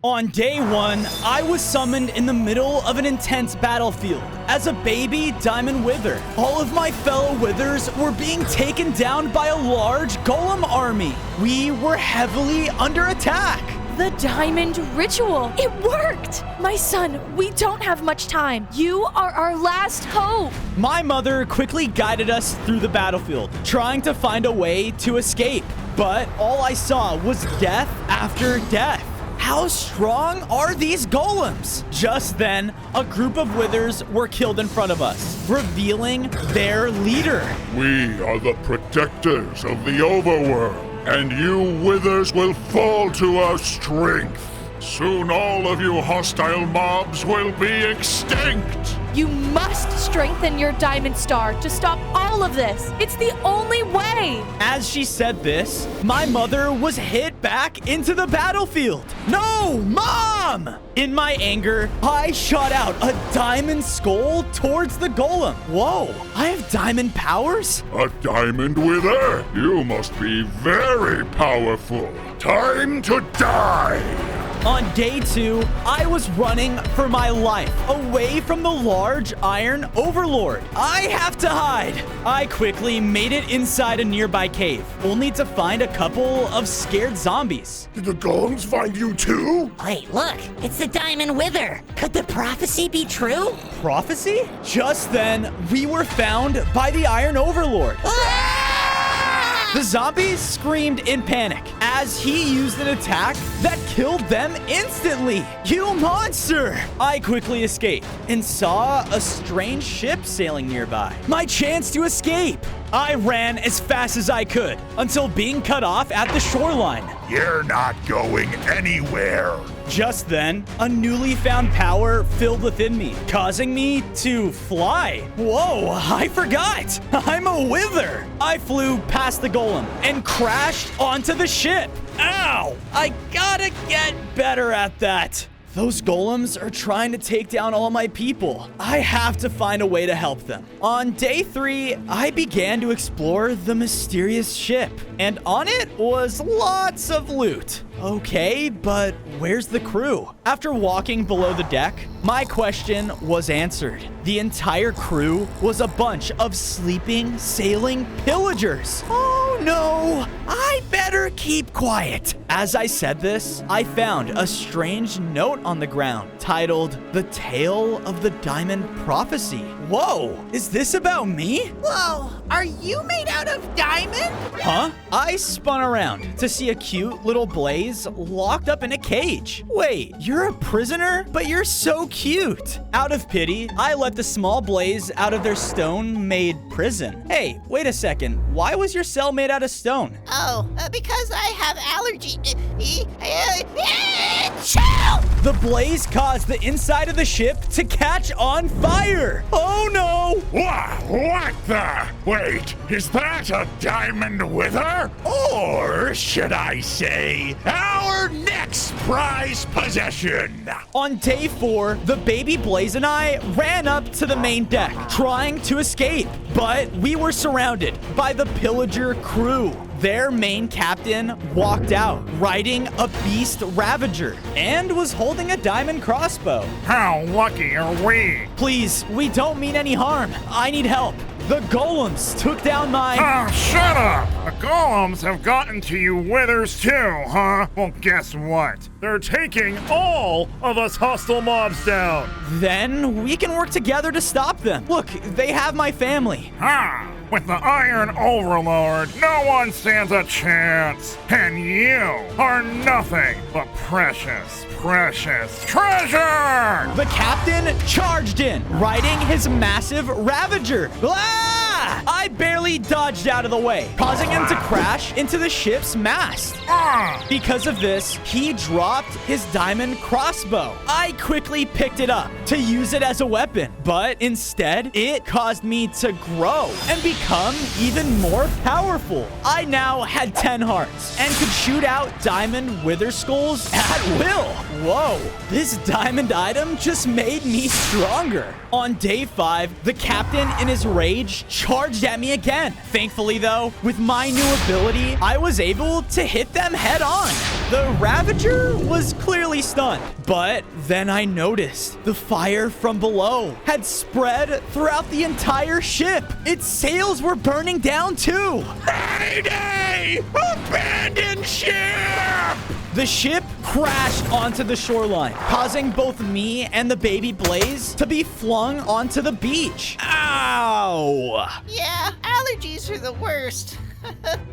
On day 1, I was summoned in the middle of an intense battlefield as a baby diamond wither. All of my fellow withers were being taken down by a large golem army. We were heavily under attack. The diamond ritual. It worked! My son, we don't have much time. You are our last hope. My mother quickly guided us through the battlefield, trying to find a way to escape. But all I saw was death after death. How strong are these golems? Just then, a group of withers were killed in front of us, revealing their leader. We are the protectors of the overworld, and you withers will fall to our strength. Soon all of you hostile mobs will be extinct. You must strengthen your diamond star to stop all of this. It's the only way. As she said this, my mother was hit back into the battlefield. No, Mom! In my anger, I shot out a diamond skull towards the golem. Whoa, I have diamond powers? A diamond wither? You must be very powerful. Time to die! On day 2, I was running for my life, away from the large iron overlord. I have to hide. I quickly made it inside a nearby cave, only to find a couple of scared zombies. Did the golems find you too? Wait, look, it's the diamond wither. Could the prophecy be true? Prophecy? Just then, we were found by the iron overlord. The zombies screamed in panic as he used an attack that killed them instantly. You monster! I quickly escaped and saw a strange ship sailing nearby. My chance to escape. I ran as fast as I could until being cut off at the shoreline. You're not going anywhere. Just then, a newly found power filled within me, causing me to fly. Whoa, I forgot. I'm a wither. I flew past the golem and crashed onto the ship. Ow! I gotta get better at that. Those golems are trying to take down all my people. I have to find a way to help them. On day 3, I began to explore the mysterious ship, and on it was lots of loot. Okay, but where's the crew? After walking below the deck, my question was answered. The entire crew was a bunch of sleeping, sailing pillagers. Oh no, I better keep quiet. As I said this, I found a strange note on the ground titled, "The Tale of the Diamond Prophecy." Whoa, is this about me? Whoa, are you made out of diamond? Huh? I spun around to see a cute little Blaze locked up in a cage. Wait, you're a prisoner? But you're so cute. Out of pity, I let the small Blaze out of their stone-made prison. Hey, wait a second. Why was your cell made out of stone? Oh, because I have allergy. The blaze caused the inside of the ship to catch on fire. Oh no! What the? Wait, is that a diamond wither? Or should I say, our next prize possession? On day 4, the baby Blaze and I ran up to the main deck, trying to escape. But we were surrounded by the pillager crew. Their main captain walked out, riding a beast ravager, and was holding a diamond crossbow. How lucky are we? Please, we don't mean any harm. I need help. The golems took down my... Oh, shut up! The golems have gotten to you withers too, huh? Well, guess what? They're taking all of us hostile mobs down. Then we can work together to stop them. Look, they have my family. Ha! With the Iron Overlord, no one stands a chance. And you are nothing but precious, precious treasure! The captain charged in, riding his massive ravager. Blah! I barely dodged out of the way, causing him to crash into the ship's mast. Because of this, he dropped his diamond crossbow. I quickly picked it up to use it as a weapon, but instead, it caused me to grow and become even more powerful. I now had 10 hearts and could shoot out diamond wither skulls at will. Whoa, this diamond item just made me stronger. On day 5, the captain in his rage charged at me again. Thankfully though, with my new ability, I was able to hit them head on. The Ravager was clearly stunned. But then I noticed the fire from below had spread throughout the entire ship. Its sails were burning down too. Mayday! Abandoned ship! The ship crashed onto the shoreline, causing both me and the baby Blaze to be flung onto the beach. Ow! Yeah, allergies are the worst.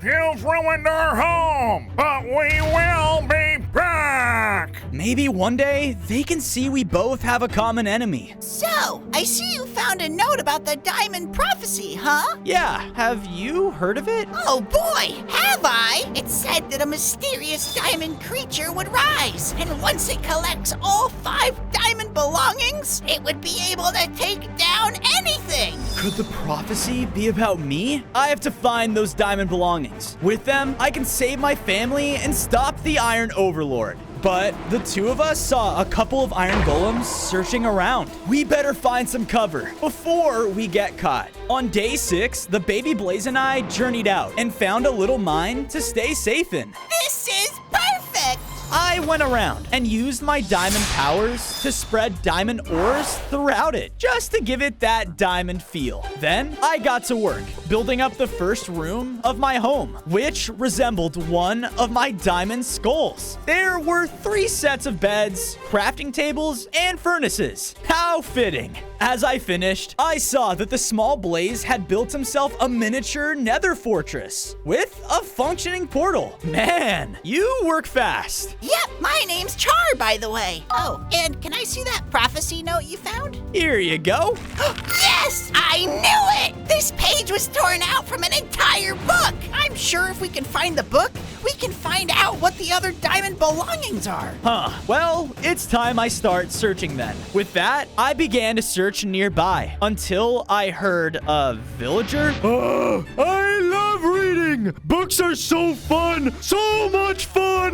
You've ruined our home, but we will be back! Maybe one day they can see we both have a common enemy. So, I see you found a note about the diamond prophecy, huh? Yeah, have you heard of it? Oh boy, have I? It said that a mysterious diamond creature would rise, and once it collects all 5 diamond belongings, it would be able to take down anything. Could the prophecy be about me? I have to find those diamond belongings. With them, I can save my family and stop the Iron Overlord. But the two of us saw a couple of iron golems searching around. We better find some cover before we get caught. On day 6, the baby Blaze and I journeyed out and found a little mine to stay safe in. This is perfect! I went around and used my diamond powers to spread diamond ores throughout it, just to give it that diamond feel. Then I got to work, building up the first room of my home, which resembled one of my diamond skulls. There were 3 sets of beds, crafting tables, and furnaces. How fitting. As I finished, I saw that the small Blaze had built himself a miniature nether fortress with a functioning portal. Man, you work fast. Yep, my name's Char, by the way. Oh, and can I see that prophecy note you found? Here you go. Yes! I knew it! This page was torn out from an entire book! I'm sure if we can find the book, we can find out what the other diamond belongings are. Huh. Well, it's time I start searching then. With that, I began to search nearby until I heard a villager. I love reading. Books are so fun. So much fun.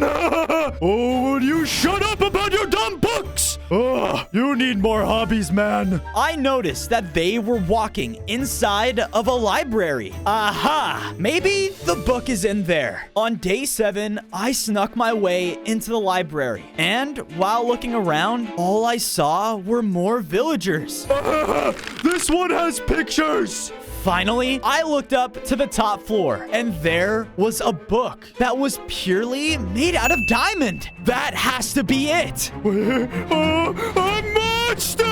Oh, would you shut up about your dumb books? You need more hobbies, man. I noticed that they were walking inside of a library. Aha! Maybe the book is in there. On day 7, I snuck my way into the library. And while looking around, all I saw were more villagers. This one has pictures. Finally, I looked up to the top floor, and there was a book that was purely made out of diamond. That has to be it. A monster!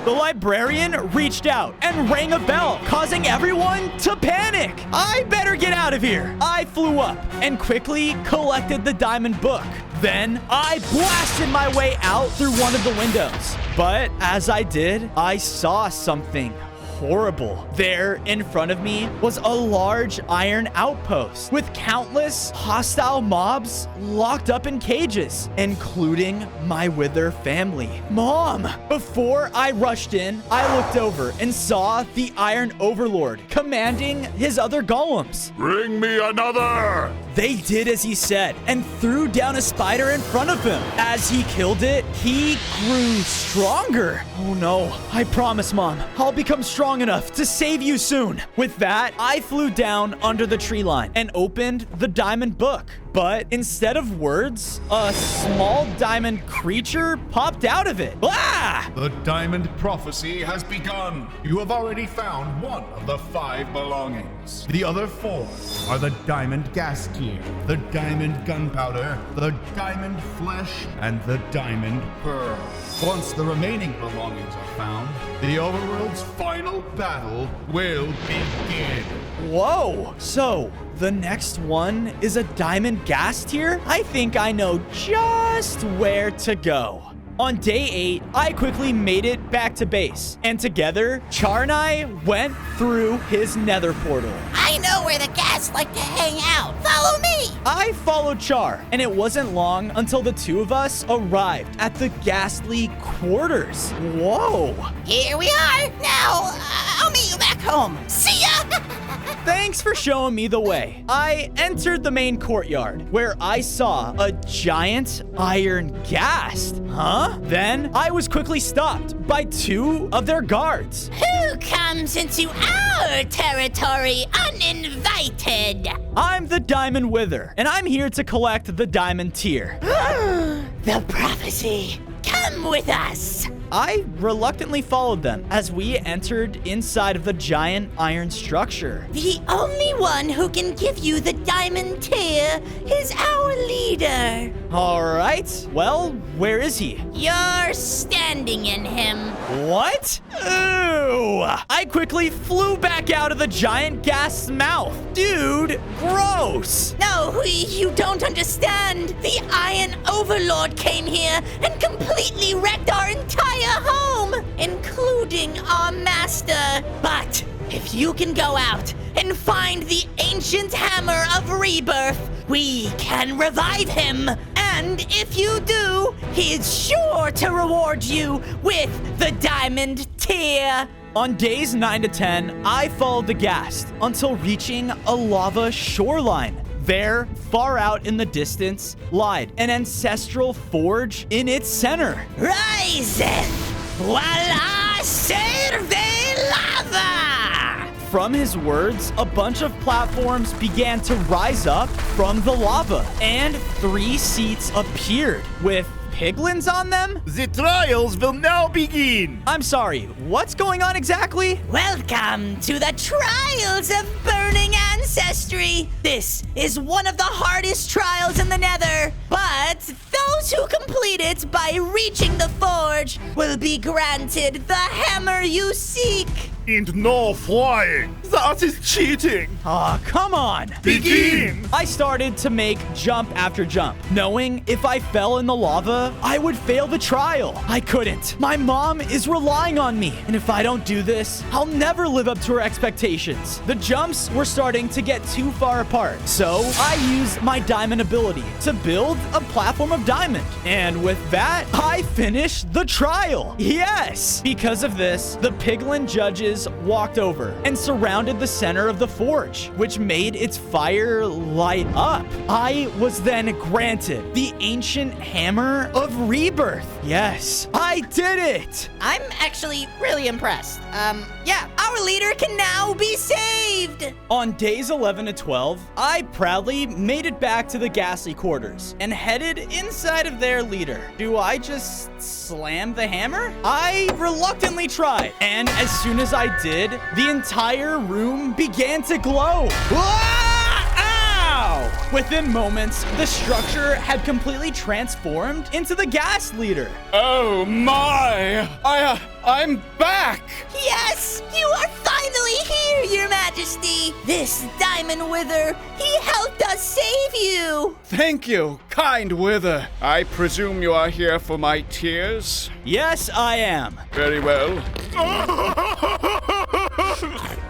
The librarian reached out and rang a bell, causing everyone to panic. I better get out of here. I flew up and quickly collected the diamond book. Then I blasted my way out through one of the windows. But as I did, I saw something horrible. There in front of me was a large iron outpost with countless hostile mobs locked up in cages, including my Wither family. Mom! Before I rushed in, I looked over and saw the Iron Overlord commanding his other golems. Bring me another! They did as he said and threw down a spider in front of him. As he killed it, he grew stronger. Oh no, I promise, Mom, I'll become strong enough to save you soon. With that, I flew down under the tree line and opened the diamond book. But instead of words, a small diamond creature popped out of it. Ah! The diamond prophecy has begun. You have already found one of the 5 belongings. The other 4 are the diamond gas tier, the diamond gunpowder, the diamond flesh, and the diamond pearl. Once the remaining belongings are found, the overworld's final battle will begin. Whoa! So, the next one is a diamond gas tier? I think I know just where to go. On day 8, I quickly made it back to base, and together, Char and I went through his nether portal. I know where the gas like to hang out. Follow me! I followed Char, and it wasn't long until the two of us arrived at the ghastly quarters. Whoa! Here we are. Now, I'll meet you back home. See ya! Thanks for showing me the way. I entered the main courtyard, where I saw a giant iron ghast. Huh? Then I was quickly stopped by 2 of their guards. Who comes into our territory uninvited? I'm the Diamond Wither, and I'm here to collect the diamond tier. the prophecy. Come with us. I reluctantly followed them as we entered inside of the giant iron structure. The only one who can give you the diamond tear is our leader. All right, well, where is he? You're standing in him. What? Ooh! I quickly flew back out of the giant ghast's mouth. Dude, gross! No, you don't understand. The Iron Overlord came here and completely wrecked our entire home, including our master. But if you can go out and find the ancient hammer of rebirth, we can revive him. And if you do, he is sure to reward you with the diamond tear. On days 9 to 10, I followed the ghast until reaching a lava shoreline. There, far out in the distance, lied an ancestral forge in its center. Riseth, voila serve lava! From his words, a bunch of platforms began to rise up from the lava, and 3 seats appeared with piglins on them? The trials will now begin. I'm sorry, what's going on exactly? Welcome to the Trials of Burning Ancestry. This is one of the hardest trials in the Nether, but those who complete it by reaching the forge will be granted the hammer you seek. And no flying. That is cheating. Aw, come on. Begin. I started to make jump after jump, knowing if I fell in the lava, I would fail the trial. I couldn't. My mom is relying on me, and if I don't do this, I'll never live up to her expectations. The jumps were starting to get too far apart, so I used my diamond ability to build a platform of diamond. And with that, I finished the trial. Yes! Because of this, the piglin judges walked over and surrounded the center of the forge, which made its fire light up. I was then granted the ancient hammer of rebirth. Yes, I did it! I'm actually really impressed. Yeah, Our leader can now be saved. On days 11 to 12, I proudly made it back to the ghastly quarters and headed inside of their leader. Do I just slam the hammer? I reluctantly tried, and as soon as I did, the entire room began to glow. Ow! Within moments, the structure had completely transformed into the ghast leader. Oh my! I'm back! Yes, you are finally here, Your Majesty. This Diamond Wither, he helped us save you. Thank you, kind Wither. I presume you are here for my tears? Yes, I am. Very well.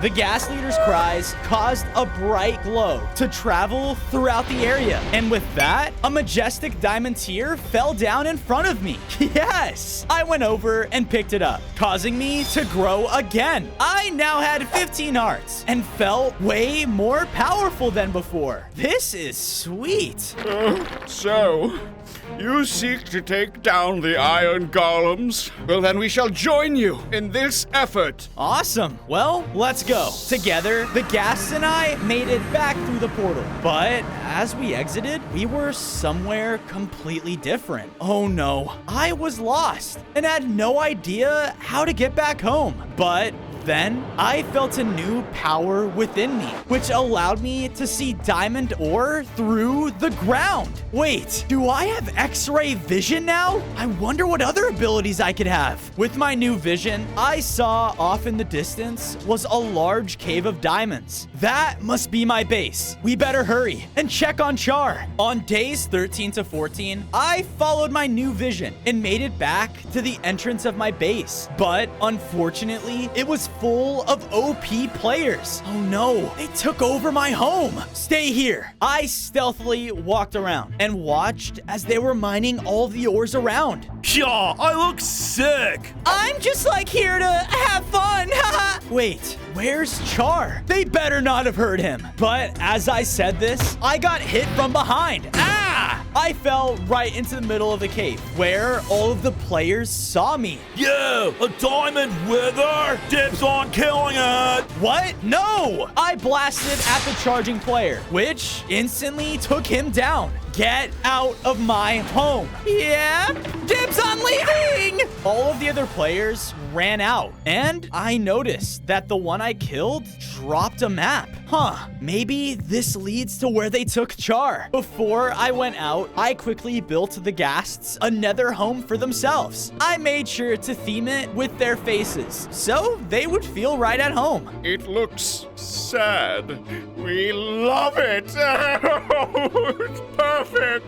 The gas leader's cries caused a bright glow to travel throughout the area. And with that, a majestic diamond tear fell down in front of me. Yes! I went over and picked it up, causing me to grow again. I now had 15 hearts and felt way more powerful than before. This is sweet. So, you seek to take down the iron golems? Well, then we shall join you in this effort. Awesome. Well, let's go. Together, the Ghasts and I made it back through the portal. But as we exited, we were somewhere completely different. Oh no, I was lost and had no idea how to get back home. But then I felt a new power within me, which allowed me to see diamond ore through the ground. Wait, do I have X-ray vision now? I wonder what other abilities I could have. With my new vision, I saw off in the distance was a large cave of diamonds. That must be my base. We better hurry and check on Char. On days 13 to 14, I followed my new vision and made it back to the entrance of my base. But unfortunately, it was full of OP players. Oh no, they took over my home. Stay here. I stealthily walked around and watched as they were mining all the ores around. Yeah, I look sick. I'm just like here to have fun. Wait, where's Char? They better not have heard him. But as I said this, I got hit from behind. Ah! I fell right into the middle of the cave where all of the players saw me. Yo, a diamond wither. Dibs on killing it. What? No! I blasted at the charging player, which instantly took him down, Get out of my home. Yep, dibs on leaving. All of the other players ran out, and I noticed that the one I killed dropped a map. Huh, maybe this leads to where they took Char. Before I went out, I quickly built the Ghasts another home for themselves. I made sure to theme it with their faces, so they would feel right at home. It looks sad. We love it. It's perfect.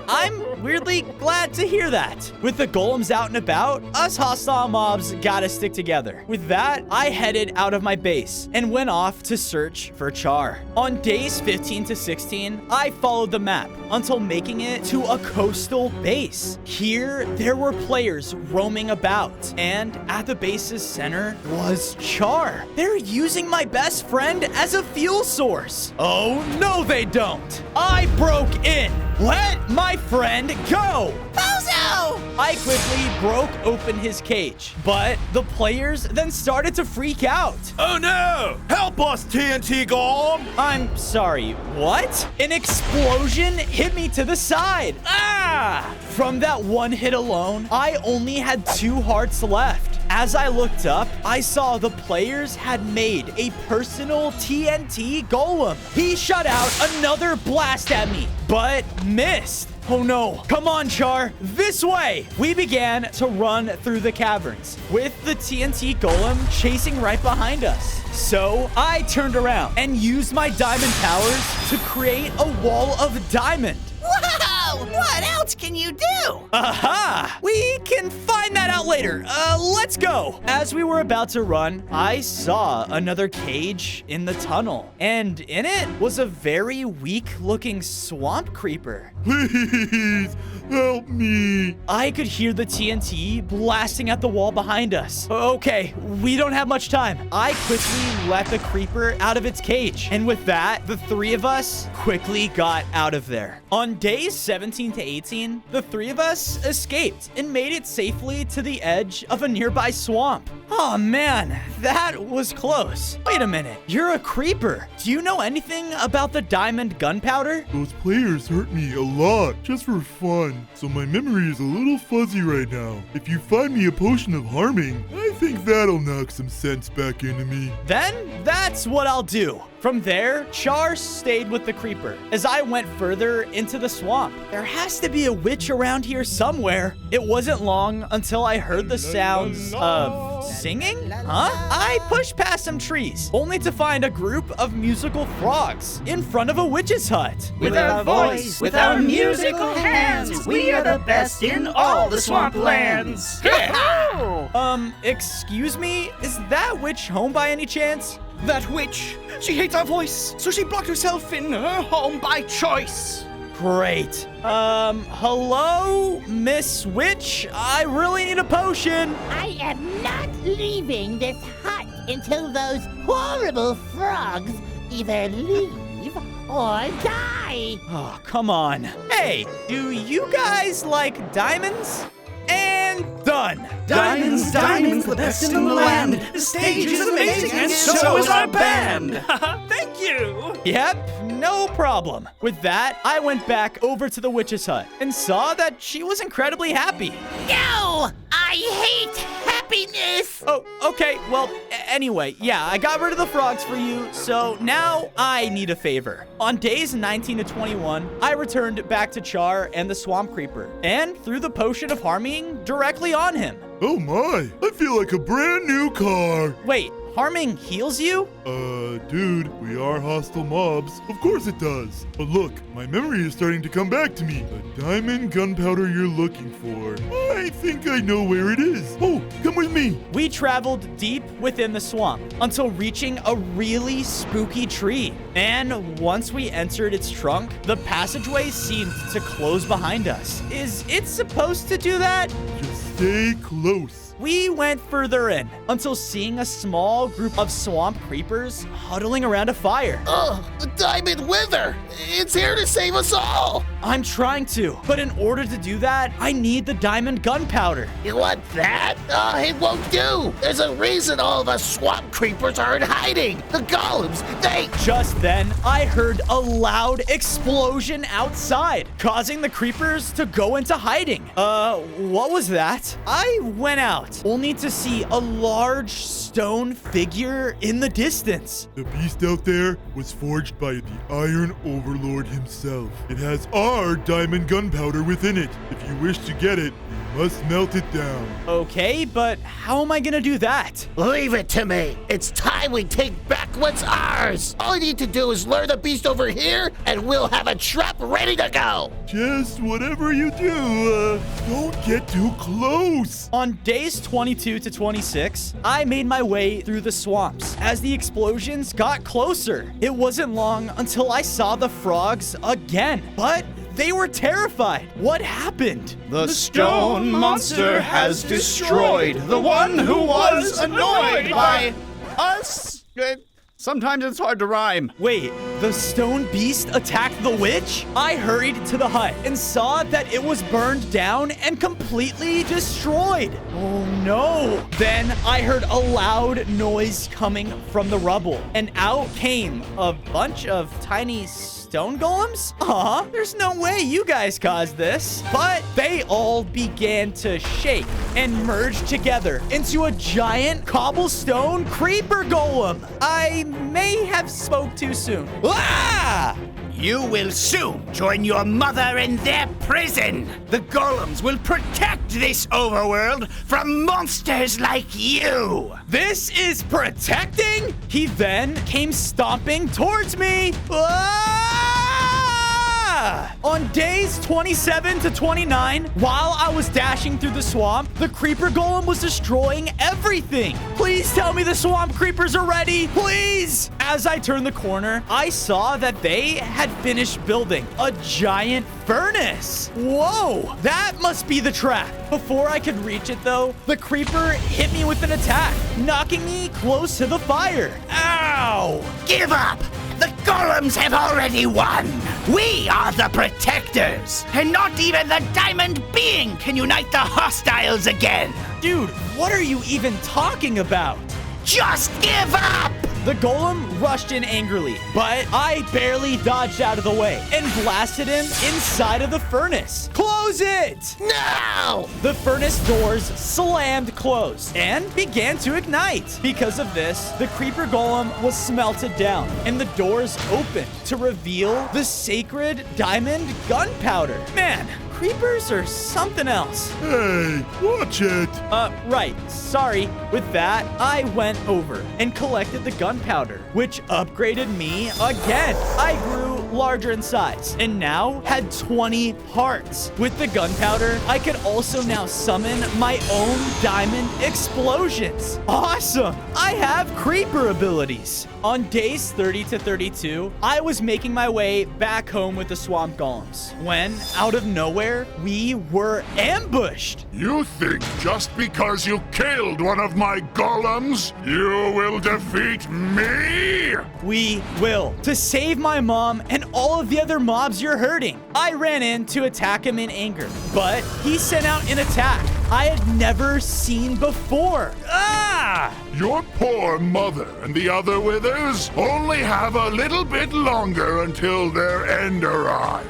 I'm weirdly glad to hear that. With the golems out and about, us hostile mobs gotta stick together. With that, I headed out of my base and went off to search for Char. On days 15 to 16, I followed the map until making it to a coastal base. Here, there were players roaming about, and at the base's center was Char. They're using my best friend as a fuel source. Oh, no, they don't. I broke in. Let my friend go. Bozo! I quickly broke open his cage, but the players then started to freak out. Oh no! Help us, TNT Golem! I'm sorry, what? An explosion hit me to the side. Ah! From that one hit alone, I only had 2 hearts left. As I looked up, I saw the players had made a personal TNT golem. He shot out another blast at me, but missed. Oh no, come on, Char, this way! We began to run through the caverns, with the TNT golem chasing right behind us. So I turned around and used my diamond powers to create a wall of diamond. Wow! What else can you do? Aha! We can find that out later. Let's go. As we were about to run, I saw another cage in the tunnel, and in it was a very weak-looking swamp creeper. Please, help me. I could hear the TNT blasting at the wall behind us. Okay, we don't have much time. I quickly let the creeper out of its cage, and with that, the 3 of us quickly got out of there. On days 17 to 18, the 3 of us escaped and made it safely to the edge of a nearby swamp. Oh man, that was close. Wait a minute, you're a creeper. Do you know anything about the diamond gunpowder? Those players hurt me a lot, just for fun. So my memory is a little fuzzy right now. If you find me a potion of harming, I think that'll knock some sense back into me. Then that's what I'll do. From there, Char stayed with the creeper as I went further into the swamp. There has to be a witch around here somewhere. It wasn't long until I heard the sounds of singing? Huh? I pushed past some trees, only to find a group of musical frogs in front of a witch's hut. With our voice, with our musical hands, we are the best in all the swamp lands. Excuse me? Is that witch home by any chance? That witch, she hates our voice, so she blocked herself in her home by choice. Great. Hello, Miss Witch? I really need a potion. I am not leaving this hut until those horrible frogs either leave or die. Oh, come on. Hey, do you guys like diamonds? And done. Diamonds, diamonds, the best in the land. The stage is amazing, and so is our band. Thank you. Yep, no problem. With that, I went back over to the witch's hut and saw that she was incredibly happy. No! I hate happiness! Oh, okay, well, anyway, yeah, I got rid of the frogs for you, so now I need a favor. On days 19 to 21, I returned back to Char and the swamp creeper, and threw the potion of harming directly on him. Oh my, I feel like a brand new car. Wait, harming heals you? Dude, we are hostile mobs. Of course it does. But look, my memory is starting to come back to me. The diamond gunpowder you're looking for. I think I know where it is. Oh, come with me. We traveled deep within the swamp until reaching a really spooky tree. And once we entered its trunk, the passageway seemed to close behind us. Is it supposed to do that? Just stay close. We went further in until seeing a small group of swamp creepers huddling around a fire. The Diamond Wither! It's here to save us all! I'm trying to. But in order to do that, I need the diamond gunpowder. You want that? Oh, it won't do. There's a reason all the swamp creepers are in hiding. The golems, they... Just then, I heard a loud explosion outside, causing the creepers to go into hiding. What was that? I went out, only to see a large stone figure in the distance. The beast out there was forged by the Iron Overlord himself. It has our diamond gunpowder within it. If you wish to get it, you must melt it down. Okay, but how am I gonna do that? Leave it to me. It's time we take back what's ours. All you need to do is lure the beast over here, and we'll have a trap ready to go. Just whatever you do, don't get too close. On days 22 to 26, I made my way through the swamps. As the explosions got closer, it wasn't long until I saw the frogs again, but they were terrified. What happened? The stone monster has destroyed the one who was annoyed by us. Sometimes it's hard to rhyme. Wait, the stone beast attacked the witch? I hurried to the hut and saw that it was burned down and completely destroyed. Oh no. Then I heard a loud noise coming from the rubble, and out came a bunch of tiny stone golems? There's no way you guys caused this. But they all began to shake and merge together into a giant cobblestone creeper golem. I may have spoke too soon. Ah! You will soon join your mother in their prison. The golems will protect this overworld from monsters like you. This is protecting? He then came stomping towards me. On days 27 to 29, while I was dashing through the swamp, the creeper golem was destroying everything. Please tell me the swamp creepers are ready, please. As I turned the corner, I saw that they had finished building a giant furnace. Whoa, that must be the trap. Before I could reach it though, the creeper hit me with an attack, knocking me close to the fire. Ow! Give up! The golems have already won! We are the protectors! And not even the diamond being can unite the hostiles again! Dude, what are you even talking about? Just give up! The golem rushed in angrily, but I barely dodged out of the way and blasted him inside of the furnace. Close it! No! The furnace doors slammed closed and began to ignite. Because of this, the creeper golem was smelted down and the doors opened to reveal the sacred diamond gunpowder. Man, creepers are something else. Hey, watch it. Right. Sorry. With that, I went over and collected the gunpowder, which upgraded me again. I grew larger in size and now had 20 hearts. With the gunpowder, I could also now summon my own diamond explosions. Awesome. I have creeper abilities. On days 30 to 32, I was making my way back home with the swamp golems when, out of nowhere, we were ambushed. You think just because you killed one of my golems, you will defeat me? We will. To save my mom and all of the other mobs you're hurting. I ran in to attack him in anger, but he sent out an attack I had never seen before. Ah! Your poor mother and the other withers only have a little bit longer until their end arrives.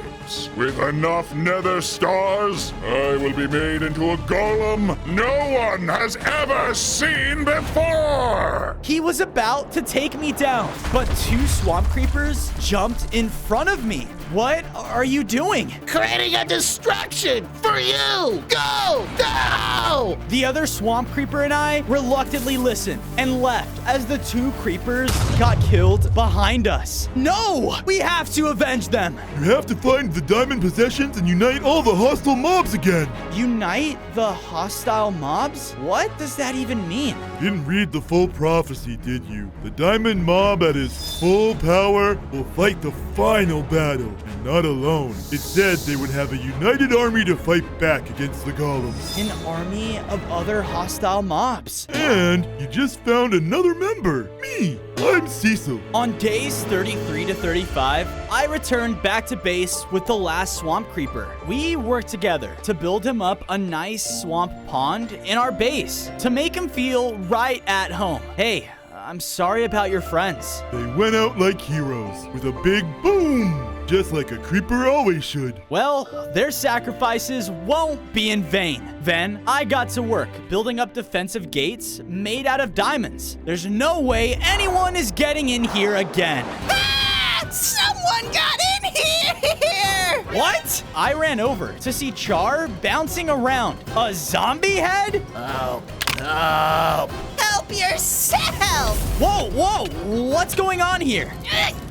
With enough nether stars, I will be made into a golem no one has ever seen before! He was about to take me down, but two swamp creepers jumped in front of me. What are you doing? Creating a distraction for you! Go! No! The other swamp creeper and I reluctantly listened and left as the two creepers got killed behind us. No! We have to avenge them! You have to find the diamond possessions and unite all the hostile mobs again. Unite the hostile mobs? What does that even mean? You didn't read the full prophecy, did you? The diamond mob at his full power will fight the final battle, and not alone. It said they would have a united army to fight back against the golems. An army of other hostile mobs. And you just found another member, me. I'm Cecil. On days 33 to 35, I returned back to base with the last swamp creeper. We worked together to build him up a nice swamp pond in our base to make him feel right at home. Hey, I'm sorry about your friends. They went out like heroes with a big boom, just like a creeper always should. Well, their sacrifices won't be in vain. Then I got to work building up defensive gates made out of diamonds. There's no way anyone is getting in here again. Ah! Someone got in here! What? I ran over to see Char bouncing around. A zombie head? Oh, no. Help yourself! Whoa, what's going on here?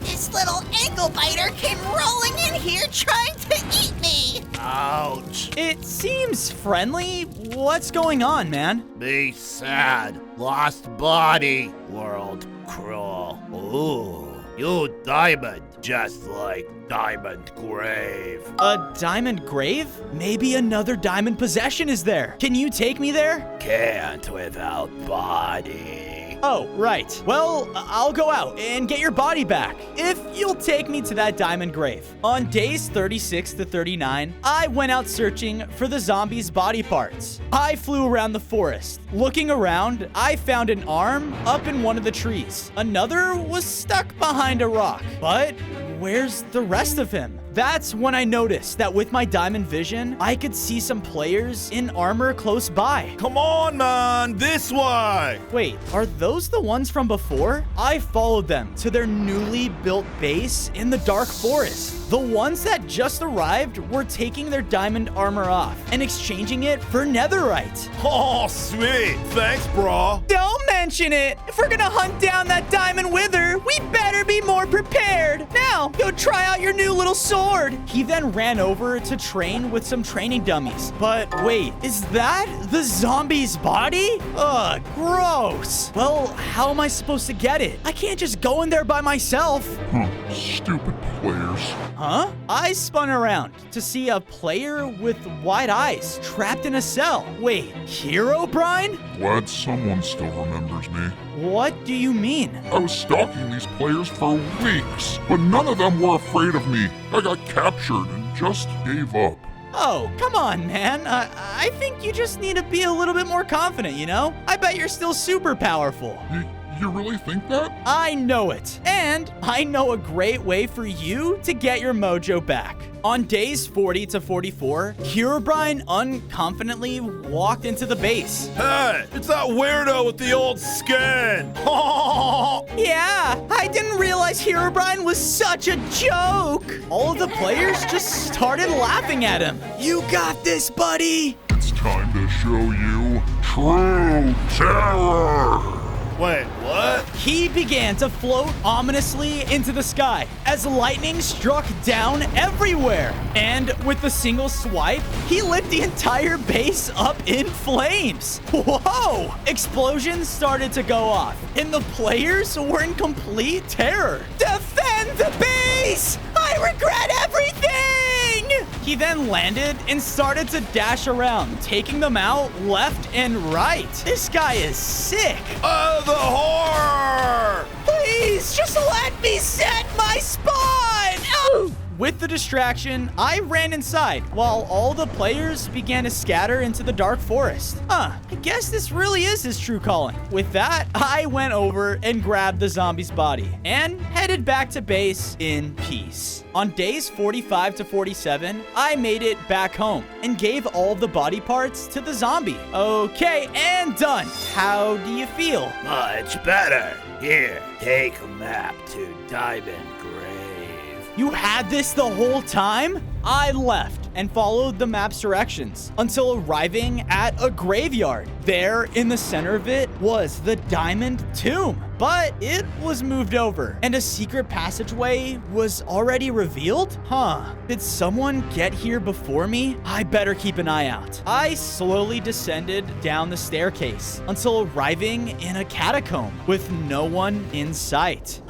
This little ankle biter came rolling in here trying to eat me! Ouch. It seems friendly. What's going on, man? Me sad. Lost body. World cruel. Ooh. You diamond. Just like diamond grave. A diamond grave? Maybe another diamond possession is there. Can you take me there? Can't without body. Oh, right. Well, I'll go out and get your body back if you'll take me to that diamond grave. On days 36 to 39, I went out searching for the zombies' body parts. I flew around the forest. Looking around, I found an arm up in one of the trees. Another was stuck behind a rock. But where's the rest of him? That's when I noticed that with my diamond vision, I could see some players in armor close by. Come on, man, this way! Wait, are those the ones from before? I followed them to their newly built base in the dark forest. The ones that just arrived were taking their diamond armor off and exchanging it for netherite. Oh, sweet. Thanks, bro. Don't mention it. If we're gonna hunt down that diamond wither, we better be more prepared. Now, go try out your new little sword. He then ran over to train with some training dummies. But wait, is that the zombie's body? Ugh, gross. Well, how am I supposed to get it? I can't just go in there by myself. Stupid players. Huh? I spun around to see a player with wide eyes trapped in a cell. Wait, Herobrine? Glad someone still remembers me. What do you mean? I was stalking these players for weeks, but none of them were afraid of me. I got captured and just gave up. Oh, come on, man. I think you just need to be a little bit more confident, you know? I bet you're still super powerful. You really think that? I know it. And I know a great way for you to get your mojo back. On days 40 to 44, Herobrine unconfidently walked into the base. Hey, it's that weirdo with the old skin. Yeah, I didn't realize Herobrine was such a joke. All of the players just started laughing at him. You got this, buddy. It's time to show you true terror. Wait, what? He began to float ominously into the sky as lightning struck down everywhere. And with a single swipe, he lit the entire base up in flames. Whoa! Explosions started to go off, and the players were in complete terror. Defend the base! I regret everything! He then landed and started to dash around, taking them out left and right. This guy is sick. Oh, the horror! Please, just let me set my spawn! Oh! With the distraction, I ran inside while all the players began to scatter into the dark forest. I guess this really is his true calling. With that, I went over and grabbed the zombie's body and headed back to base in peace. On days 45 to 47, I made it back home and gave all the body parts to the zombie. Okay, and done. How do you feel? Much better. Here, take a map to Diamond Grave. You had this the whole time? I left and followed the map's directions until arriving at a graveyard. There, in the center of it, was the Diamond Tomb, but it was moved over, and a secret passageway was already revealed? Did someone get here before me? I better keep an eye out. I slowly descended down the staircase until arriving in a catacomb with no one in sight.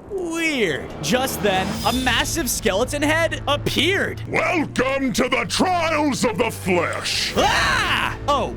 Weird. Just then, a massive skeleton head appeared. Welcome to the trials of the flesh. Ah! Oh,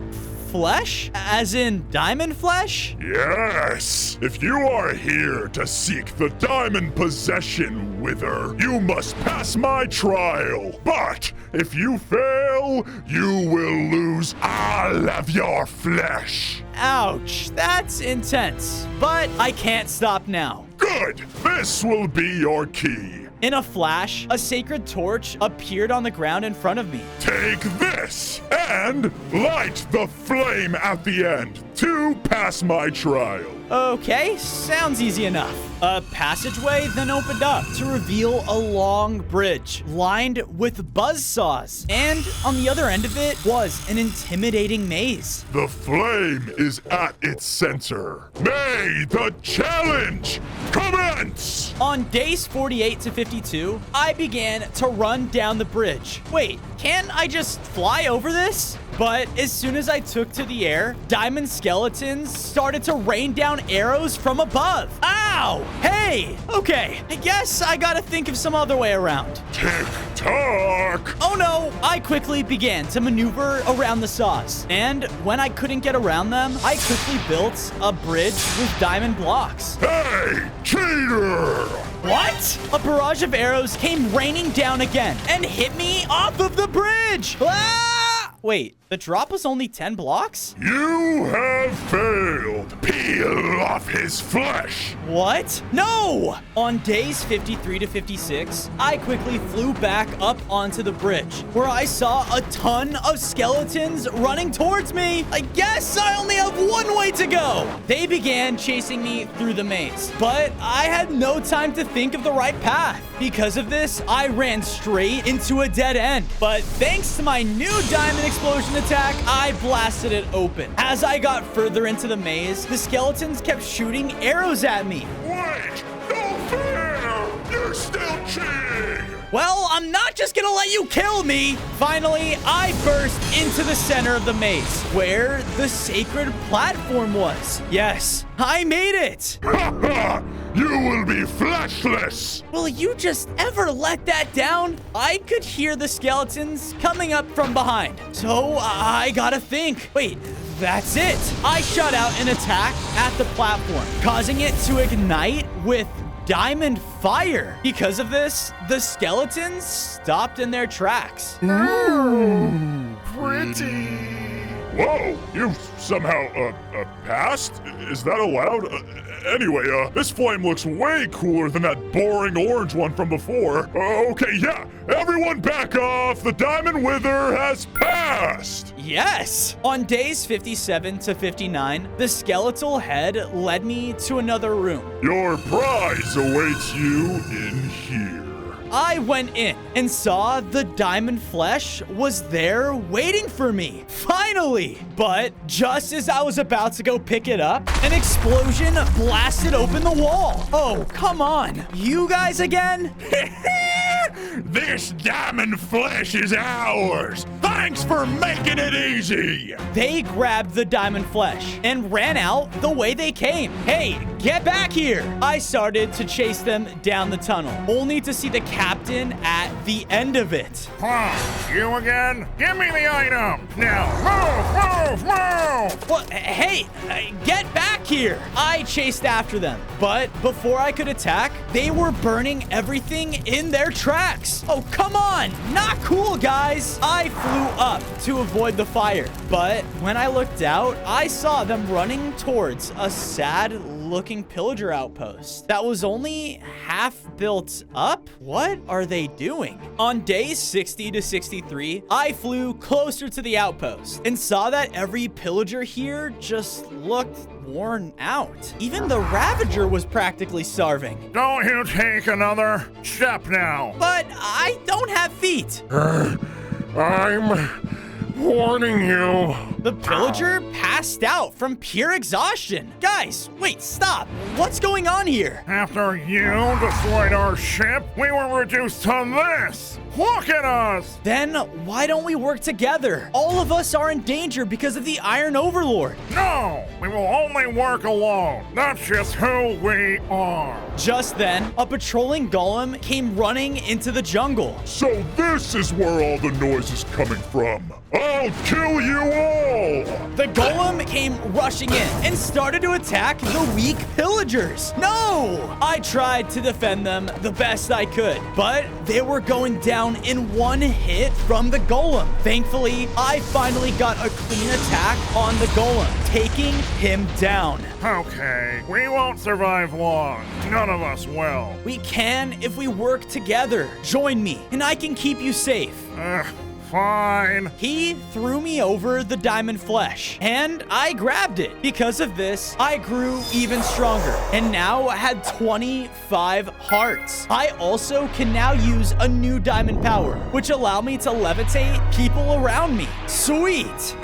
flesh? As in diamond flesh? Yes! If you are here to seek the diamond possession, Wither, you must pass my trial. But if you fail, you will lose all of your flesh. Ouch, that's intense. But I can't stop now. Good! This will be your key. In a flash, a sacred torch appeared on the ground in front of me. Take this and light the flame at the end to pass my trial. Okay, sounds easy enough. A passageway then opened up to reveal a long bridge lined with buzzsaws. And on the other end of it was an intimidating maze. The flame is at its center. May the challenge commence! On days 48 to 52, I began to run down the bridge. Wait, can I just fly over this? But as soon as I took to the air, diamond skeletons started to rain down arrows from above. Ow! Hey! Okay, I guess I gotta think of some other way around. Tick-tock! Oh no! I quickly began to maneuver around the saws. And when I couldn't get around them, I quickly built a bridge with diamond blocks. Hey, cheater! What? A barrage of arrows came raining down again and hit me off of the bridge! Ah! Wait, the drop was only 10 blocks? You have failed. Peel off his flesh. What? No! On days 53 to 56, I quickly flew back up onto the bridge, where I saw a ton of skeletons running towards me. I guess I only have one way to go. They began chasing me through the maze, but I had no time to think of the right path. Because of this, I ran straight into a dead end. But thanks to my new diamond explosion attack, I blasted it open. As I got further into the maze, the skeletons kept shooting arrows at me. Wait! No fair! You're still cheating! Well, I'm not just gonna let you kill me! Finally, I burst into the center of the maze, where the sacred platform was. Yes, I made it! Ha ha! You will be fleshless! Will you just ever let that down? I could hear the skeletons coming up from behind. So I gotta think. Wait, that's it. I shot out an attack at the platform, causing it to ignite with diamond fire. Because of this, the skeletons stopped in their tracks. Pretty. Whoa, you somehow, passed? Is that allowed? Anyway, this flame looks way cooler than that boring orange one from before. Okay, yeah, everyone back off. The Diamond Wither has passed. Yes. On days 57 to 59, the skeletal head led me to another room. Your prize awaits you in here. I went in and saw the diamond flesh was there waiting for me. Finally! But just as I was about to go pick it up, an explosion blasted open the wall. Oh, come on. You guys again? This diamond flesh is ours. Thanks for making it easy. They grabbed the diamond flesh and ran out the way they came. Hey, get back here. I started to chase them down the tunnel, only to see the captain at the end of it. You again? Give me the item! Now, move! Well, hey, get back here. I chased after them, but before I could attack, they were burning everything in their tracks. Oh, come on. Not cool, guys. I flew up to avoid the fire, but when I looked out, I saw them running towards a sad-looking pillager outpost that was only half built up. What are they doing? On days 60 to 63, I flew closer to the outpost and saw that every pillager here just looked worn out. Even the Ravager was practically starving. Don't you take another step now. But I don't have feet. I'm warning you. The pillager passed out from pure exhaustion. Guys, wait, stop. What's going on here? After you destroyed our ship, we were reduced to this. Look at us! Then why don't we work together? All of us are in danger because of the Iron Overlord. No, we will only work alone. That's just who we are. Just then, a patrolling golem came running into the jungle. So this is where all the noise is coming from. I'll kill you all! The golem came rushing in and started to attack the weak pillagers. No! I tried to defend them the best I could, but they were going down in one hit from the golem. Thankfully, I finally got a clean attack on the golem, taking him down. Okay, we won't survive long. None of us will. We can if we work together. Join me, and I can keep you safe. Fine. He threw me over the diamond flesh, and I grabbed it. Because of this, I grew even stronger, and now had 25 hearts. I also can now use a new diamond power, which allow me to levitate people around me. Sweet!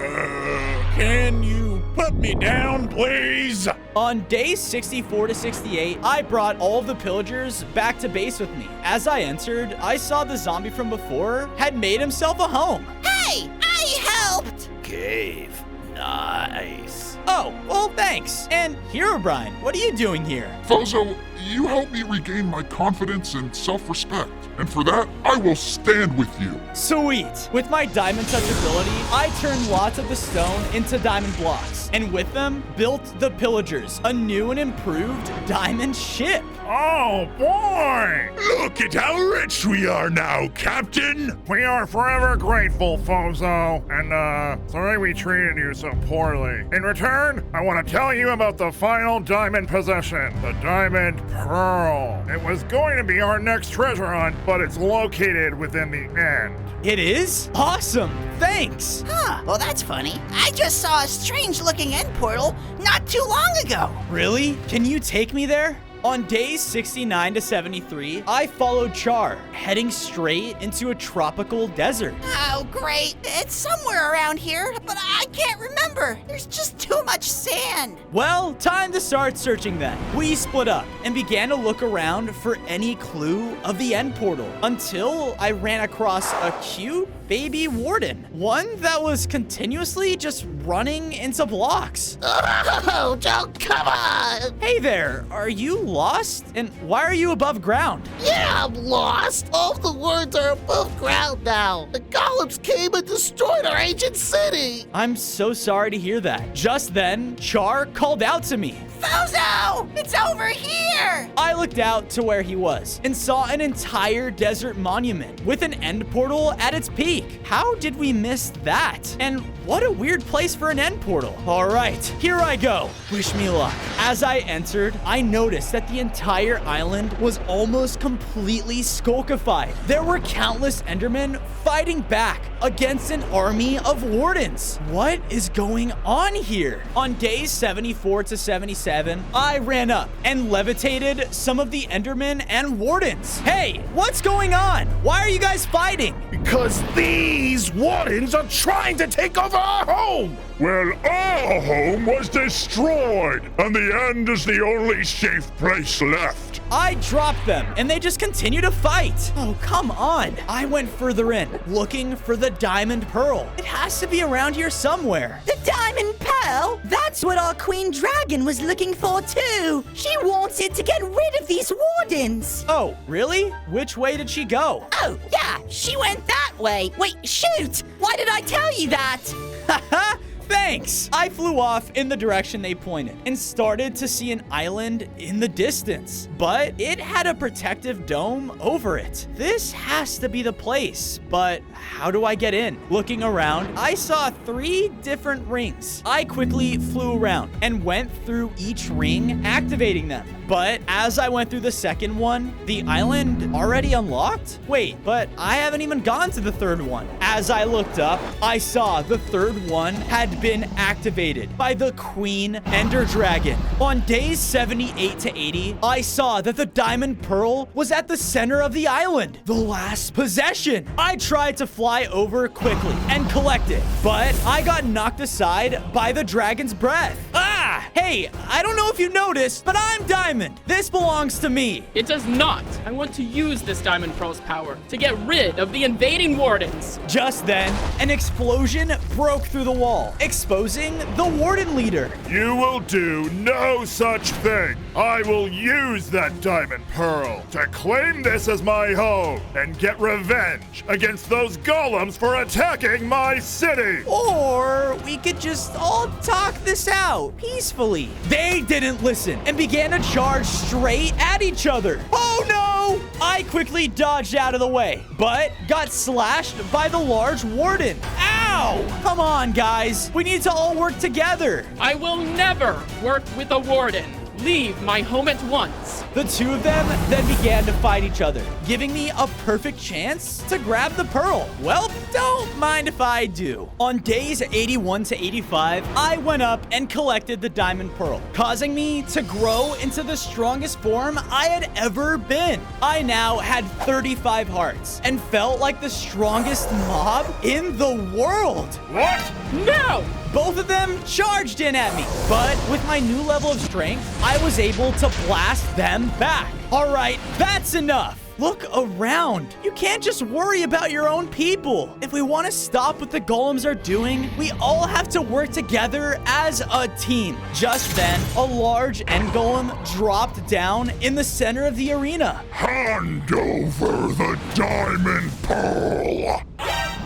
Can you put me down, please? On days 64 to 68, I brought all of the pillagers back to base with me. As I entered, I saw the zombie from before had made himself a home. Hey, I helped! Cave. Nice. Oh, well, thanks. And Herobrine, what are you doing here? Fozo, you helped me regain my confidence and self-respect. And for that, I will stand with you. Sweet. With my diamond touch ability, I turned lots of the stone into diamond blocks, and with them, built the pillagers, a new and improved diamond ship. Oh, boy! Look at how rich we are now, Captain! We are forever grateful, Fozo. And, sorry we treated you so poorly. In return, I want to tell you about the final diamond possession, the Diamond Pearl. It was going to be our next treasure hunt, but it's located within the end. It is? Awesome. Thanks. Huh, well that's funny. I just saw a strange-looking end portal not too long ago. Really? Can you take me there? On days 69 to 73, I followed Char, heading straight into a tropical desert. Oh, great. It's somewhere around here, but I can't remember. There's just too much sand. Well, time to start searching then. We split up and began to look around for any clue of the end portal until I ran across a cute baby warden. One that was continuously just running into blocks. Oh, Joe, come on! Hey there, are you lost? And why are you above ground? Yeah, I'm lost. All the words are above ground now. The golems came and destroyed our ancient city. I'm so sorry to hear that. Just then, Char called out to me. Fozo! It's over here! I looked out to where he was and saw an entire desert monument with an end portal at its peak. How did we miss that? And what a weird place for an end portal. All right, here I go. Wish me luck. As I entered, I noticed that the entire island was almost completely skulkified. There were countless Endermen fighting back against an army of wardens. What is going on here? On days 74 to 77, I ran up and levitated some of the Endermen and wardens. Hey, what's going on? Why are you guys fighting? Because these wardens are trying to take over our home! Well, our home was destroyed, and the end is the only safe place left. I dropped them, and they just continue to fight. Oh, come on. I went further in, looking for the Diamond Pearl. It has to be around here somewhere. The Diamond Pearl? That's what our Queen Dragon was looking for too. She wanted to get rid of these wardens. Oh, really? Which way did she go? Oh, yeah, she went that way. Wait, shoot! Why did I tell you that? Haha! Thanks! I flew off in the direction they pointed and started to see an island in the distance, but it had a protective dome over it. This has to be the place, but how do I get in? Looking around, I saw 3 different rings. I quickly flew around and went through each ring, activating them. But as I went through the second one, the island already unlocked? Wait, but I haven't even gone to the third one. As I looked up, I saw the third one had been activated by the Queen Ender Dragon. On days 78 to 80, I saw that the Diamond Pearl was at the center of the island, the last possession. I tried to fly over quickly and collect it, but I got knocked aside by the dragon's breath. Ah! Yeah, hey, I don't know if you noticed, but I'm Diamond. This belongs to me. It does not. I want to use this Diamond Pearl's power to get rid of the invading wardens. Just then, an explosion broke through the wall, exposing the warden leader. You will do no such thing. I will use that Diamond Pearl to claim this as my home and get revenge against those golems for attacking my city. Or we could just all talk this out peacefully. They didn't listen and began to charge straight at each other. Oh no! I quickly dodged out of the way, but got slashed by the large warden. Ow! Come on, guys. We need to all work together. I will never work with a warden. Leave my home at once. The two of them then began to fight each other, giving me a perfect chance to grab the pearl. Well, don't mind if I do. On days 81 to 85, I went up and collected the diamond pearl, causing me to grow into the strongest form I had ever been. I now had 35 hearts and felt like the strongest mob in the world. What? No! Both of them charged in at me, but with my new level of strength, I was able to blast them back. All right, that's enough. Look around. You can't just worry about your own people. If we want to stop what the golems are doing, we all have to work together as a team. Just then, a large end golem dropped down in the center of the arena. Hand over the diamond pearl.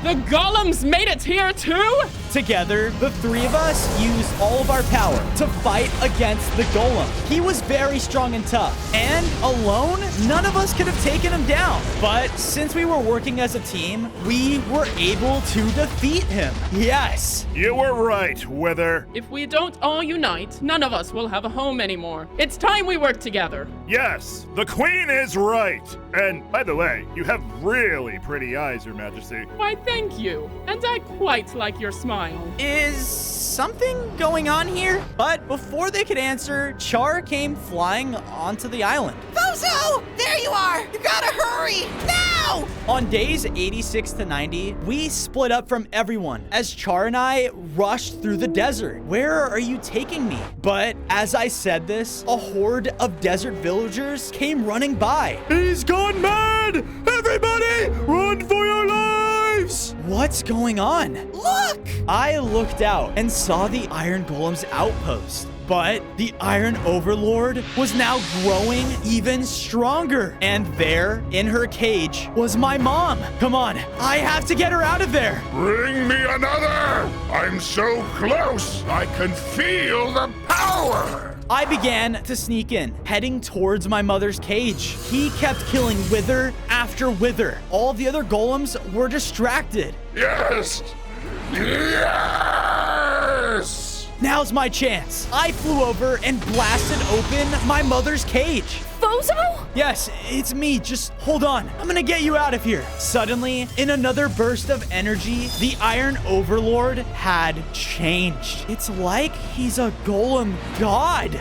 The golems made it here too? Together, the three of us used all of our power to fight against the golem. He was very strong and tough, and alone, none of us could have taken him down. But since we were working as a team, we were able to defeat him. Yes. You were right, Wither. If we don't all unite, none of us will have a home anymore. It's time we work together. Yes, the Queen is right. And by the way, you have really pretty eyes, Your Majesty. Why, thank you. And I quite like your smile. Is something going on here? But before they could answer, Char came flying onto the island. Bozo! There you are! You gotta hurry! Now! On days 86 to 90, we split up from everyone as Char and I rushed through the desert. Where are you taking me? But as I said this, a horde of desert villagers came running by. He's gone mad! Everybody, run for your lives! What's going on? Look! I looked out and saw the Iron Golem's outpost. But the Iron Overlord was now growing even stronger. And there, in her cage, was my mom. Come on, I have to get her out of there. Bring me another! I'm so close, I can feel the power! I began to sneak in, heading towards my mother's cage. He kept killing Wither after Wither. All the other golems were distracted. Yes! Yes! Now's my chance. I flew over and blasted open my mother's cage. Bozo? Yes, it's me. Just hold on. I'm gonna get you out of here. Suddenly, in another burst of energy, the Iron Overlord had changed. It's like he's a golem god.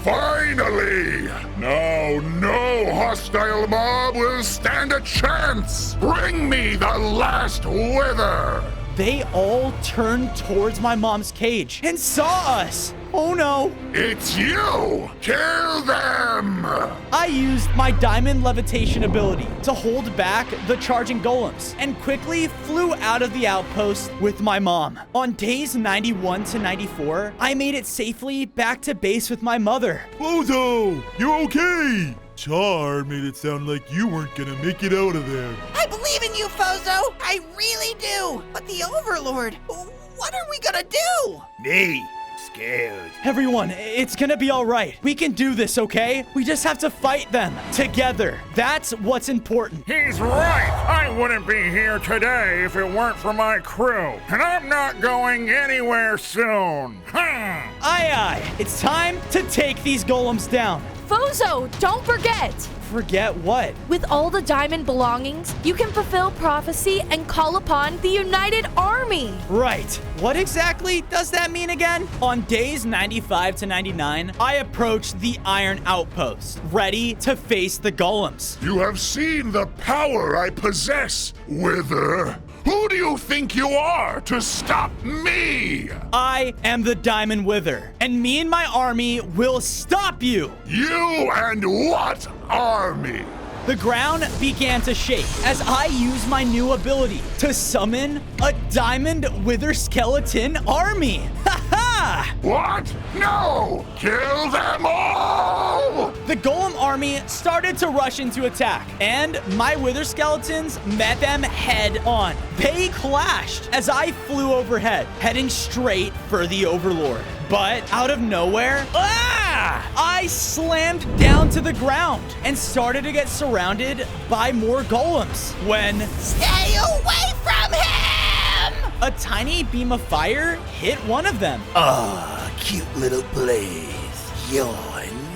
Finally! Now no hostile mob will stand a chance! Bring me the last Wither! They all turned towards my mom's cage and saw us. Oh no. It's you! Kill them! I used my diamond levitation ability to hold back the charging golems and quickly flew out of the outpost with my mom. On days 91 to 94, I made it safely back to base with my mother. Bozo, you're okay. Char made it sound like you weren't gonna make it out of there. I believe in you, Bozo! I really do! But the Overlord, what are we gonna do? Me? Scared. Everyone, it's gonna be all right. We can do this, okay? We just have to fight them together. That's what's important. He's right! I wouldn't be here today if it weren't for my crew. And I'm not going anywhere soon. Aye, aye. It's time to take these golems down. Bozo, don't forget! Forget what? With all the diamond belongings, you can fulfill prophecy and call upon the united army. Right. What exactly does that mean again? On days 95 to 99, I approached the Iron Outpost, ready to face the golems. You have seen the power I possess, Wither. Who do you think you are to stop me? I am the Diamond Wither, and me and my army will stop you. You and what army? The ground began to shake as I used my new ability to summon a Diamond Wither skeleton army. Ha ha! What? No! Kill them all! The Golem army started to rush into attack, and my Wither skeletons met them head on. They clashed as I flew overhead, heading straight for the Overlord. But out of nowhere, I slammed down to the ground and started to get surrounded by more golems when Stay away from him! a tiny beam of fire hit one of them. Ah, cute little blaze. You're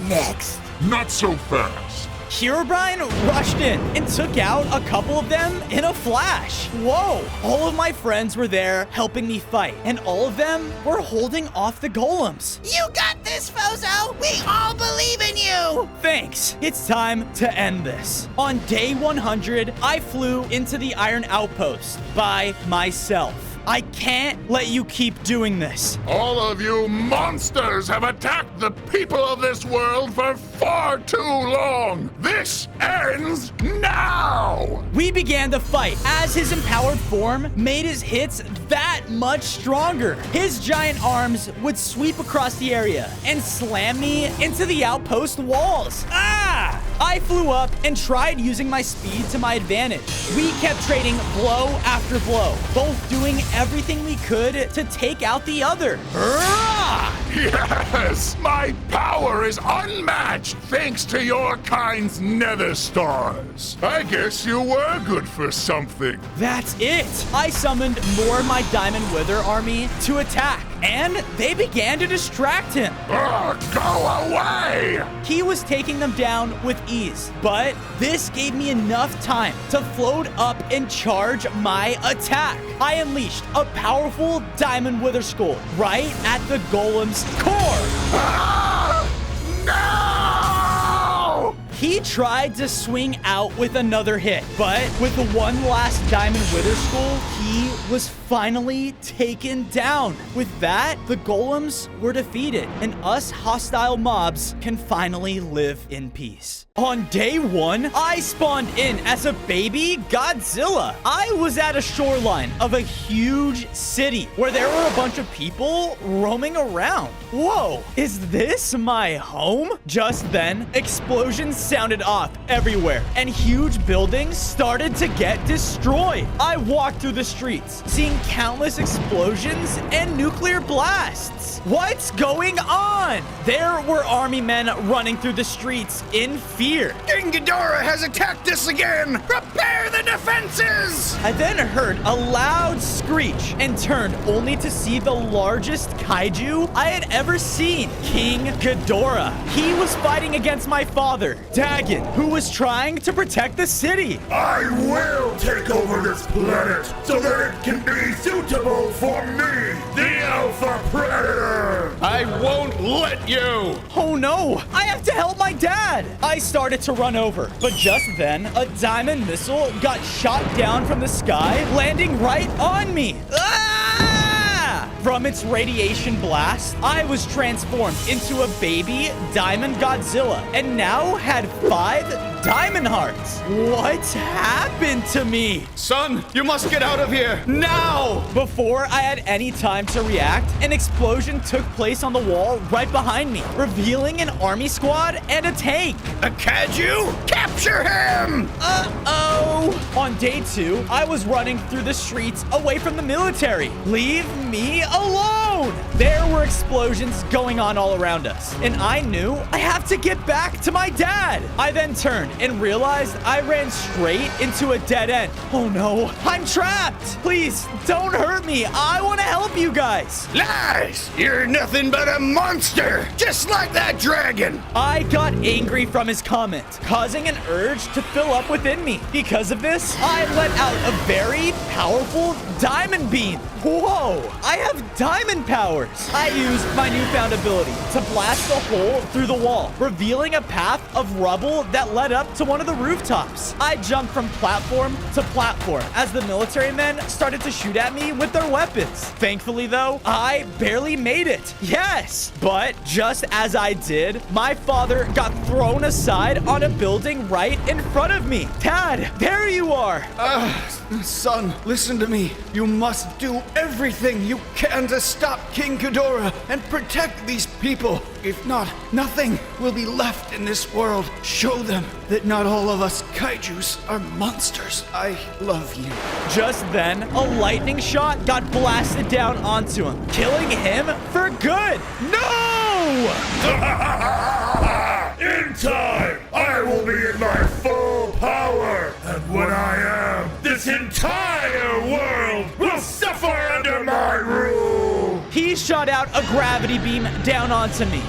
next. Not so fast. Herobrine rushed in and took out a couple of them in a flash. Whoa! All of my friends were there helping me fight, and all of them were holding off the golems. You got this, Fozo! We all believe in you! Thanks. It's time to end this. On day 100, I flew into the Iron Outpost by myself. I can't let you keep doing this. All of you monsters have attacked the people of this world for far too long. This ends now. We began to fight as his empowered form made his hits that much stronger. His giant arms would sweep across the area and slam me into the outpost walls. I flew up and tried using my speed to my advantage. We kept trading blow after blow, both doing everything we could to take out the other. Yes, my power is unmatched thanks to your kind's nether stars. I guess you were good for something. That's it. I summoned more of my Diamond Wither army to attack, and they began to distract him. Go away! He was taking them down with ease, but this gave me enough time to float up and charge my attack. I unleashed a powerful Diamond Wither Skull right at the golem's core. No! He tried to swing out with another hit, but with the one last Diamond Wither Skull, he was finally taken down. With that, the golems were defeated, and us hostile mobs can finally live in peace. On day 1, I spawned in as a baby Godzilla. I was at a shoreline of a huge city where there were a bunch of people roaming around. Whoa, is this my home? Just then, explosions sounded off everywhere, and huge buildings started to get destroyed. I walked through the streets, seeing countless explosions and nuclear blasts. What's going on? There were army men running through the streets in fear. King Ghidorah has attacked us again! Prepare the defenses! I then heard a loud screech and turned only to see the largest kaiju I had ever seen, King Ghidorah. He was fighting against my father, Dagon, who was trying to protect the city. I will take over this planet so that it can be suitable for me, the Alpha Predator! I won't let you! Oh no, I have to help my dad. I started to run over, but just then, a diamond missile got shot down from the sky, landing right on me. From its radiation blast, I was transformed into a baby Diamond Godzilla and now had 5 diamond hearts. What happened to me? Son, you must get out of here now! Before I had any time to react, an explosion took place on the wall right behind me, revealing an army squad and a tank. A kaiju? Capture him! Uh-oh! On day 2, I was running through the streets away from the military. Leave me alone! There were explosions going on all around us, and I knew I have to get back to my dad. I then turned and realized I ran straight into a dead end. Oh no, I'm trapped! Please, don't hurt me. I want to help you guys. Lies! You're nothing but a monster! Just like that dragon! I got angry from his comment, causing an urge to fill up within me. Because of this, I let out a very powerful diamond beam. Whoa, I have diamond powers. I used my newfound ability to blast a hole through the wall, revealing a path of rubble that led up to one of the rooftops. I jumped from platform to platform as the military men started to shoot at me with their weapons. Thankfully, though, I barely made it. Yes, but just as I did, my father got thrown aside on a building right in front of me. Dad, there you are. Son, listen to me. You must do everything you can to stop King Ghidorah and protect these people. If not, nothing will be left in this world. Show them that not all of us kaijus are monsters. I love you. Just then, a lightning shot got blasted down onto him, killing him for good. No! In time, I will be in my full power. And when I am, this entire world will suffer under my rule. He shot out a gravity beam down onto me.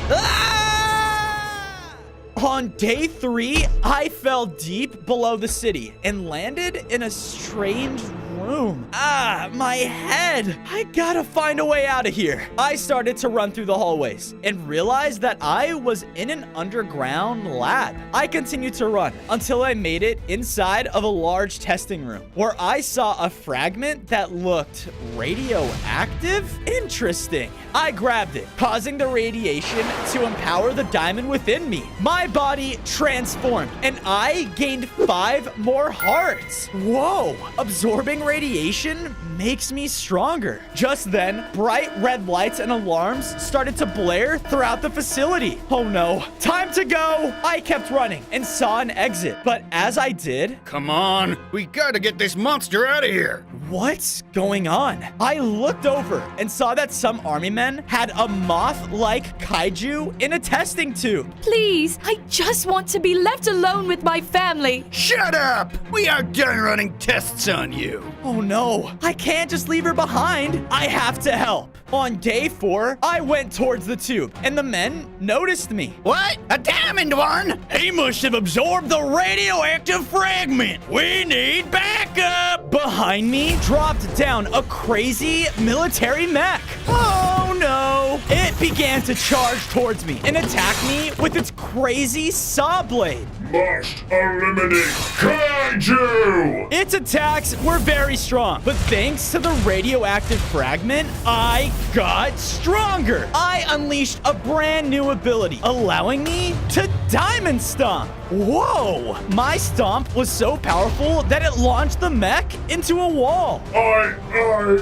On day 3, I fell deep below the city and landed in a strange room. My head. I gotta find a way out of here. I started to run through the hallways and realized that I was in an underground lab. I continued to run until I made it inside of a large testing room where I saw a fragment that looked radioactive. Interesting. I grabbed it, causing the radiation to empower the diamond within me. My body transformed and I gained 5 more hearts. Whoa, absorbing radiation makes me stronger. Just then, bright red lights and alarms started to blare throughout the facility. Oh no, time to go. I kept running and saw an exit, but as I did, Come on, we gotta get this monster out of here. what's going on? I looked over and saw that some army men had a moth-like kaiju in a testing tube. Please, I just want to be left alone with my family. Shut up! We are done running tests on you. Oh no, I can't just leave her behind. I have to help. On day 4, I went towards the tube and the men noticed me. What? A diamond one? He must have absorbed the radioactive fragment. We need backup. Behind me dropped down a crazy military mech. Oh no. It began to charge towards me and attack me with its crazy saw blade. Must eliminate kaiju! Its attacks were very strong, but thanks to the radioactive fragment, I got stronger. I unleashed a brand new ability, allowing me to diamond stomp. Whoa! My stomp was so powerful that it launched the mech into a wall. I fell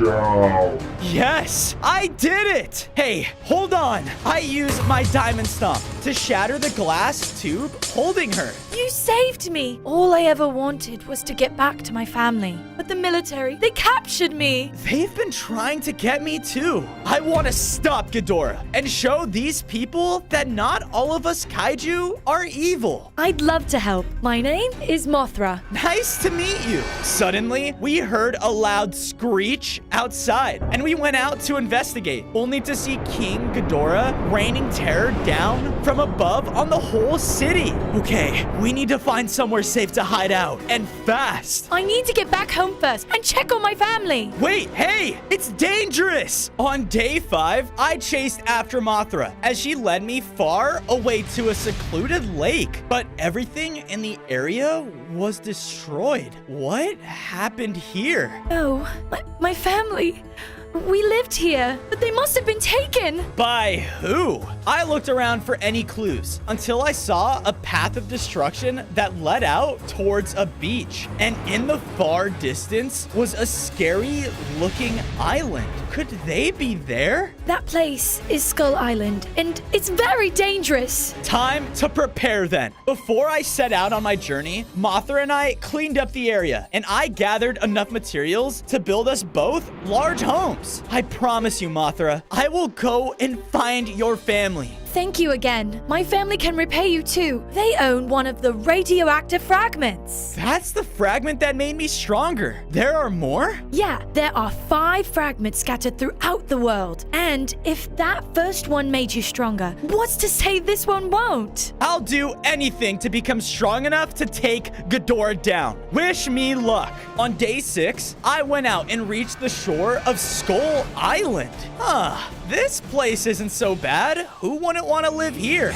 down. Yes, I did it! Hey, hold on. I used my diamond stomp to shatter the glass tube holding her. You saved me. All I ever wanted was to get back to my family. But the military, they captured me. They've been trying to get me too. I want to stop Ghidorah and show these people that not all of us kaiju are evil. I'd love to help. My name is Mothra. Nice to meet you. Suddenly, we heard a loud screech outside, and we went out to investigate, only to see King Ghidorah raining terror down from above on the whole city. Okay, we need to find somewhere safe to hide out, and fast. I need to get back home first and check on my family. Wait, hey, it's dangerous. On day 5, I chased after Mothra as she led me far away to a secluded lake, but everything in the area was destroyed. What happened here? Oh, my family. We lived here, but they must have been taken. By who? I looked around for any clues until I saw a path of destruction that led out towards a beach. And in the far distance was a scary looking island. Could they be there? That place is Skull Island, and it's very dangerous. Time to prepare then. Before I set out on my journey, Mothra and I cleaned up the area, and I gathered enough materials to build us both large homes. I promise you, Mothra, I will go and find your family. thank you again. My family can repay you too. They own one of the radioactive fragments. That's the fragment that made me stronger. There are more? Yeah, there are 5 fragments scattered throughout the world. And if that first one made you stronger, what's to say this one won't? I'll do anything to become strong enough to take Ghidorah down. Wish me luck. On day 6, I went out and reached the shore of Skull Island. This place isn't so bad. Who wouldn't want to live here?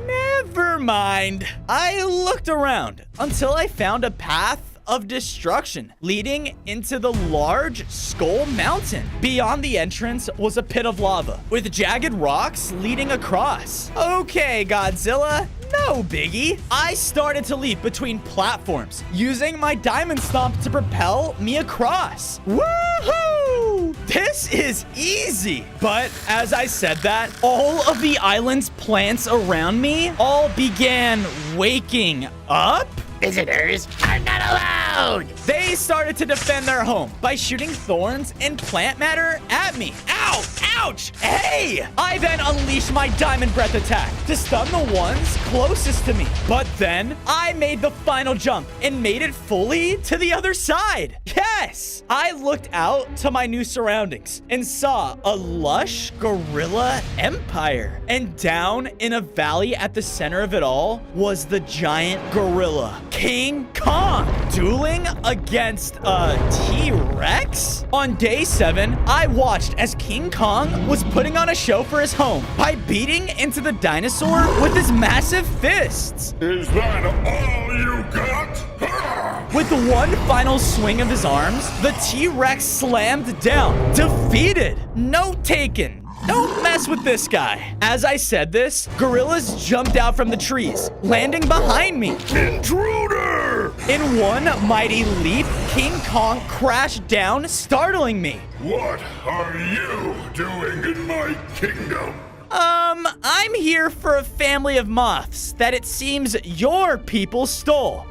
Never mind. I looked around until I found a path of destruction leading into the large Skull Mountain. Beyond the entrance was a pit of lava with jagged rocks leading across. Okay, Godzilla, no biggie. I started to leap between platforms using my diamond stomp to propel me across. Woohoo! This is easy. But as I said that, all of the island's plants around me all began waking up. Visitors are not allowed! They started to defend their home by shooting thorns and plant matter at me. Ow! Ouch! Hey! I then unleashed my diamond breath attack to stun the ones closest to me. But then I made the final jump and made it fully to the other side. Yes! I looked out to my new surroundings and saw a lush gorilla empire. And down in a valley at the center of it all was the giant gorilla, King Kong, dueling against a T-Rex? On day 7, I watched as King Kong was putting on a show for his home by beating into the dinosaur with his massive fists. Is that all you got? With one final swing of his arms, the T-Rex slammed down, defeated. Note taken. Don't mess with this guy. As I said this, gorillas jumped out from the trees, landing behind me. Intruder! In one mighty leap, King Kong crashed down, startling me. What are you doing in my kingdom? I'm here for a family of moths that it seems your people stole.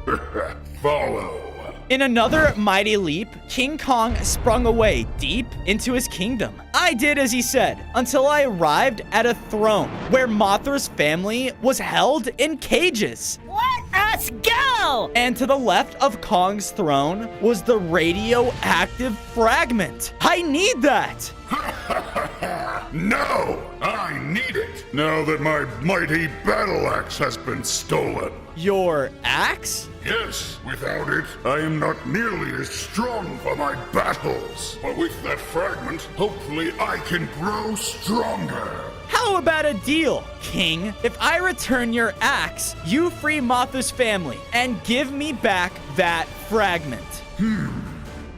Follow. In another mighty leap, King Kong sprung away deep into his kingdom. I did as he said, until I arrived at a throne where Mothra's family was held in cages. Let us go! And to the left of Kong's throne was the radioactive fragment. I need that! No! I need it! Now that my mighty battle axe has been stolen. Your axe? Yes, without it, I am not nearly as strong for my battles. But with that fragment, hopefully I can grow stronger. How about a deal, King? If I return your axe, you free Mothra's family and give me back that fragment.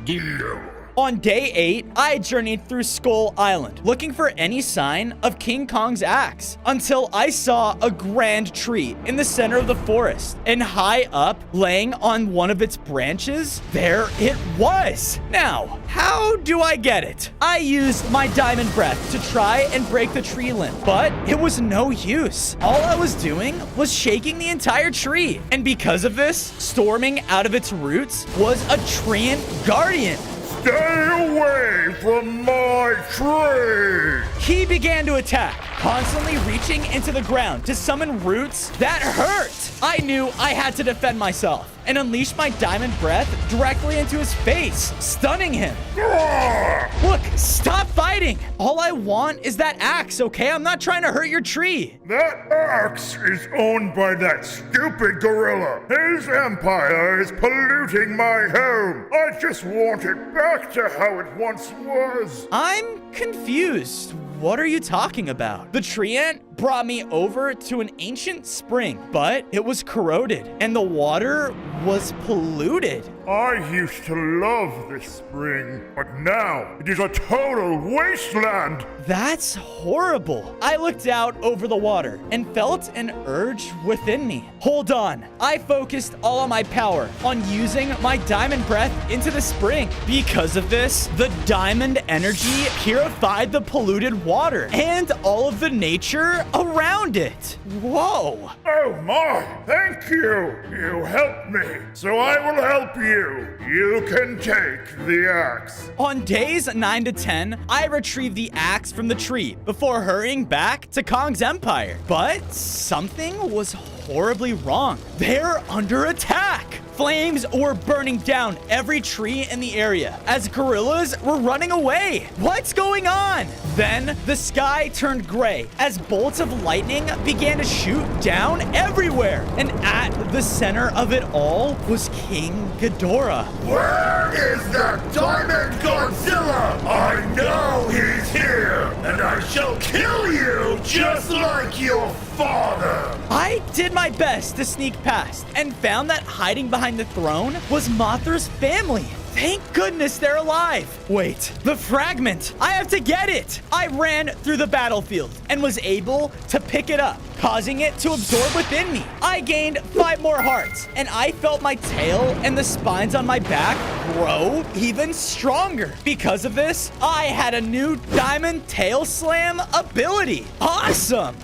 Deal. On day 8, I journeyed through Skull Island, looking for any sign of King Kong's axe, until I saw a grand tree in the center of the forest, and high up, laying on one of its branches, there it was. Now, how do I get it? I used my diamond breath to try and break the tree limb, but it was no use. All I was doing was shaking the entire tree, and because of this, storming out of its roots was a treant guardian. Stay away from my tree! He began to attack, constantly reaching into the ground to summon roots that hurt. I knew I had to defend myself and unleashed my diamond breath directly into his face, stunning him. Look, stop fighting. All I want is that axe, okay? I'm not trying to hurt your tree. That axe is owned by that stupid gorilla. His empire is polluting my home. I just want it back to how it once was. I'm confused. What are you talking about? The treant brought me over to an ancient spring, but it was corroded and the water was polluted. I used to love this spring, but now it is a total wasteland. That's horrible. I looked out over the water and felt an urge within me. Hold on. I focused all of my power on using my diamond breath into the spring. Because of this, the diamond energy purified the polluted water and all of the nature power around it. Whoa. Oh my, thank you. You helped me, so I will help you. You can take the axe. On days 9 to 10, I retrieved the axe from the tree before hurrying back to Kong's empire. But something was horribly wrong. They're under attack. Flames were burning down every tree in the area as gorillas were running away. What's going on? Then the sky turned gray as bolts of lightning began to shoot down everywhere. And at the center of it all was King Ghidorah. Where is that diamond Godzilla? I know he's here, and I shall kill you just like your father. I did my best to sneak past and found that hiding behind the throne was Mothra's family. Thank goodness they're alive. Wait, the fragment. I have to get it. I ran through the battlefield and was able to pick it up, causing it to absorb within me. I gained 5 more hearts, and I felt my tail and the spines on my back grow even stronger. Because of this, I had a new Diamond Tail Slam ability. Awesome.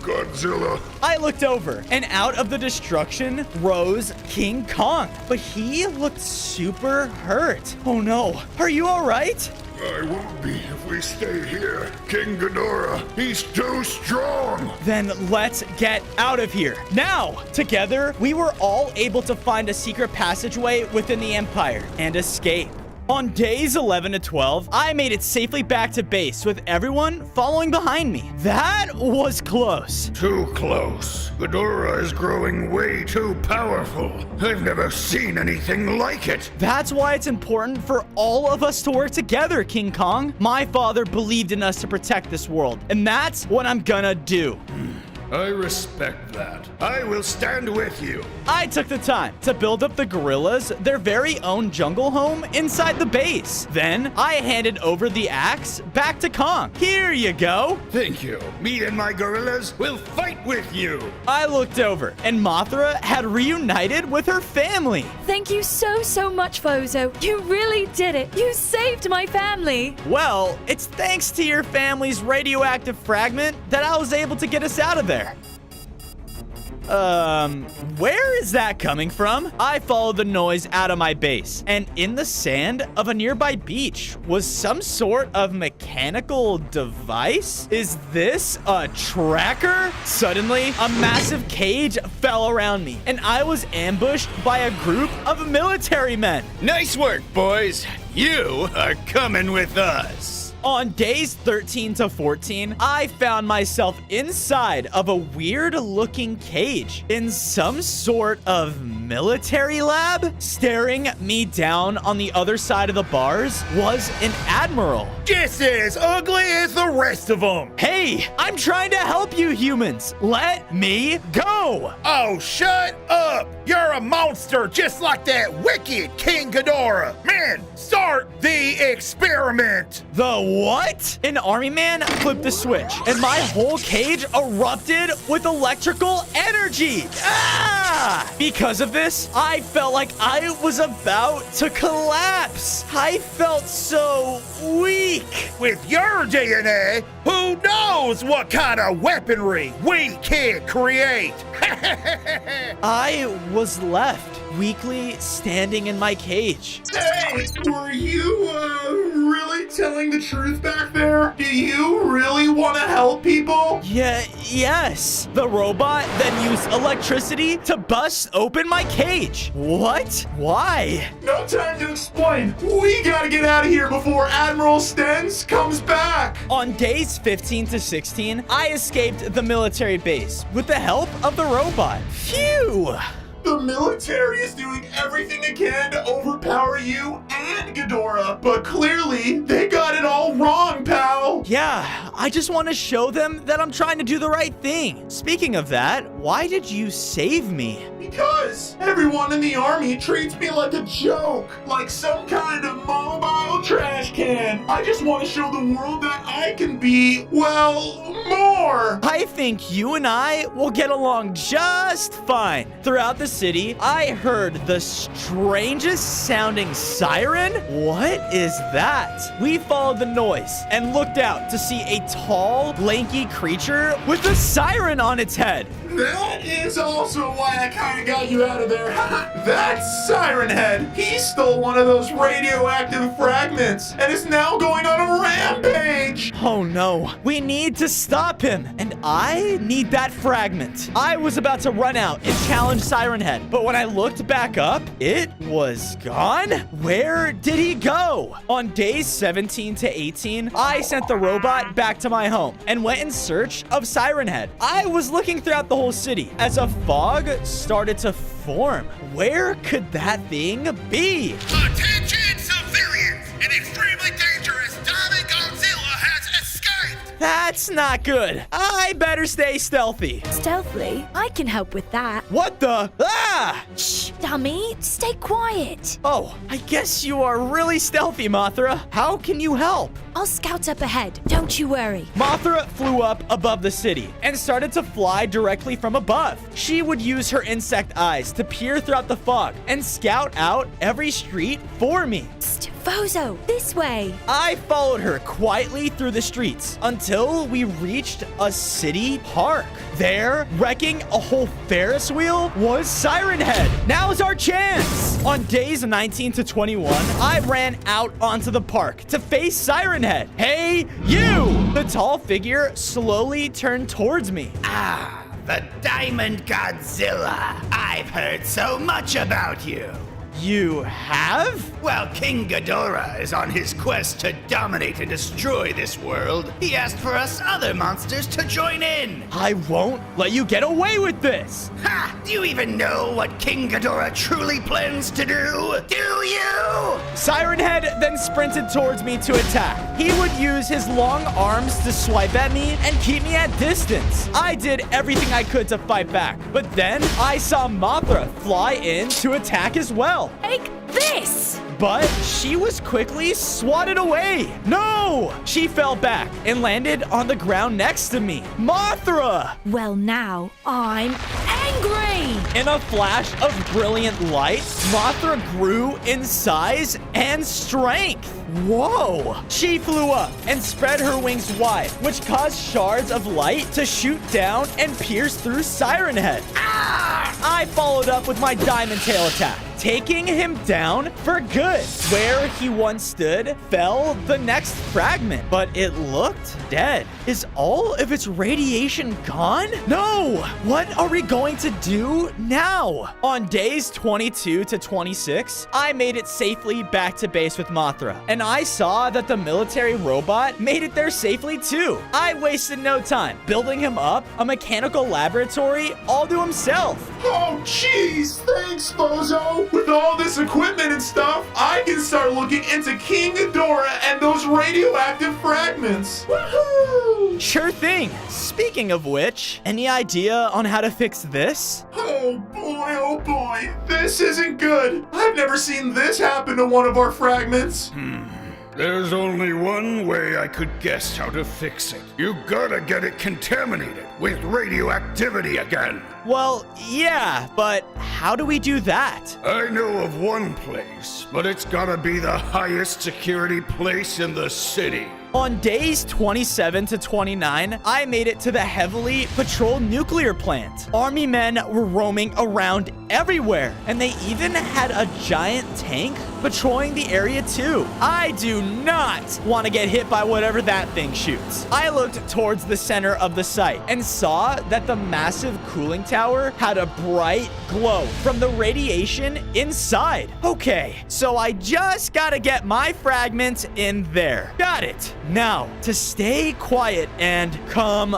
Godzilla. I looked over, and out of the destruction rose King Kong, but he looked super hurt. Oh no, are you all right? I won't be if we stay here. King Ghidorah, he's too strong. Then let's get out of here. Now, together, we were all able to find a secret passageway within the Empire and escape. On days 11 to 12, I made it safely back to base with everyone following behind me. That was close. Too close. Ghidorah is growing way too powerful. I've never seen anything like it. That's why it's important for all of us to work together, King Kong. My father believed in us to protect this world, and that's what I'm gonna do. I respect that. I will stand with you. I took the time to build up the gorillas their very own jungle home inside the base. Then I handed over the axe back to Kong. Here you go. Thank you. Me and my gorillas will fight with you. I looked over, and Mothra had reunited with her family. Thank you so much, Fozo. You really did it. You saved my family. Well, it's thanks to your family's radioactive fragment that I was able to get us out of there. Where is that coming from? I followed the noise out of my base, and in the sand of a nearby beach was some sort of mechanical device. Is this a tracker? Suddenly, a massive cage fell around me, and I was ambushed by a group of military men. Nice work, boys. You are coming with us. On days 13 to 14, I found myself inside of a weird-looking cage in some sort of military lab. Staring me down on the other side of the bars was an admiral. Just as ugly as the rest of them. Hey, I'm trying to help you humans. Let me go. Oh, shut up. You're a monster just like that wicked King Ghidorah. Man, start the experiment. The what? An army man flipped the switch, and my whole cage erupted with electrical energy. Ah! Because of this, I felt like I was about to collapse. I felt so weak. With your DNA, who knows what kind of weaponry we can create? I was left weakly standing in my cage. Hey, were you really telling the truth back there? Do you really want to help people? Yes. The robot then used electricity to bust open my cage. What? Why? No time to explain. We gotta get out of here before Admiral Stens comes back. On days 15 to 16, I escaped the military base with the help of the robot. Phew! The military is doing everything they can to overpower you and Ghidorah, but clearly they got it all wrong, pal. Yeah, I just want to show them that I'm trying to do the right thing. Speaking of that, why did you save me? Because everyone in the army treats me like a joke, like some kind of mobile trash can. I just want to show the world that I can be, well, more. more! I think you and I will get along just fine. Throughout the city, I heard the strangest sounding siren. What is that? We followed the noise and looked out to see a tall, lanky creature with a siren on its head. That is also why I kind of got you out of there. That's Siren Head. He stole one of those radioactive fragments and is now going on a rampage. Oh no, we need to stop him, and I need that fragment. I was about to run out and challenge Siren Head, but when I looked back up, it was gone. Where did he go? On days 17 to 18, I sent the robot back to my home and went in search of Siren Head. I was looking throughout the whole city as a fog started to form. Where could that thing be? Attention civilians! An extremely dangerous diamond godzilla has escaped! That's not good. I better stay stealthy. Stealthily? I can help with that. What the? Ah! Shh, dummy. Stay quiet. Oh, I guess you are really stealthy, Mothra. How can you help? I'll scout up ahead. Don't you worry. Mothra flew up above the city and started to fly directly from above. She would use her insect eyes to peer throughout the fog and scout out every street for me. Psst, Fozo, this way. I followed her quietly through the streets until we reached a city park. There, wrecking a whole Ferris wheel, was Siren Head. Now's our chance. On days 19 to 21, I ran out onto the park to face Siren Head. Hey, you! The tall figure slowly turned towards me. Ah, the Diamond Godzilla. I've heard so much about you. You have? Well, King Ghidorah is on his quest to dominate and destroy this world. He asked for us other monsters to join in. I won't let you get away with this. Ha! Do you even know what King Ghidorah truly plans to do? Do you? Siren Head then sprinted towards me to attack. He would use his long arms to swipe at me and keep me at distance. I did everything I could to fight back, but then I saw Mothra fly in to attack as well. Take this! But she was quickly swatted away. No! She fell back and landed on the ground next to me. Mothra! Well, now I'm angry! In a flash of brilliant light, Mothra grew in size and strength. Whoa! She flew up and spread her wings wide, which caused shards of light to shoot down and pierce through Siren Head. Ah! I followed up with my diamond tail attack, taking him down for good. Where he once stood fell the next fragment, but it looked dead. Is all of its radiation gone? No! What are we going to do now? On days 22 to 26, I made it safely back to base with Mothra, and I saw that the military robot made it there safely too. I wasted no time building him up a mechanical laboratory all to himself. Oh, jeez. Thanks, Bozo. With all this equipment and stuff, I can start looking into King Ghidorah and those radioactive fragments. Woohoo! Sure thing. Speaking of which, any idea on how to fix this? Oh boy, this isn't good. I've never seen this happen to one of our fragments. There's only one way I could guess how to fix it. You gotta get it contaminated with radioactivity again. Well, yeah, but how do we do that? I know of one place, but it's gotta be the highest security place in the city. On days 27 to 29, I made it to the heavily patrolled nuclear plant. Army men were roaming around everywhere, and they even had a giant tank patrolling the area too. I do not want to get hit by whatever that thing shoots. I looked towards the center of the site and saw that the massive cooling tower had a bright glow from the radiation inside. Okay, so I just gotta get my fragments in there. Got it. Now, to stay quiet and come...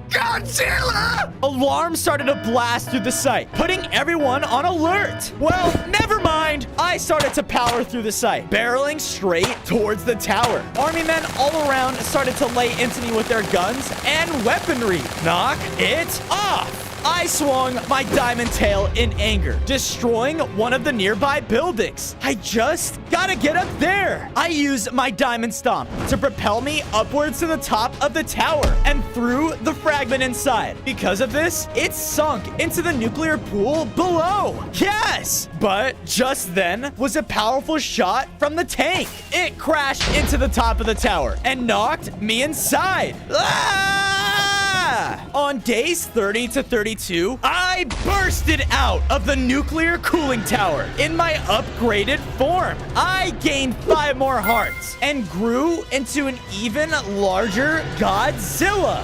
Godzilla! Alarms started to blast through the site, putting everyone on alert. Well, never mind. I started to power through the site, barreling straight towards the tower. Army men all around started to lay into me with their guns and weaponry. Knock it off. I swung my diamond tail in anger, destroying one of the nearby buildings. I just gotta get up there. I used my diamond stomp to propel me upwards to the top of the tower and threw the fragment inside. Because of this, it sunk into the nuclear pool below. Yes! But just then was a powerful shot from the tank. It crashed into the top of the tower and knocked me inside. On days 30 to 32, I bursted out of the nuclear cooling tower in my upgraded form. I gained 5 more hearts and grew into an even larger Godzilla.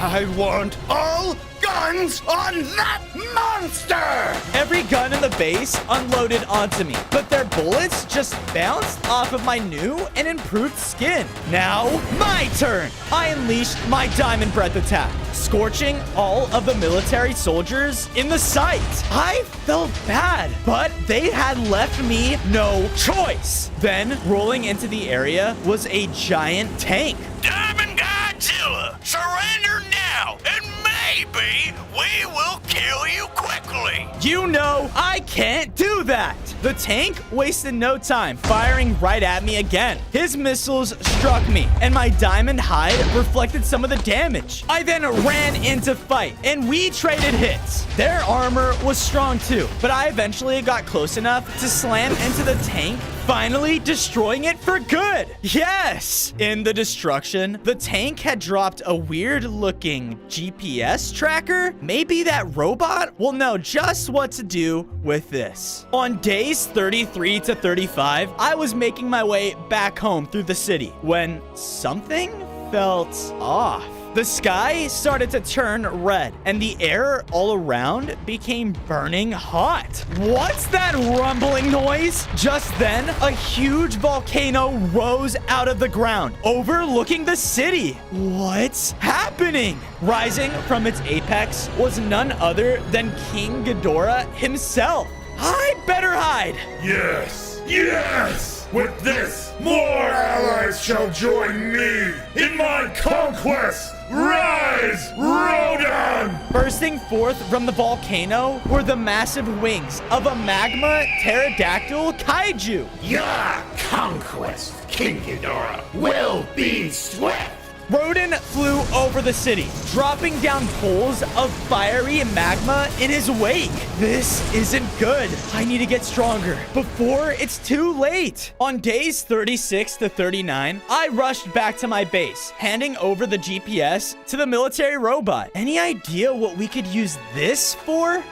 I want all guns on that monster! Every gun in the base unloaded onto me, but their bullets just bounced off of my new and improved skin. Now, my turn! I unleashed my diamond breath attack, scorching all of the military soldiers in the sight. I felt bad, but they had left me no choice. Then, rolling into the area was a giant tank. Diamond Godzilla, surrender now, and maybe we will kill you quickly. You know, I can't do that. The tank wasted no time, firing right at me again. His missiles struck me, and my diamond hide reflected some of the damage. I then ran into fight, and we traded hits. Their armor was strong too, but I eventually got close enough to slam into the tank, finally destroying it for good. Yes! In the destruction, the tank had dropped a weird-looking GPS tracker. Maybe that robot will know just what to do with this. On days 33 to 35, I was making my way back home through the city when something felt off. The sky started to turn red, and the air all around became burning hot. What's that rumbling noise? Just then, a huge volcano rose out of the ground, overlooking the city. What's happening? Rising from its apex was none other than King Ghidorah himself. I better hide. Yes! Yes! With this, more allies shall join me in my conquest! Rise, Rodan! Bursting forth from the volcano were the massive wings of a magma pterodactyl kaiju. Your conquest, King Ghidorah, will be swift. Rodan flew over the city, dropping down pools of fiery magma in his wake. This isn't good. I need to get stronger before it's too late. On days 36 to 39, I rushed back to my base, handing over the GPS to the military robot. Any idea what we could use this for?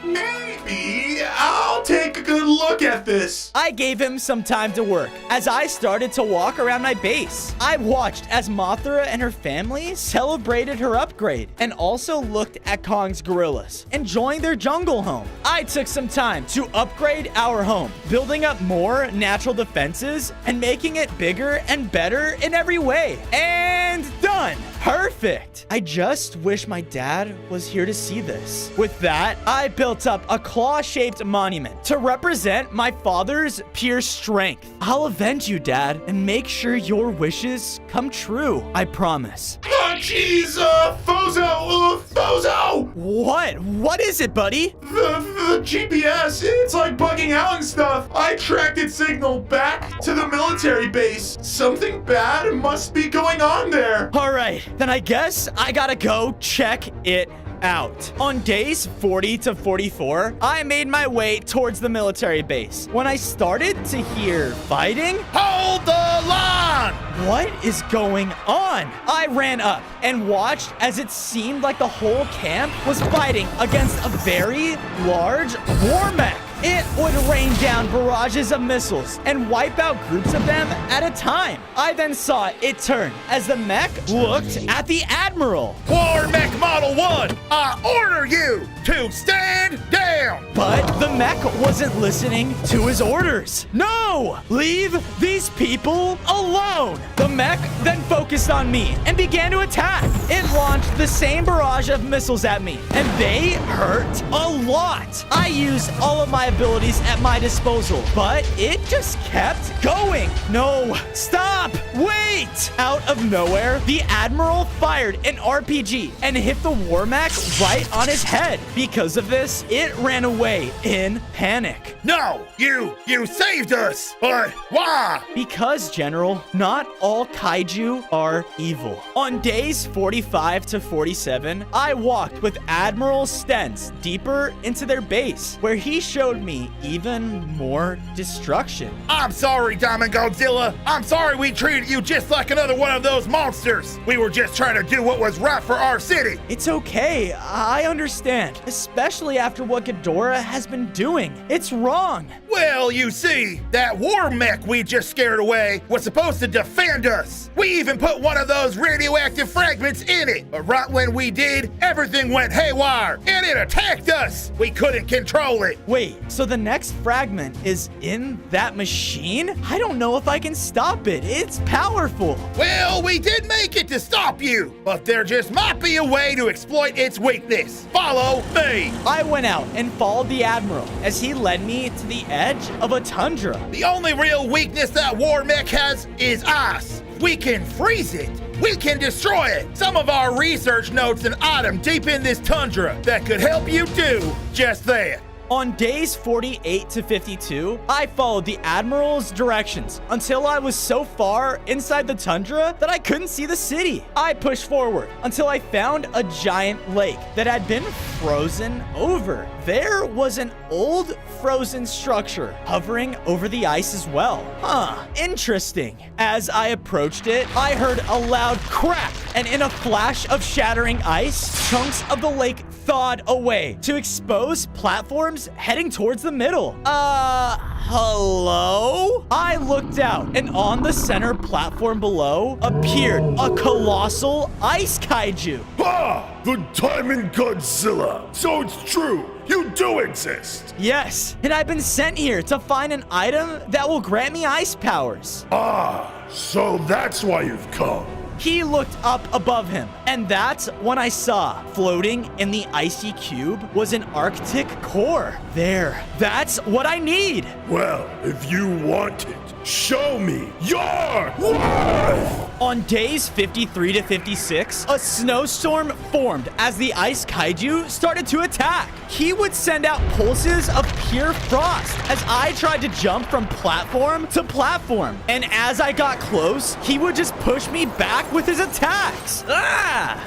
Maybe I'll take a good look at this. I gave him some time to work as I started to walk around my base. I watched as Mothra and her family celebrated her upgrade and also looked at Kong's gorillas, enjoying their jungle home. I took some time to upgrade our home, building up more natural defenses and making it bigger and better in every way. And done. Perfect. I just wish my dad was here to see this. With that, I built up a claw-shaped monument to represent my father's pure strength. I'll avenge you, Dad, and make sure your wishes come true. I promise. Oh, jeez, Fozo! What? What is it, buddy? The GPS, it's like bugging out and stuff. I tracked its signal back to the military base. Something bad must be going on there. All right, then I guess I gotta go check it out. On days 40 to 44, I made my way towards the military base when I started to hear fighting. Hold the line! What is going on? I ran up and watched as it seemed like the whole camp was fighting against a very large war mech. It would rain down barrages of missiles and wipe out groups of them at a time. I then saw it turn as the mech looked at the Admiral. War Mech Model 1, I order you to stand down! But the mech wasn't listening to his orders. No! Leave these people alone! The mech then focused on me and began to attack. It launched the same barrage of missiles at me, and they hurt a lot. I used all of my abilities at my disposal, but it just kept going. No, stop, wait! Out of nowhere, the Admiral fired an RPG and hit the war mech right on his head. Because of this, it ran away in panic. No, you saved us, but why? Because, General, not all kaiju are evil. On days 45 to 47, I walked with Admiral Stens deeper into their base, where he showed me even more destruction. I'm sorry, Diamond Godzilla. I'm sorry we treated you just like another one of those monsters. We were just trying to do what was right for our city. It's okay, I understand, especially after what Ghidorah has been doing. It's wrong. Well, you see, that war mech we just scared away was supposed to defend us. We even put one of those radioactive fragments in it. But right when we did, everything went haywire and it attacked us. We couldn't control it. Wait, so the next fragment is in that machine? I don't know if I can stop it. It's powerful. Well, we did make it to stop you, but there just might be a way to exploit its weakness. Follow me. I went out and followed the Admiral as he led me to the edge of a tundra. The only real weakness that war mech has is ice. We can freeze it. We can destroy it. Some of our research notes an item deep in this tundra that could help you do just that. On days 48 to 52, I followed the Admiral's directions until I was so far inside the tundra that I couldn't see the city. I pushed forward until I found a giant lake that had been frozen over. There was an old frozen structure hovering over the ice as well. Interesting. As I approached it, I heard a loud crack, and in a flash of shattering ice, chunks of the lake thawed away to expose platforms heading towards the middle. Hello? I looked out, and on the center platform below appeared a colossal ice kaiju. The Diamond Godzilla. So it's true. You do exist. Yes, and I've been sent here to find an item that will grant me ice powers. So that's why you've come. He looked up above him, and that's when I saw, floating in the icy cube, was an Arctic core. There, that's what I need. Well, if you want it, show me your worth. On days 53 to 56, a snowstorm formed as the ice kaiju started to attack. He would send out pulses of pure frost as I tried to jump from platform to platform. And as I got close, he would just push me back with his attacks.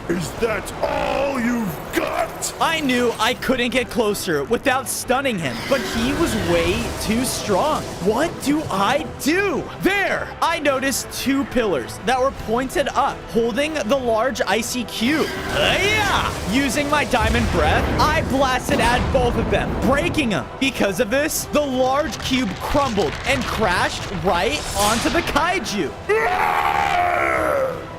Is that all you've got? I knew I couldn't get closer without stunning him, but he was way too strong. What do I do? There, I noticed two pillars that were pointed up, holding the large icy cube. Using my diamond breath, I blasted at both of them, breaking them. Because of this, the large cube crumbled and crashed right onto the kaiju.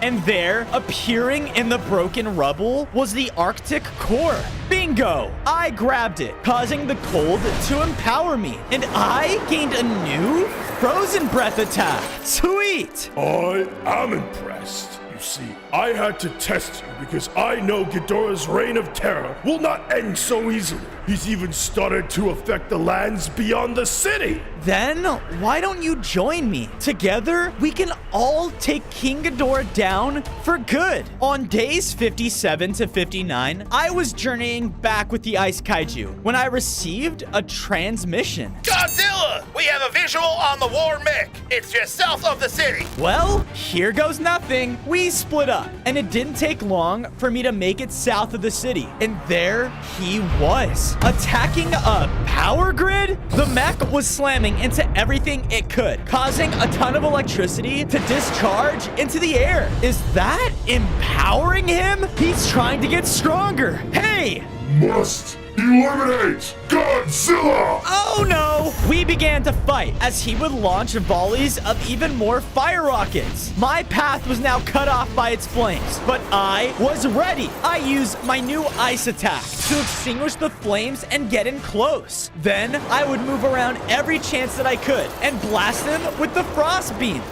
And there, appearing in the broken rubble, was the Arctic core. Bingo! I grabbed it, causing the cold to empower me, and I gained a new frozen breath attack. Sweet! I am impressed. You see, I had to test you because I know Ghidorah's reign of terror will not end so easily. He's even started to affect the lands beyond the city. Then, why don't you join me? Together, we can all take King Ghidorah down for good. On days 57 to 59, I was journeying back with the Ice Kaiju when I received a transmission. Godzilla! We have a visual on the war mech. It's just south of the city. Well, here goes nothing. We split up, and it didn't take long for me to make it south of the city. And there he was, attacking a power grid. The mech was slamming into everything it could, causing a ton of electricity to discharge into the air. Is that empowering him? He's trying to get stronger. Hey! Must eliminate Godzilla! Oh no! We began to fight as he would launch volleys of even more fire rockets. My path was now cut off by its flames, but I was ready. I used my new ice attack to extinguish the flames and get in close. Then I would move around every chance that I could and blast him with the frost beam.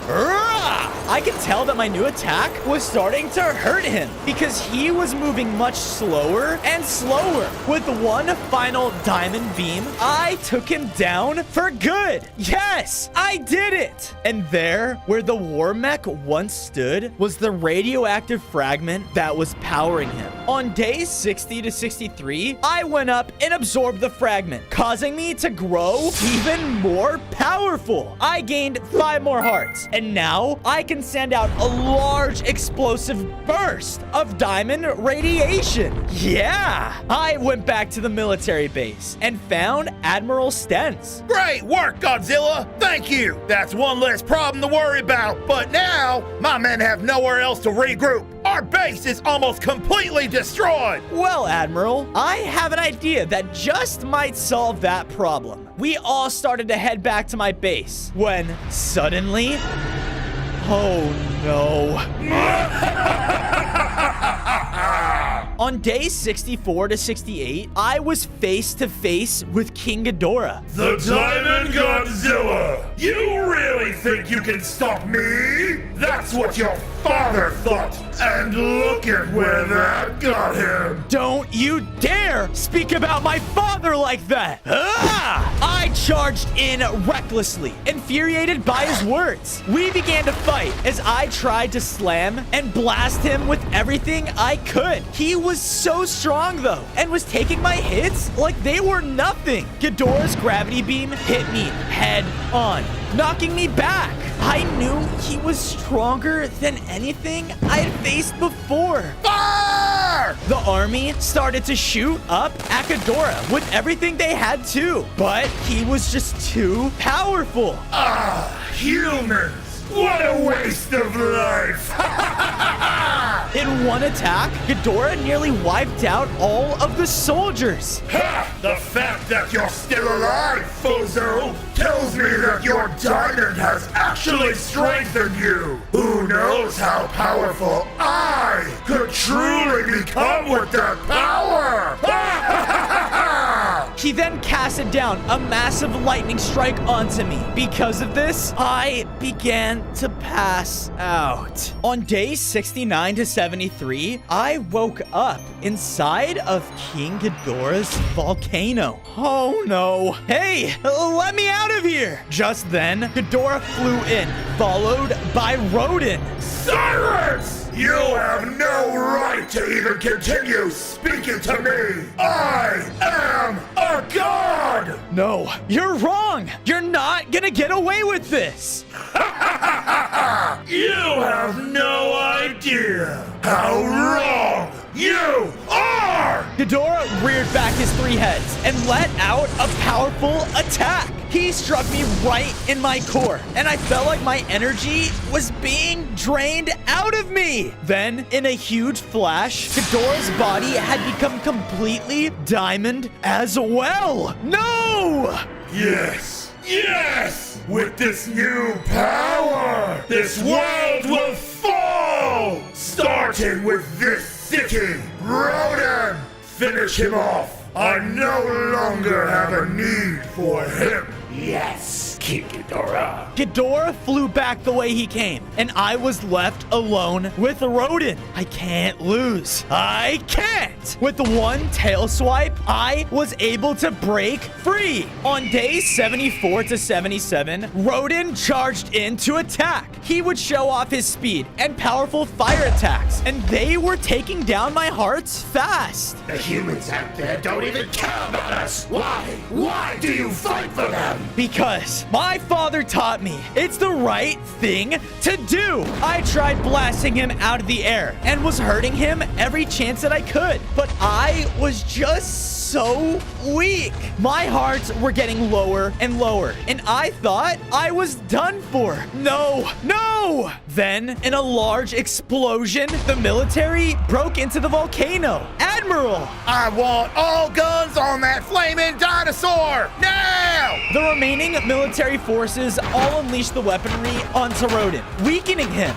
I could tell that my new attack was starting to hurt him because he was moving much slower and slower with one final diamond beam, I took him down for good. Yes, I did it. And there, where the war mech once stood, was the radioactive fragment that was powering him. On days 60 to 63, I went up and absorbed the fragment, causing me to grow even more powerful. I gained 5 more hearts, and now I can send out a large explosive burst of diamond radiation. Yeah! I went back to the military base and found Admiral Stens. Great work, Godzilla! Thank you! That's one less problem to worry about. But now, my men have nowhere else to regroup. Our base is almost completely destroyed! Well, Admiral, I have an idea that just might solve that problem. We all started to head back to my base when suddenly... Oh no. On days 64 to 68, I was face to face with King Ghidorah. The Diamond Godzilla! You really think you can stop me? That's what your father thought! And look at where that got him! Don't you dare speak about my father like that! Ah! I charged in recklessly, infuriated by his words. We began to fight as I tried to slam and blast him with everything I could. He was so strong though, and was taking my hits like they were nothing. Ghidorah's gravity beam hit me head on, knocking me back. I knew he was stronger than anything I had faced before. Fire! The army started to shoot up at Ghidorah with everything they had too, but he was just too powerful. Humans! What a waste of life! In one attack, Ghidorah nearly wiped out all of the soldiers. Ha! The fact that you're still alive, Fozo, tells me that your diamond has actually strengthened you. Who knows how powerful I could truly become with that power? He then casted down a massive lightning strike onto me. Because of this, I began to pass out. On day 69 to 73, I woke up inside of King Ghidorah's volcano. Oh no. Hey, let me out of here. Just then, Ghidorah flew in, followed by Rodin. Silence! You have no right to even continue speaking to me! I am a god! No, you're wrong! You're not gonna get away with this! You have no idea how wrong you are! Ghidorah reared back his 3 heads and let out a powerful attack. He struck me right in my core, and I felt like my energy was being drained out of me. Then, in a huge flash, Ghidorah's body had become completely diamond as well. No! Yes! Yes! With this new power, this world will fall! Starting with this city, Rodin! Finish him off! I no longer have a need for him. Yes, King Ghidorah. Ghidorah flew back the way he came, and I was left alone with Rodin. I can't lose. I can't! With one tail swipe, I was able to break free. On days 74 to 77, Rodin charged in to attack. He would show off his speed and powerful fire attacks, and they were taking down my hearts fast. The humans out there don't even care about us. Why? Why do you fight for them? Because my father taught me it's the right thing to do. I tried blasting him out of the air and was hurting him every chance that I could, but I was just so weak. My hearts were getting lower and lower, and I thought I was done for. No, no! Then, in a large explosion, the military broke into the volcano. Admiral! I want all guns on that flaming dinosaur! Now! The remaining military forces all unleashed the weaponry onto Rodin, weakening him.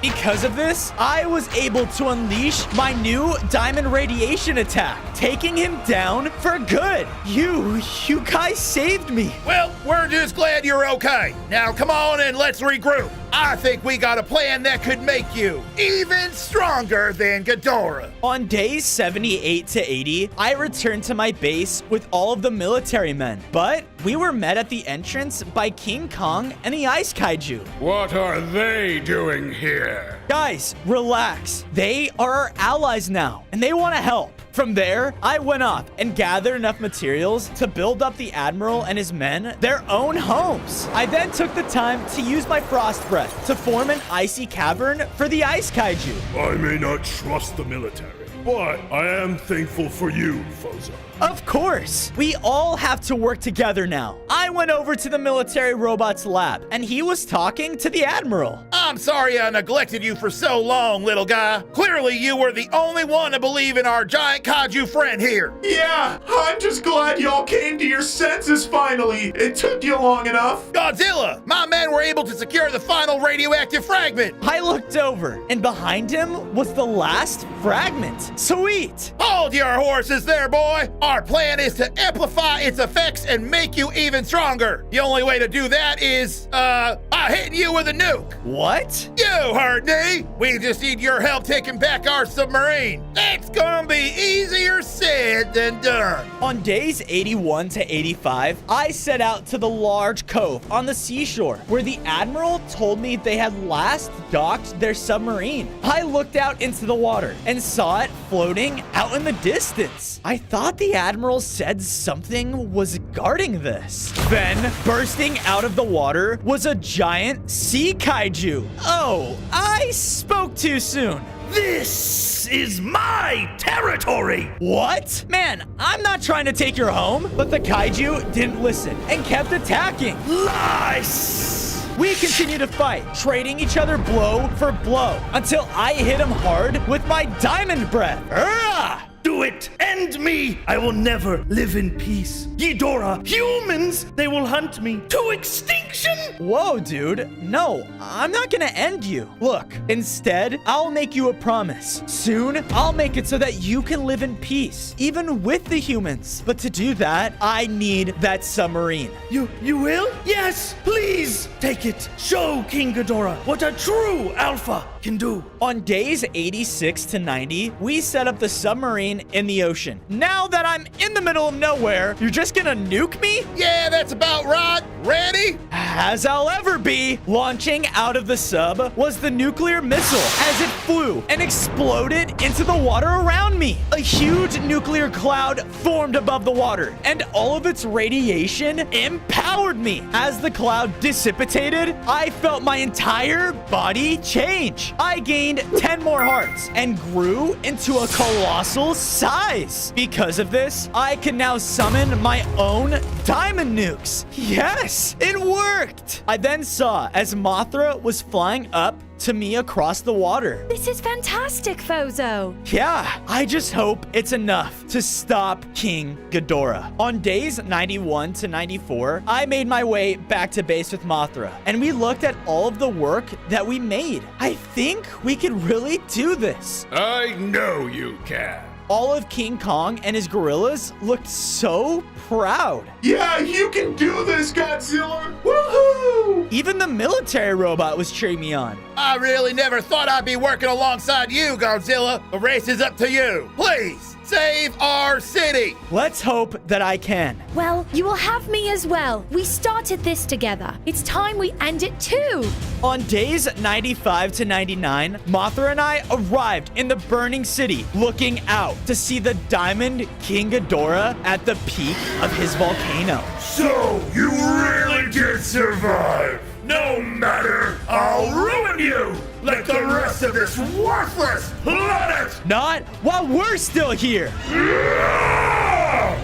Because of this, I was able to unleash my new diamond radiation attack, taking him down for good. You guys saved me. Well, we're just glad you're okay. Now come on and let's regroup. I think we got a plan that could make you even stronger than Ghidorah. On days 78 to 80, I returned to my base with all of the military men, but we were met at the entrance by King Kong and the Ice Kaiju. What are they doing here? Guys, relax. They are our allies now, and they want to help. From there, I went off and gathered enough materials to build up the Admiral and his men their own homes. I then took the time to use my frost breath to form an icy cavern for the Ice Kaiju. I may not trust the military, but I am thankful for you, Fozo. Of course! We all have to work together now. I went over to the military robot's lab, and he was talking to the Admiral. I'm sorry I neglected you for so long, little guy. Clearly, you were the only one to believe in our giant kaiju friend here. Yeah, I'm just glad y'all came to your senses finally. It took you long enough. Godzilla, my men were able to secure the final radioactive fragment. I looked over, and behind him was the last fragment. Sweet! Hold your horses there, boy. Our plan is to amplify its effects and make you even stronger. The only way to do that is, by hitting you with a nuke. What? You heard me. We just need your help taking back our submarine. It's gonna be easier said than done. On days 81 to 85, I set out to the large cove on the seashore where the Admiral told me they had last docked their submarine. I looked out into the water and saw it floating out in the distance. I thought the Admiral said something was guarding this. Then, bursting out of the water was a giant sea kaiju. Oh, I spoke too soon. This is my territory! What? Man, I'm not trying to take your home. But the kaiju didn't listen and kept attacking. Lies! We continued to fight, trading each other blow for blow until I hit him hard with my diamond breath. Urgh! Do it! End me! I will never live in peace. Ghidorah, humans, they will hunt me to extinction! Whoa, dude. No, I'm not gonna end you. Look, instead, I'll make you a promise. Soon, I'll make it so that you can live in peace, even with the humans. But to do that, I need that submarine. You will? Yes, please! Take it. Show King Ghidorah what a true alpha can do. On days 86 to 90, we set up the submarine in the ocean. Now that I'm in the middle of nowhere, you're just gonna nuke me? Yeah, that's about right. Ready? As I'll ever be. Launching out of the sub was the nuclear missile as it flew and exploded into the water around me. A huge nuclear cloud formed above the water, and all of its radiation empowered me. As the cloud dissipated, I felt my entire body change. I gained 10 more hearts and grew into a colossal size. Because of this, I can now summon my own diamond nukes. Yes, it worked. I then saw as Mothra was flying up to me across the water. This is fantastic, Fozo. Yeah, I just hope it's enough to stop King Ghidorah. On days 91 to 94, I made my way back to base with Mothra, and we looked at all of the work that we made. I think we could really do this. I know you can. All of King Kong and his gorillas looked so proud. Yeah, you can do this, Godzilla! Woohoo! Even the military robot was cheering me on. I really never thought I'd be working alongside you, Godzilla. The race is up to you. Please, save our city. Let's hope that I can. Well, you will have me as well. We started this together. It's time we end it too. On days 95 to 99, Mothra and I arrived in the burning city, looking out to see the Diamond King Ghidorah at the peak of his volcano. So, you really did survive. No matter, I'll ruin you like the rest of this worthless planet. Not while we're still here.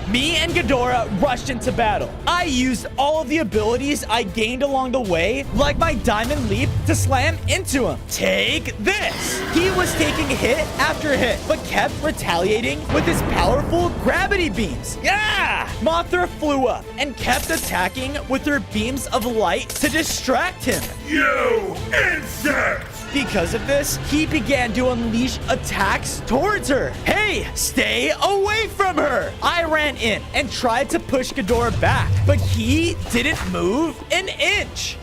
Me and Ghidorah rushed into battle. I used all of the abilities I gained along the way, like my diamond leap, to slam into him. Take this! He was taking hit after hit, but kept retaliating with his powerful gravity beams. Yeah! Mothra flew up and kept attacking with her beams of light to distract him. You insect! Because of this, he began to unleash attacks towards her. Hey, stay away from her! I ran in and tried to push Ghidorah back, but he didn't move an inch.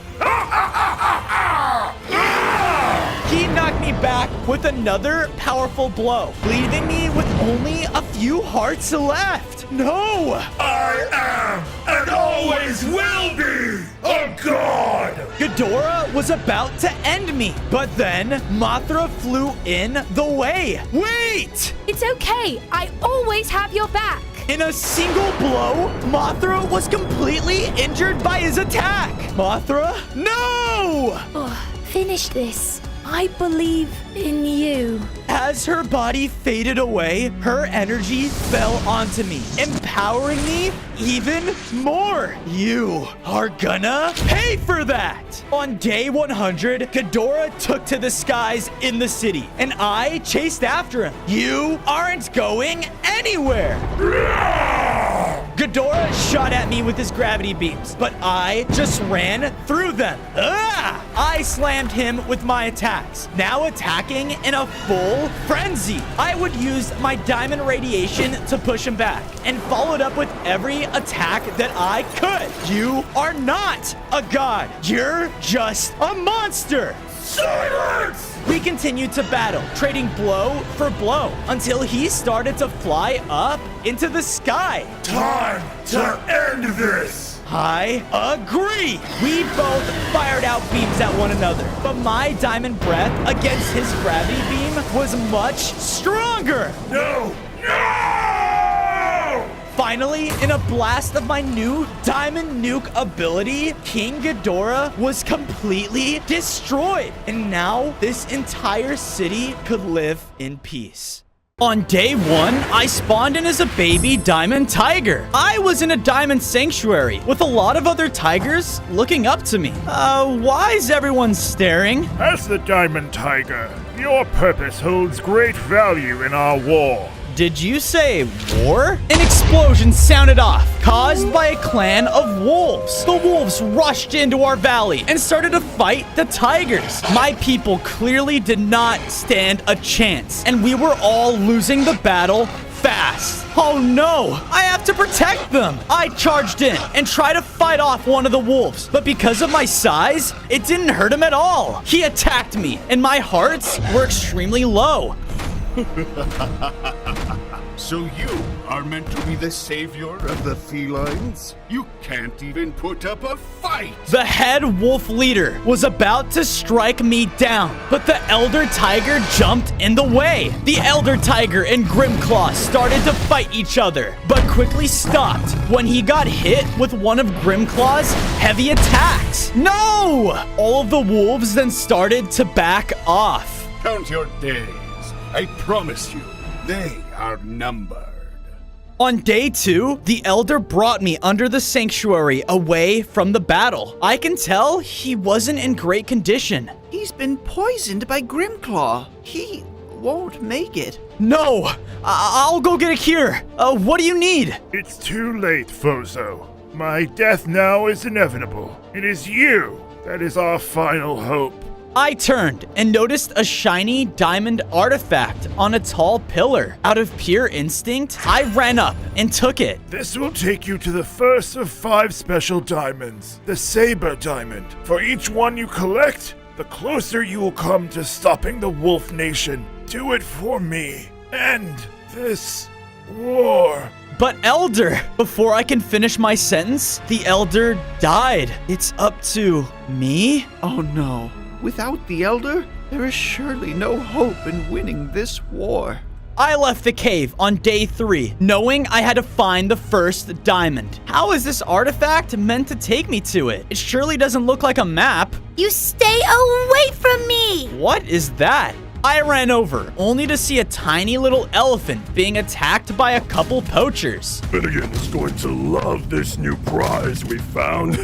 He knocked me back with another powerful blow, leaving me with only a few hearts left. No! I am and always will be a god! Ghidorah was about to end me, but then Mothra flew in the way. Wait! It's okay. I always have your back. In a single blow, Mothra was completely injured by his attack. Mothra, no! Oh, finish this. I believe in you. As her body faded away, her energy fell onto me, empowering me even more. You are gonna pay for that. On day 100, Ghidorah took to the skies in the city, and I chased after him. You aren't going anywhere. Ghidorah shot at me with his gravity beams, but I just ran through them. I slammed him with my attacks, now attacking in a full frenzy. I would use my diamond radiation to push him back, and followed up with every attack that I could. You are not a god. You're just a monster. Silence! We continued to battle, trading blow for blow, until he started to fly up into the sky. Time to end this! I agree! We both fired out beams at one another, but my diamond breath against his gravity beam was much stronger! No! No! Finally, in a blast of my new Diamond Nuke ability, King Ghidorah was completely destroyed. And now, this entire city could live in peace. On day 1, I spawned in as a baby diamond tiger. I was in a diamond sanctuary with a lot of other tigers looking up to me. Why is everyone staring? As the diamond tiger, your purpose holds great value in our war. Did you say war? An explosion sounded off, caused by a clan of wolves. The wolves rushed into our valley and started to fight the tigers. My people clearly did not stand a chance, and we were all losing the battle fast. Oh no, I have to protect them. I charged in and tried to fight off one of the wolves, but because of my size, it didn't hurt him at all. He attacked me, and my hearts were extremely low. So you are meant to be the savior of the felines? You can't even put up a fight! The head wolf leader was about to strike me down, but the elder tiger jumped in the way. The elder tiger and Grimclaw started to fight each other, but quickly stopped when he got hit with one of Grimclaw's heavy attacks. No! All of the wolves then started to back off. Count your days. I promise you, they are numbered. On day 2, the elder brought me under the sanctuary away from the battle. I can tell he wasn't in great condition. He's been poisoned by Grimclaw. He won't make it. No, I'll go get a cure. What do you need? It's too late, Fozo. My death now is inevitable. It is you that is our final hope. I turned and noticed a shiny diamond artifact on a tall pillar. Out of pure instinct, I ran up and took it. This will take you to the first of 5 special diamonds, the Saber Diamond. For each one you collect, the closer you will come to stopping the Wolf Nation. Do it for me. End this war. But Elder, before I can finish my sentence, the Elder died. It's up to me? Oh no. Without the Elder, there is surely no hope in winning this war. I left the cave on day 3, knowing I had to find the first diamond. How is this artifact meant to take me to it? It surely doesn't look like a map. You stay away from me! What is that? I ran over, only to see a tiny little elephant being attacked by a couple poachers. Finnegan is going to love this new prize we found.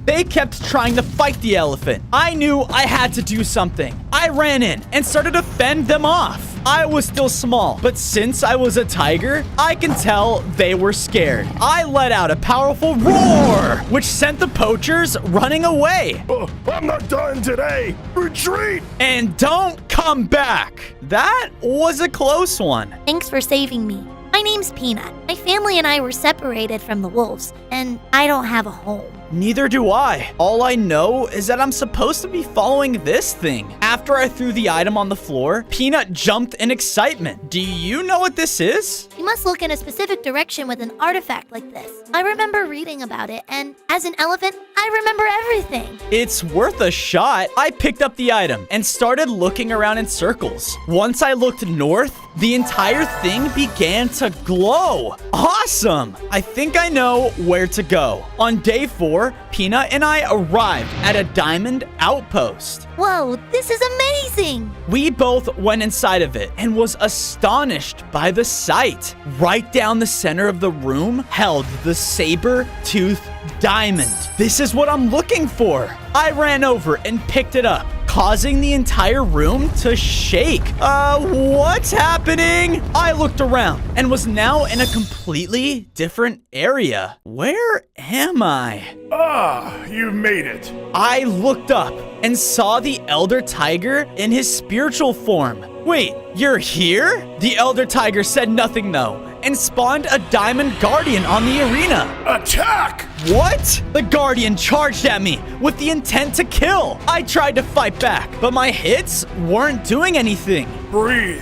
They kept trying to fight the elephant. I knew I had to do something. I ran in and started to fend them off. I was still small, but since I was a tiger, I can tell they were scared. I let out a powerful roar, which sent the poachers running away. I'm not done today. Retreat! And don't come back. That was a close one. Thanks for saving me. My name's Peanut. My family and I were separated from the wolves, and I don't have a home. Neither do I. All I know is that I'm supposed to be following this thing. After I threw the item on the floor, Peanut jumped in excitement. Do you know what this is? You must look in a specific direction with an artifact like this. I remember reading about it, and as an elephant, I remember everything. It's worth a shot. I picked up the item and started looking around in circles. Once I looked north, the entire thing began to glow. Awesome! I think I know where to go. On day 4, Peanut and I arrived at a diamond outpost. Whoa, this is amazing! We both went inside of it and was astonished by the sight. Right down the center of the room held the saber-toothed diamond. This is what I'm looking for. I ran over and picked it up, causing the entire room to shake. What's happening? I looked around and was now in a completely different area. Where am I? You made it. I looked up and saw the Elder Tiger in his spiritual form. Wait, you're here? The Elder Tiger said nothing though, and spawned a Diamond Guardian on the arena. Attack! What? The Guardian charged at me with the intent to kill. I tried to fight back, but my hits weren't doing anything. Breathe.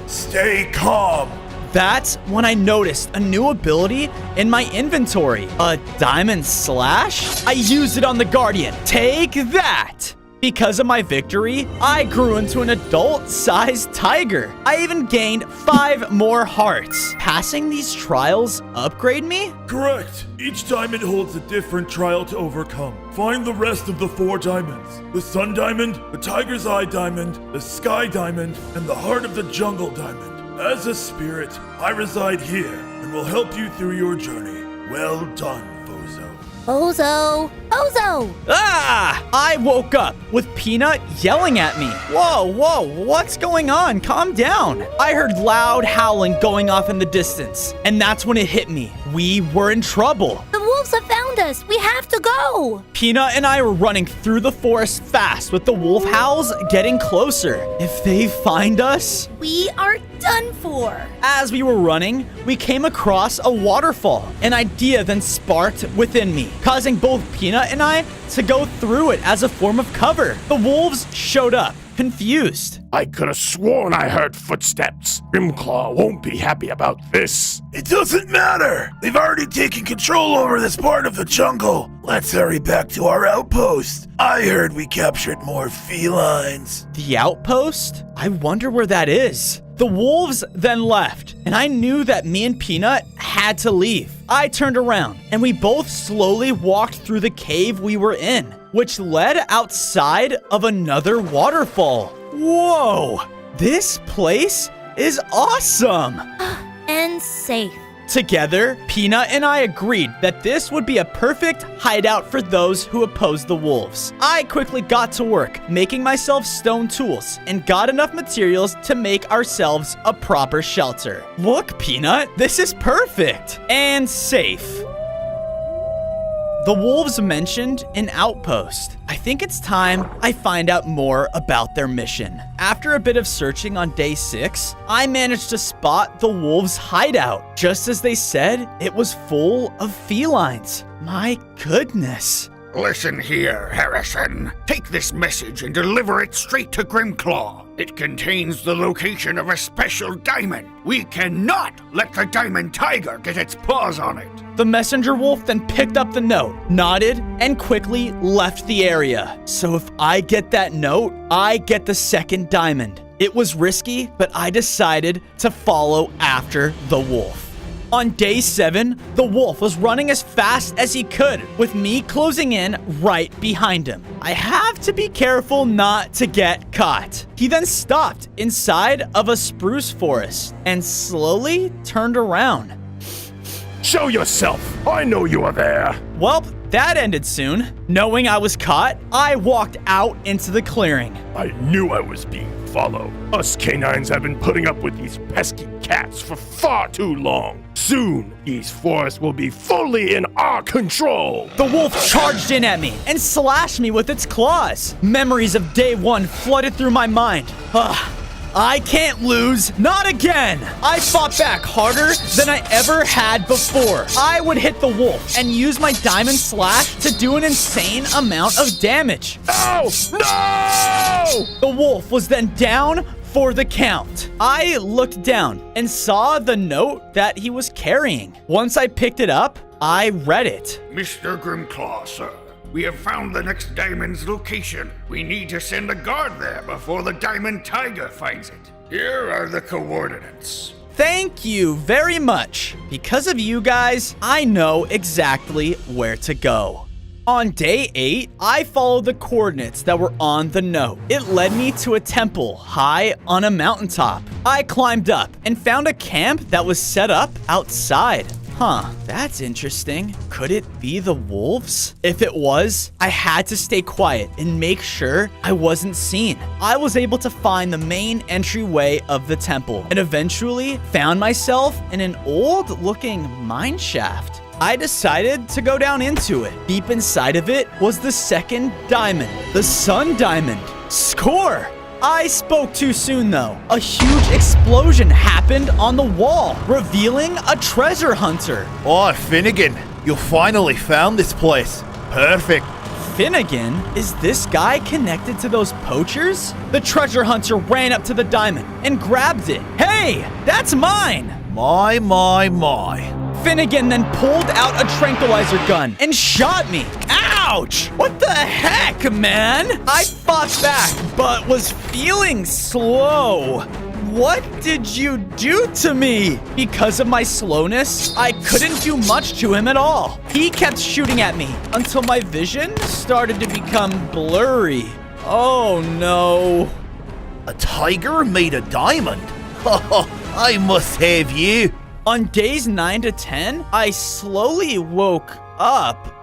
Stay calm. That's when I noticed a new ability in my inventory. A Diamond Slash? I used it on the Guardian. Take that! Because of my victory, I grew into an adult-sized tiger. I even gained 5 more hearts. Passing these trials upgrade me? Correct. Each diamond holds a different trial to overcome. Find the rest of the 4 diamonds. The Sun Diamond, the Tiger's Eye Diamond, the Sky Diamond, and the Heart of the Jungle Diamond. As a spirit, I reside here and will help you through your journey. Well done, Bozo. Bozo! Bozo! Ah! I woke up with Peanut yelling at me. Whoa, what's going on? Calm down. I heard loud howling going off in the distance, and that's when it hit me. We were in trouble. The wolves have found us. We have to go. Peanut and I were running through the forest fast with the wolf howls getting closer. If they find us, we are done for. As we were running, we came across a waterfall. An idea then sparked within me, causing both Peanut and I to go through it as a form of cover. The wolves showed up, confused. I could have sworn I heard footsteps. Grimclaw won't be happy about this. It doesn't matter. They've already taken control over this part of the jungle. Let's hurry back to our outpost. I heard we captured more felines. The outpost? I wonder where that is. The wolves then left, and I knew that me and Peanut had to leave. I turned around, and we both slowly walked through the cave we were in, which led outside of another waterfall. Whoa! This place is awesome! And safe. Together, Peanut and I agreed that this would be a perfect hideout for those who oppose the wolves. I quickly got to work, making myself stone tools, and got enough materials to make ourselves a proper shelter. Look, Peanut, this is perfect and safe. The wolves mentioned an outpost. I think it's time I find out more about their mission. After a bit of searching on day 6, I managed to spot the wolves' hideout. Just as they said, it was full of felines. My goodness. Listen here, Harrison. Take this message and deliver it straight to Grimclaw. It contains the location of a special diamond. We cannot let the Diamond Tiger get its paws on it. The messenger wolf then picked up the note, nodded, and quickly left the area. So if I get that note, I get the second diamond. It was risky, but I decided to follow after the wolf. On day 7, the wolf was running as fast as he could, with me closing in right behind him. I have to be careful not to get caught. He then stopped inside of a spruce forest and slowly turned around. Show yourself! I know you are there! Well, that ended soon. Knowing I was caught, I walked out into the clearing. I knew I was being follow. Us canines have been putting up with these pesky cats for far too long. Soon, these forests will be fully in our control. The wolf charged in at me and slashed me with its claws. Memories of day one flooded through my mind. I can't lose, not again. I fought back harder than I ever had before. I would hit the wolf and use my diamond slash to do an insane amount of damage. Oh, no! The wolf was then down for the count. I looked down and saw the note that he was carrying. Once I picked it up, I read it. Mr. Grimclaw, sir. We have found the next diamond's location. We need to send a guard there before the diamond tiger finds it. Here are the coordinates. Thank you very much. Because of you guys, I know exactly where to go. On day 8, I followed the coordinates that were on the note. It led me to a temple high on a mountaintop. I climbed up and found a camp that was set up outside. That's interesting. Could it be the wolves? If it was, I had to stay quiet and make sure I wasn't seen. I was able to find the main entryway of the temple and eventually found myself in an old-looking mine shaft. I decided to go down into it. Deep inside of it was the second diamond, the sun diamond. Score! I spoke too soon, though. A huge explosion happened on the wall, revealing a treasure hunter. Oh, Finnegan, you finally found this place. Perfect. Finnegan? Is this guy connected to those poachers? The treasure hunter ran up to the diamond and grabbed it. Hey, that's mine! My. Finnegan then pulled out a tranquilizer gun and shot me. Ouch! What the heck, man? I fought back, but was feeling slow. What did you do to me? Because of my slowness, I couldn't do much to him at all. He kept shooting at me until my vision started to become blurry. Oh no. A tiger made a diamond? I must have you. On days 9 to 10, I slowly woke up.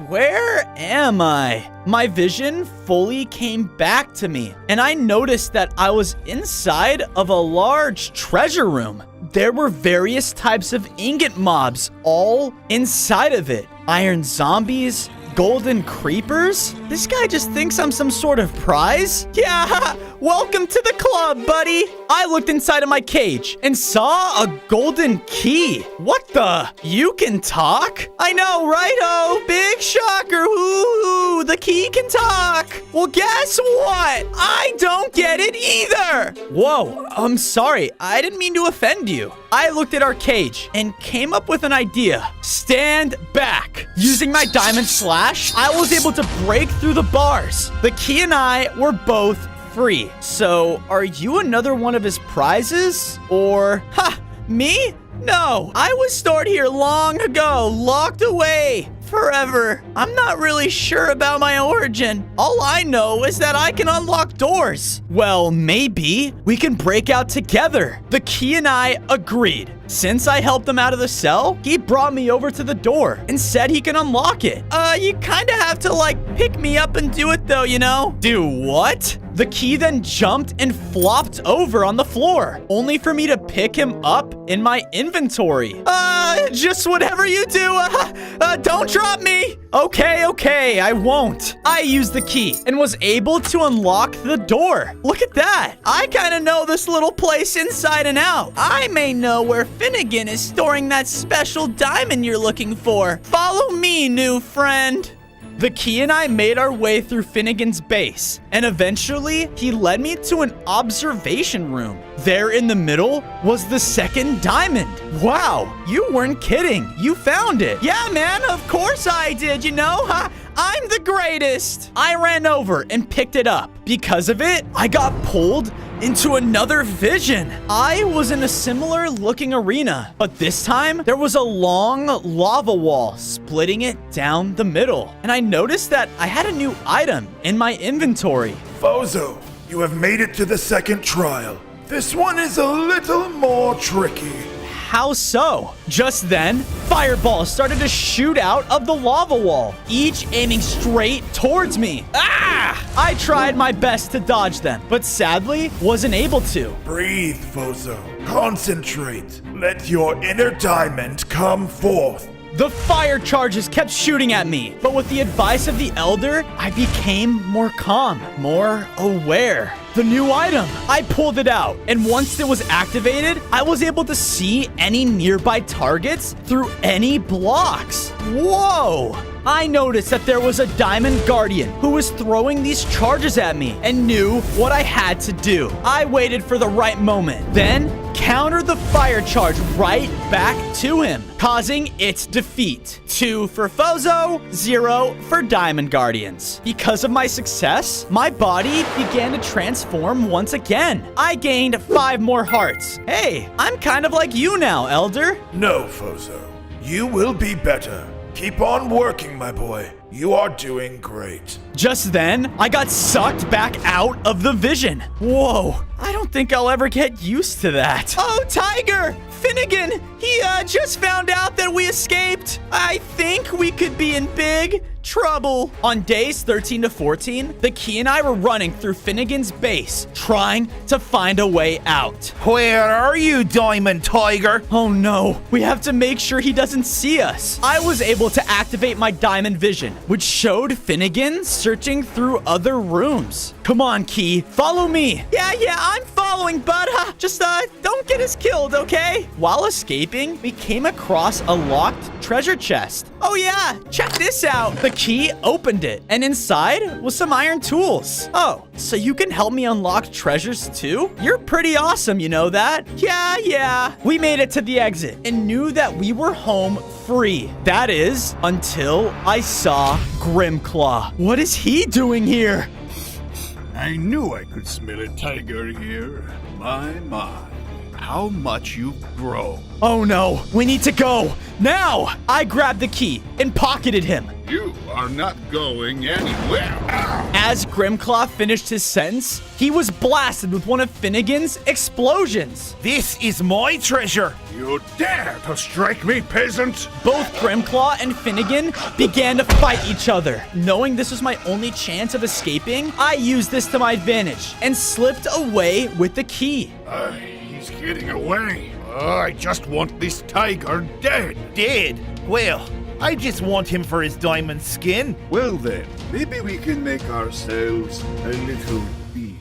Where am I? My vision fully came back to me, and I noticed that I was inside of a large treasure room. There were various types of ingot mobs all inside of it. Iron zombies, golden creepers? This guy just thinks I'm some sort of prize? Yeah, welcome to the club, buddy. I looked inside of my cage and saw a golden key. What the? You can talk? I know, right? Oh, big shocker. Ooh, the key can talk. Well, guess what? I don't get it either. Whoa, I'm sorry. I didn't mean to offend you. I looked at our cage and came up with an idea. Stand back. Using my diamond slash, I was able to break through the bars. The key and I were both free. So, are you another one of his prizes? Or, me? No, I was stored here long ago, locked away forever. I'm not really sure about my origin. All I know is that I can unlock doors. Well, maybe we can break out together. The key and I agreed. Since I helped him out of the cell, he brought me over to the door and said he can unlock it. You kind of have to, pick me up and do it, though, you know? Do what? The key then jumped and flopped over on the floor, only for me to pick him up in my inventory. Just whatever you do. Don't drop me. Okay, I won't. I used the key and was able to unlock the door. Look at that. I kind of know this little place inside and out. I may know where Finnegan is storing that special diamond you're looking for. Follow me, new friend. The key and I made our way through Finnegan's base, and eventually he led me to an observation room. There in the middle was the second diamond. Wow, you weren't kidding. You found it. Yeah, man, of course I did, you know? I'm the greatest. I ran over and picked it up. Because of it, I got pulled into another vision. I was in a similar looking arena, but this time there was a long lava wall splitting it down the middle. And I noticed that I had a new item in my inventory. Fozo, you have made it to the second trial. This one is a little more tricky. How so? Just then, fireballs started to shoot out of the lava wall, each aiming straight towards me. Ah! I tried my best to dodge them, but sadly wasn't able to. Breathe, Fozo. Concentrate. Let your inner diamond come forth. The fire charges kept shooting at me, but with the advice of the elder, I became more calm, more aware. The new item, I pulled it out, and once it was activated, I was able to see any nearby targets through any blocks. Whoa! I noticed that there was a diamond guardian who was throwing these charges at me and knew what I had to do. I waited for the right moment, then countered the fire charge right back to him, causing its defeat. 2 for Fozo, 0 for Diamond Guardians. Because of my success, my body began to transform once again. I gained 5 more hearts. Hey, I'm kind of like you now, Elder. No, Fozo. You will be better. Keep on working, my boy. You are doing great. Just then, I got sucked back out of the vision. Whoa, I don't think I'll ever get used to that. Oh, Tiger! Finnegan! He just found out that we escaped. I think we could be in big trouble. On days 13 to 14, the Key and I were running through Finnegan's base, trying to find a way out. Where are you, Diamond Tiger? Oh no, we have to make sure he doesn't see us. I was able to activate my diamond vision, which showed Finnegan searching through other rooms. Come on, Key, follow me. Yeah, I'm following, bud. Just don't get us killed, okay? While escaping, we came across a locked treasure chest. Oh yeah, check this out. The Key opened it, and inside was some iron tools. Oh, so you can help me unlock treasures too? You're pretty awesome, you know that? Yeah. We made it to the exit and knew that we were home free. That is, until I saw Grimclaw. What is he doing here? I knew I could smell a tiger here. My. How much you've grown. Oh no, we need to go. Now! I grabbed the key and pocketed him. You are not going anywhere. As Grimclaw finished his sentence, he was blasted with one of Finnegan's explosions. This is my treasure. You dare to strike me, peasant? Both Grimclaw and Finnegan began to fight each other. Knowing this was my only chance of escaping, I used this to my advantage and slipped away with the key. He's getting away. I just want this tiger dead. Dead? Well, I just want him for his diamond skin. Well then, maybe we can make ourselves a little deal.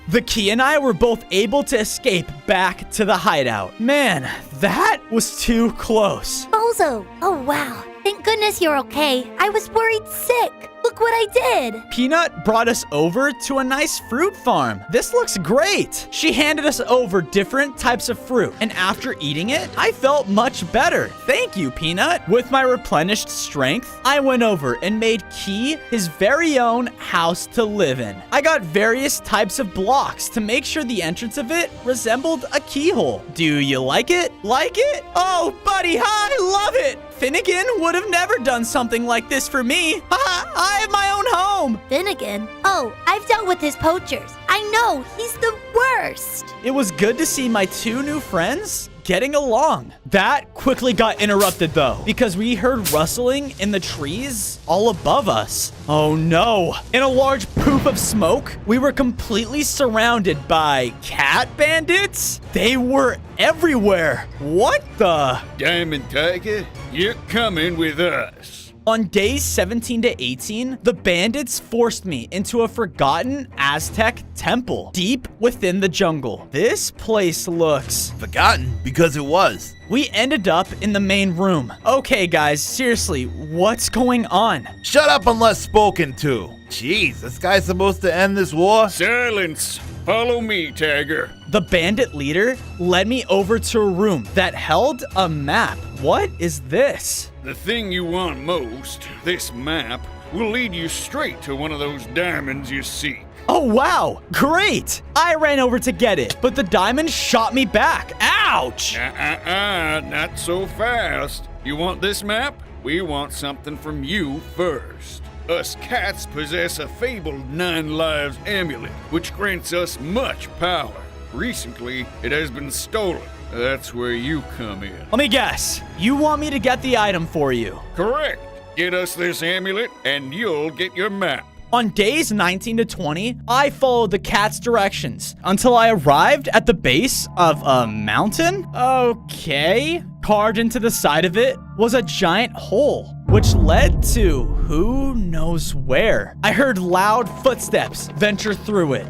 The Key and I were both able to escape back to the hideout. Man, that was too close. Bozo! Oh wow. Thank goodness you're okay. I was worried sick. Look what I did. Peanut brought us over to a nice fruit farm. This looks great. She handed us over different types of fruit, and after eating it, I felt much better. Thank you, Peanut. With my replenished strength, I went over and made Key his very own house to live in. I got various types of blocks to make sure the entrance of it resembled a keyhole. Do you like it? Like it? Oh, buddy, I love it. Finnegan would have never done something like this for me. I have my own home. Finnegan? Oh, I've dealt with his poachers. I know, he's the worst. It was good to see my 2 new friends getting along. That quickly got interrupted though, because we heard rustling in the trees all above us. Oh no. In a large poof of smoke, we were completely surrounded by cat bandits. They were everywhere. What the? Diamond Tiger, you're coming with us. On days 17 to 18, the bandits forced me into a forgotten Aztec temple deep within the jungle. This place looks forgotten because it was. We ended up in the main room. Okay, guys, seriously, what's going on? Shut up unless spoken to. Jeez, this guy's supposed to end this war? Silence. Follow me, Tiger. The bandit leader led me over to a room that held a map. What is this? The thing you want most, this map, will lead you straight to one of those diamonds you seek. Oh, wow. Great. I ran over to get it, but the diamond shot me back. Ouch. Not so fast. You want this map? We want something from you first. Us cats possess a fabled 9 lives amulet, which grants us much power. Recently, it has been stolen, That's where you come in. Let me guess. You want me to get the item for you? Correct. Get us this amulet, and you'll get your map. On days 19 to 20, I followed the cat's directions until I arrived at the base of a mountain. Okay. Carved into the side of it was a giant hole, which led to who knows where. I heard loud footsteps venture through it.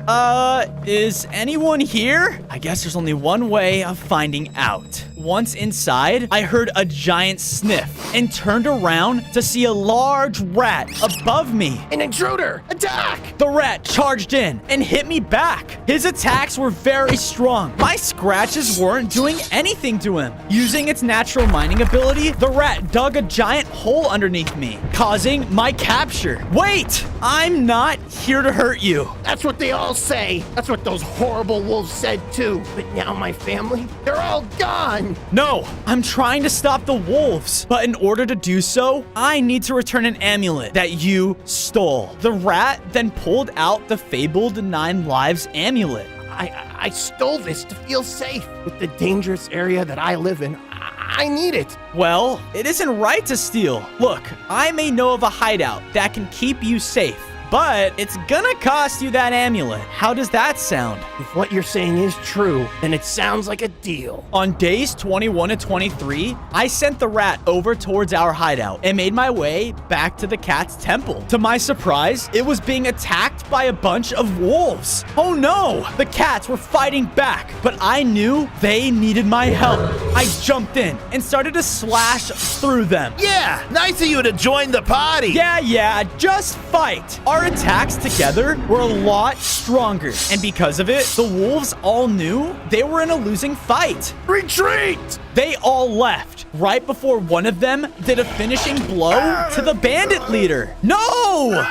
Is anyone here? I guess there's only one way of finding out. Once inside, I heard a giant sniff and turned around to see a large rat above me. An intruder! Attack! The rat charged in and hit me back. His attacks were very strong. My scratches weren't doing anything to him. Using its natural mining ability, the rat dug a giant hole underneath me, causing my capture. Wait! I'm not here to hurt you. That's what they all say. That's what those horrible wolves said too. But now my family, they're all gone. No, I'm trying to stop the wolves. But in order to do so, I need to return an amulet that you stole. The rat then pulled out the fabled 9 lives amulet. I stole this to feel safe. With the dangerous area that I live in, I need it. Well, it isn't right to steal. Look, I may know of a hideout that can keep you safe, but it's gonna cost you that amulet. How does that sound? If what you're saying is true, then it sounds like a deal. On days 21 to 23, I sent the rat over towards our hideout and made my way back to the cat's temple. To my surprise, it was being attacked by a bunch of wolves. Oh no, the cats were fighting back, but I knew they needed my help. I jumped in and started to slash through them. Yeah, nice of you to join the party. Yeah, just fight. Our attacks together were a lot stronger, and because of it, the wolves all knew they were in a losing fight. Retreat! They all left right before one of them did a finishing blow to the bandit leader. No!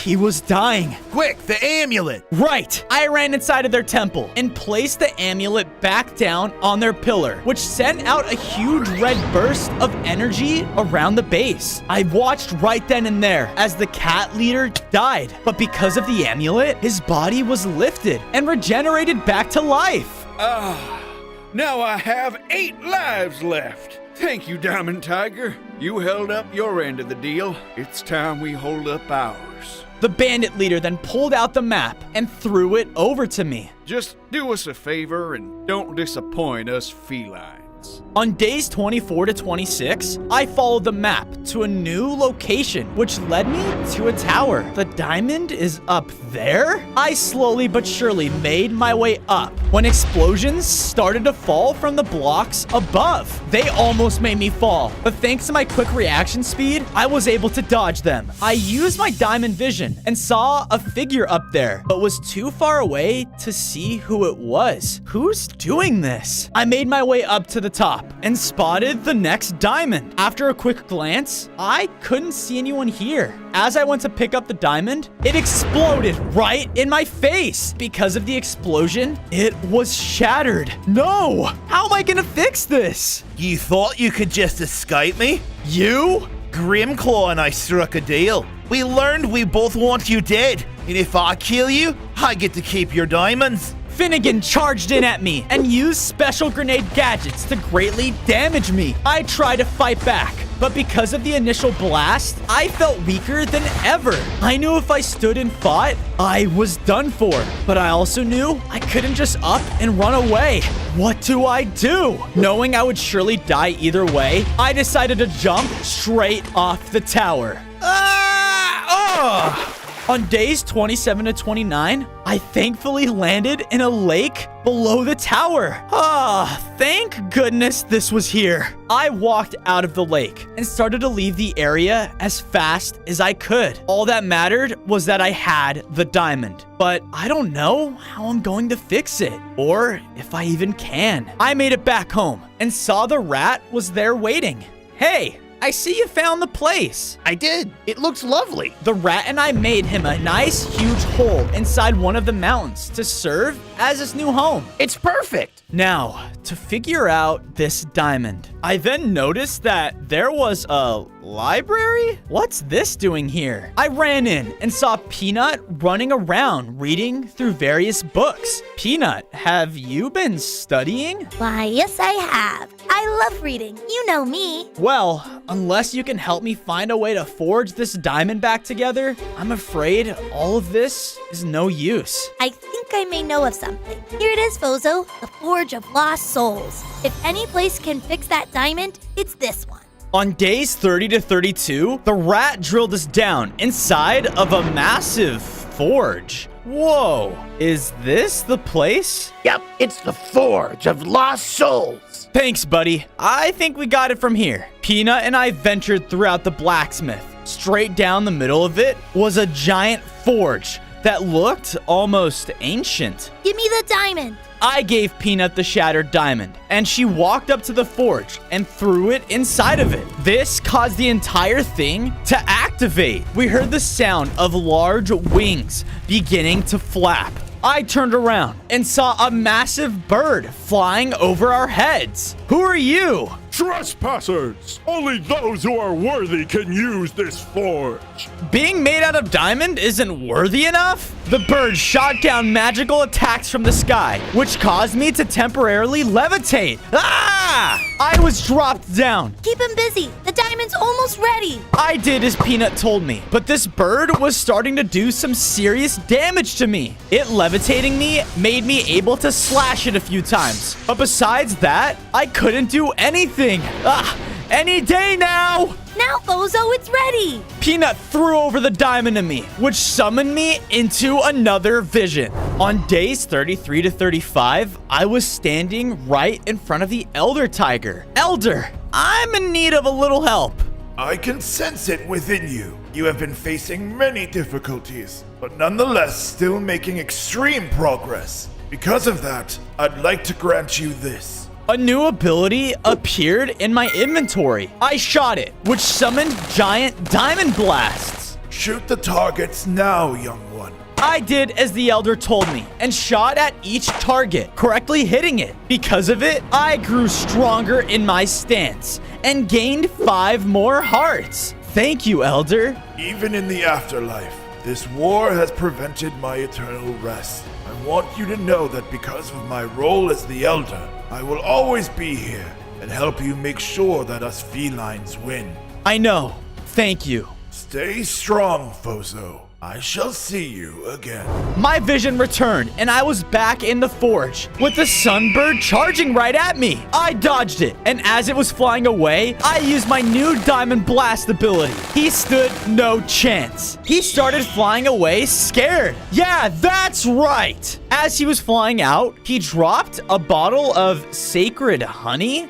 He was dying. Quick, the amulet. Right. I ran inside of their temple and placed the amulet back down on their pillar, which sent out a huge red burst of energy around the base. I watched right then and there as the cat leader died, but because of the amulet, his body was lifted and regenerated back to life. Now I have 8 lives left. Thank you, Diamond Tiger. You held up your end of the deal. It's time we hold up ours. The bandit leader then pulled out the map and threw it over to me. Just do us a favor and don't disappoint us felines. On days 24 to 26, I followed the map to a new location, which led me to a tower. The diamond is up there? I slowly but surely made my way up when explosions started to fall from the blocks above. They almost made me fall, but thanks to my quick reaction speed, I was able to dodge them. I used my diamond vision and saw a figure up there, but was too far away to see who it was. Who's doing this? I made my way up to the top and spotted the next diamond. After a quick glance, I couldn't see anyone here. As I went to pick up the diamond, it exploded right in my face. Because of the explosion, it was shattered. No! How am I gonna fix this? You thought you could just escape me? You? Grimclaw and I struck a deal. We learned we both want you dead, and if I kill you, I get to keep your diamonds. Finnegan charged in at me and used special grenade gadgets to greatly damage me. I tried to fight back, but because of the initial blast, I felt weaker than ever. I knew if I stood and fought, I was done for. But I also knew I couldn't just up and run away. What do I do? Knowing I would surely die either way, I decided to jump straight off the tower. On days 27 to 29, I thankfully landed in a lake below the tower. Thank goodness this was here. I walked out of the lake and started to leave the area as fast as I could. All that mattered was that I had the diamond, but I don't know how I'm going to fix it, or if I even can. I made it back home and saw the rat was there waiting. Hey, I see you found the place. I did. It looks lovely. The rat and I made him a nice huge hole inside one of the mountains to serve as his new home. It's perfect. Now, to figure out this diamond, I then noticed that there was a library? What's this doing here? I ran in and saw Peanut running around reading through various books. Peanut, have you been studying? Why, yes, I have. I love reading. You know me. Well, unless you can help me find a way to forge this diamond back together, I'm afraid all of this is no use. I think I may know of something. Here it is, Fozo, the Forge of Lost Souls. If any place can fix that diamond, it's this one. On days 30 to 32, the rat drilled us down inside of a massive forge. Whoa, is this the place? Yep, it's the Forge of Lost Souls. Thanks, buddy. I think we got it from here. Peanut and I ventured throughout the blacksmith. Straight down the middle of it was a giant forge that looked almost ancient. Give me the diamond. I gave Peanut the shattered diamond, and she walked up to the forge and threw it inside of it. This caused the entire thing to activate. We heard the sound of large wings beginning to flap. I turned around and saw a massive bird flying over our heads. Who are you? Trespassers! Only those who are worthy can use this forge. Being made out of diamond isn't worthy enough? The bird shot down magical attacks from the sky, which caused me to temporarily levitate. Ah! I was dropped down. Keep him busy. The diamond's almost ready. I did as Peanut told me, but this bird was starting to do some serious damage to me. It levitating me made me able to slash it a few times. But besides that, I couldn't do anything. Any day now. Now, Fozo, it's ready. Peanut threw over the diamond to me, which summoned me into another vision. On days 33 to 35, I was standing right in front of the Elder Tiger. Elder, I'm in need of a little help. I can sense it within you. You have been facing many difficulties, but nonetheless still making extreme progress. Because of that, I'd like to grant you this. A new ability appeared in my inventory. I shot it, which summoned giant diamond blasts. Shoot the targets now, young one. I did as the Elder told me and shot at each target, correctly hitting it. Because of it, I grew stronger in my stance and gained 5 more hearts. Thank you, Elder. Even in the afterlife, this war has prevented my eternal rest. I want you to know that because of my role as the Elder, I will always be here and help you make sure that us felines win. I know. Thank you. Stay strong, Fozo. I shall see you again. My vision returned, and I was back in the forge with the sunbird charging right at me. I dodged it, and as it was flying away, I used my new diamond blast ability. He stood no chance. He started flying away scared. Yeah, that's right. As he was flying out, he dropped a bottle of sacred honey.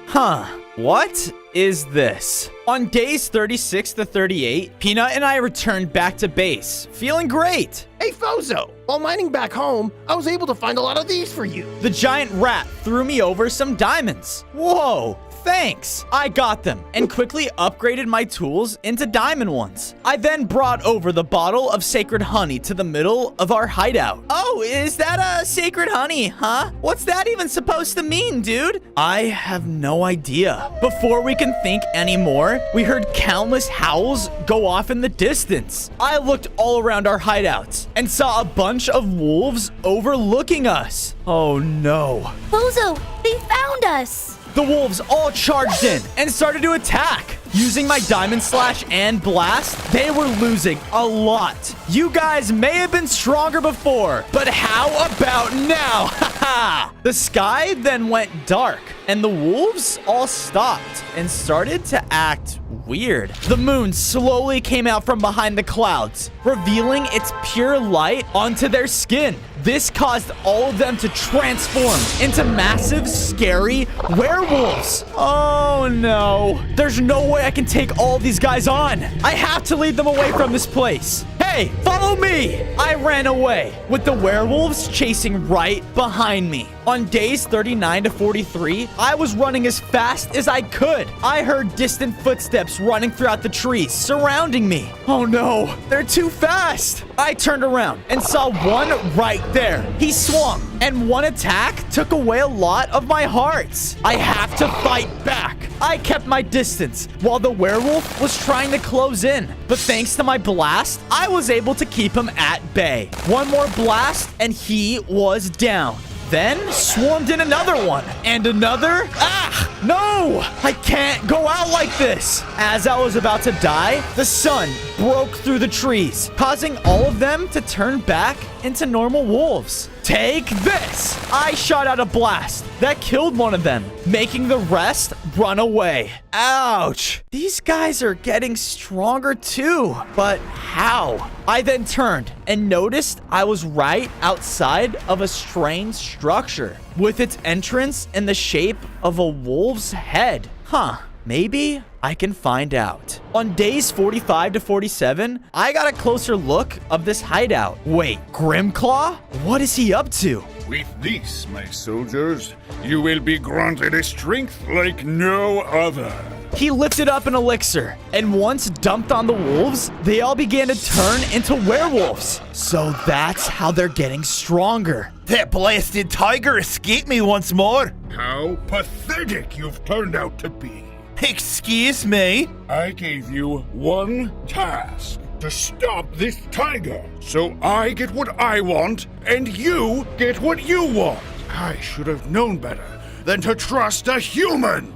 What is this? On days 36 to 38, Peanut and I returned back to base, feeling great. Hey, Fozo, while mining back home, I was able to find a lot of these for you. The giant rat threw me over some diamonds. Whoa, thanks. I got them and quickly upgraded my tools into diamond ones. I then brought over the bottle of sacred honey to the middle of our hideout. Oh, is that a sacred honey, huh? What's that even supposed to mean, dude? I have no idea. Before we can think anymore, we heard countless howls go off in the distance. I looked all around our hideouts and saw a bunch of wolves overlooking us. Oh no. Fozo, they found us. The wolves all charged in and started to attack. Using my diamond slash and blast, they were losing a lot. You guys may have been stronger before, but how about now? Haha! The sky then went dark, and the wolves all stopped and started to act weird. The moon slowly came out from behind the clouds, revealing its pure light onto their skin. This caused all of them to transform into massive, scary werewolves. Oh no. There's no way I can take all these guys on. I have to lead them away from this place. Hey! Hey, follow me! I ran away, with the werewolves chasing right behind me. On days 39 to 43, I was running as fast as I could. I heard distant footsteps running throughout the trees, surrounding me. Oh no, they're too fast. I turned around and saw one right there. He swung, and one attack took away a lot of my hearts. I have to fight back. I kept my distance while the werewolf was trying to close in. But thanks to my blast, I was able to keep him at bay. One more blast, and he was down. Then swarmed in another one and another. Ah, no, I can't go out like this. As I was about to die, the sun broke through the trees, causing all of them to turn back into normal wolves. Take this. I shot out a blast that killed one of them, making the rest run away. Ouch. These guys are getting stronger too, but how? I then turned and noticed I was right outside of a strange structure with its entrance in the shape of a wolf's head. Huh. Maybe I can find out. On days 45 to 47, I got a closer look of this hideout. Wait, Grimclaw? What is he up to? With this, my soldiers, you will be granted a strength like no other. He lifted up an elixir, and once dumped on the wolves, they all began to turn into werewolves. So that's how they're getting stronger. That blasted tiger escaped me once more. How pathetic you've turned out to be. Excuse me? I gave you one task. To stop this tiger, so I get what I want, and you get what you want. I should have known better than to trust a human.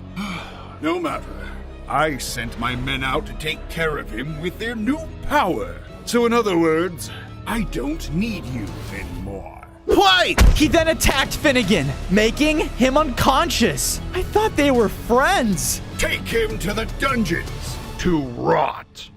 No matter. I sent my men out to take care of him with their new power. So in other words, I don't need you anymore. Why? He then attacked Finnegan, making him unconscious. I thought they were friends. Take him to the dungeons to rot.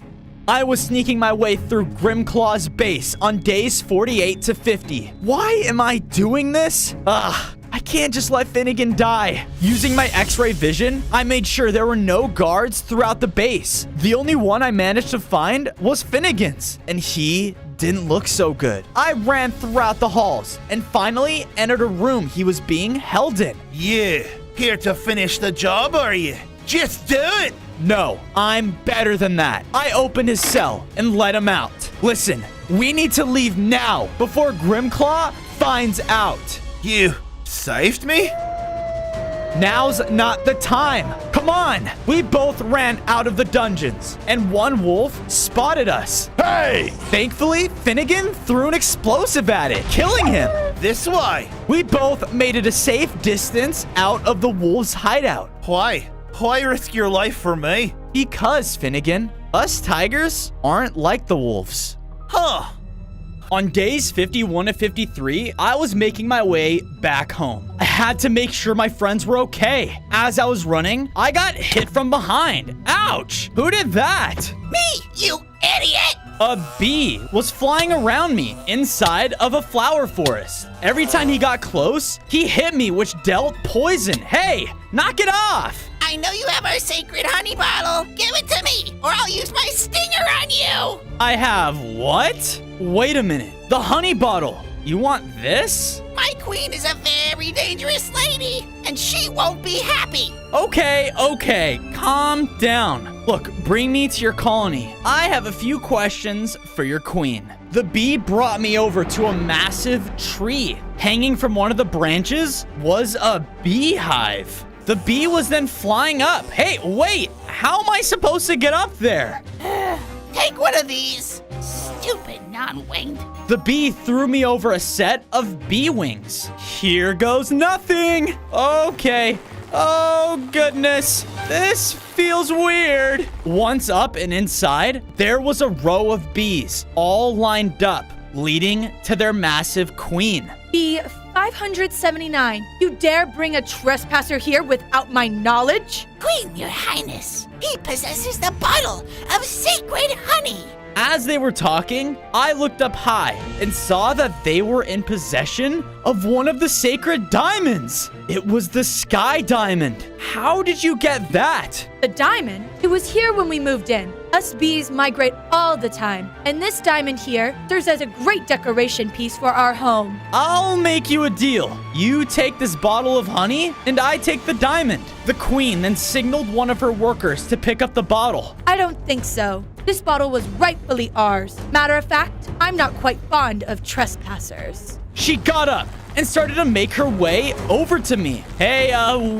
I was sneaking my way through Grimclaw's base on days 48 to 50. Why am I doing this? I can't just let Finnegan die. Using my X-ray vision, I made sure there were no guards throughout the base. The only one I managed to find was Finnegan's, and he didn't look so good. I ran throughout the halls and finally entered a room he was being held in. Yeah, here to finish the job, are you? Just do it! No, I'm better than that. I opened his cell and let him out. Listen, we need to leave now before Grimclaw finds out. You saved me? Now's not the time. Come on. We both ran out of the dungeons, and one wolf spotted us. Hey! Thankfully, Finnegan threw an explosive at it, killing him. This way. We both made it a safe distance out of the wolf's hideout. Why? Why risk your life for me? Because, Finnegan, us tigers aren't like the wolves. Huh. On days 51 to 53, I was making my way back home. I had to make sure my friends were okay. As I was running, I got hit from behind. Ouch! Who did that? Me, you idiot! A bee was flying around me inside of a flower forest. Every time he got close, he hit me, which dealt poison. Hey, knock it off! I know you have our sacred honey bottle. Give it to me, or I'll use my stinger on you. I have what? Wait a minute. The honey bottle. You want this? My queen is a very dangerous lady, and she won't be happy. Okay. Calm down. Look, bring me to your colony. I have a few questions for your queen. The bee brought me over to a massive tree. Hanging from one of the branches was a beehive. The bee was then flying up. Hey, wait, how am I supposed to get up there? Take one of these. Stupid non-winged. The bee threw me over a set of bee wings. Here goes nothing. Okay. Oh, goodness. This feels weird. Once up and inside, there was a row of bees, all lined up, leading to their massive queen. Bee 579. You dare bring a trespasser here without my knowledge? Queen, your highness, he possesses the bottle of sacred honey. As they were talking, I looked up high and saw that they were in possession of one of the sacred diamonds. It was the sky diamond. How did you get that? The diamond? It was here when we moved in. Us bees migrate all the time, and this diamond here serves as a great decoration piece for our home. I'll make you a deal. You take this bottle of honey, and I take the diamond. The queen then signaled one of her workers to pick up the bottle. I don't think so. This bottle was rightfully ours. Matter of fact, I'm not quite fond of trespassers. She got up and started to make her way over to me. Hey,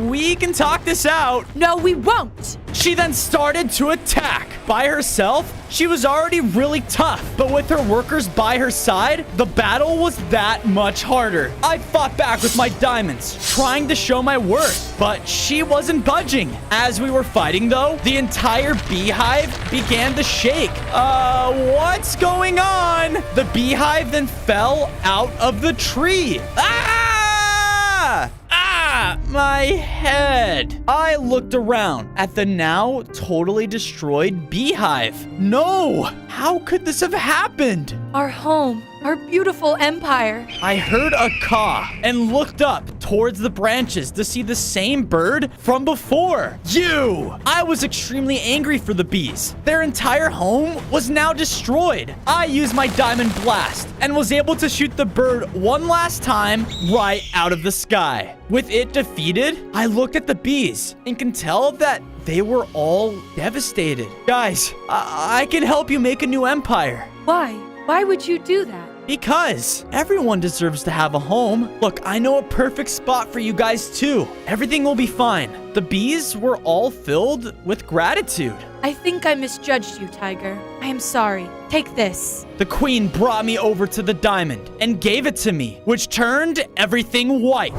we can talk this out. No, we won't. She then started to attack. By herself, she was already really tough, but with her workers by her side, the battle was that much harder. I fought back with my diamonds, trying to show my worth, but she wasn't budging. As we were fighting though, the entire beehive began to shake. What's going on? The beehive then fell out of the tree. My head. I looked around at the now totally destroyed beehive. No! How could this have happened? Our home, our beautiful empire. I heard a caw and looked up towards the branches to see the same bird from before. You! I was extremely angry for the bees. Their entire home was now destroyed. I used my diamond blast and was able to shoot the bird one last time right out of the sky. With it defeated, I looked at the bees and can tell that they were all devastated. Guys, I can help you make a new empire. Why? Why would you do that? Because everyone deserves to have a home. Look, I know a perfect spot for you guys too. Everything will be fine. The bees were all filled with gratitude. I think I misjudged you, Tiger. I am sorry. Take this. The queen brought me over to the diamond and gave it to me, which turned everything white.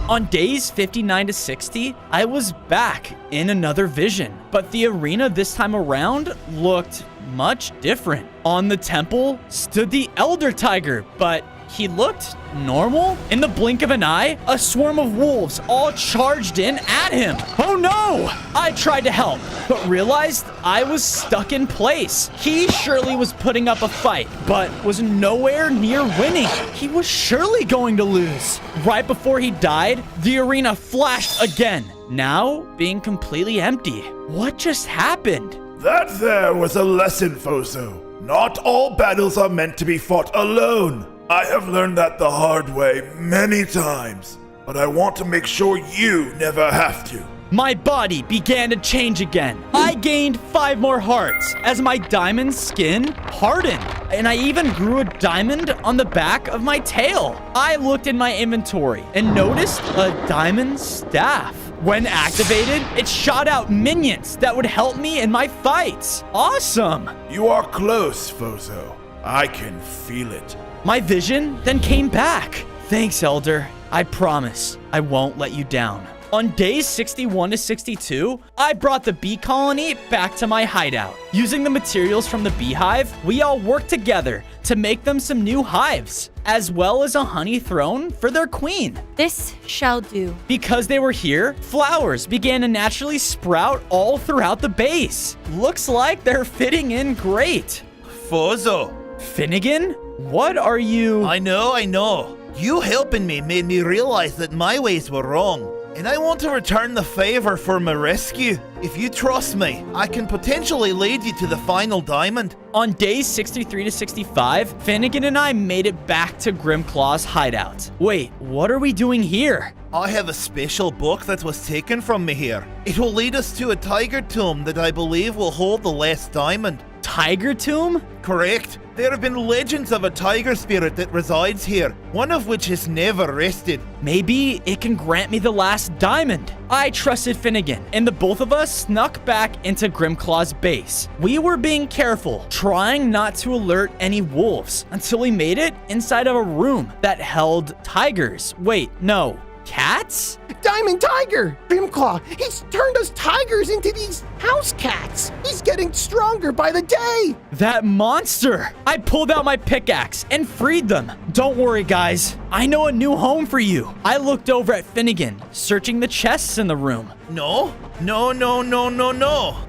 On days 59 to 60, I was back in another vision, but the arena this time around looked much different. On the temple stood the elder tiger, but he looked normal. In the blink of an eye, a swarm of wolves all charged in at him. Oh no! I tried to help, but realized I was stuck in place. He surely was putting up a fight, but was nowhere near winning. He was surely going to lose. Right before he died, the arena flashed again, now being completely empty. What just happened? That there was a lesson, Fozo. Not all battles are meant to be fought alone. I have learned that the hard way many times, but I want to make sure you never have to. My body began to change again. I gained 5 more hearts as my diamond skin hardened, and I even grew a diamond on the back of my tail. I looked in my inventory and noticed a diamond staff. When activated, it shot out minions that would help me in my fights. Awesome! You are close, Fozo. I can feel it. My vision then came back. Thanks, Elder. I promise I won't let you down. On days 61 to 62, I brought the bee colony back to my hideout. Using the materials from the beehive, we all worked together to make them some new hives, as well as a honey throne for their queen. This shall do. Because they were here, flowers began to naturally sprout all throughout the base. Looks like they're fitting in great. Fozo. Finnegan? What are you? I know. You helping me made me realize that my ways were wrong. And I want to return the favor for my rescue. If you trust me, I can potentially lead you to the final diamond. On days 63 to 65, Finnegan and I made it back to Grimclaw's hideout. Wait, what are we doing here? I have a special book that was taken from me here. It will lead us to a tiger tomb that I believe will hold the last diamond. Tiger tomb? Correct. There have been legends of a tiger spirit that resides here, one of which has never rested. Maybe it can grant me the last diamond. I trusted Finnegan, and the both of us snuck back into Grimclaw's base. We were being careful, trying not to alert any wolves, until we made it inside of a room that held tigers. Wait, no. Cats? Diamond Tiger! Grimclaw, he's turned us tigers into these house cats! He's getting stronger by the day! That monster! I pulled out my pickaxe and freed them. Don't worry, guys. I know a new home for you. I looked over at Finnegan, searching the chests in the room. No.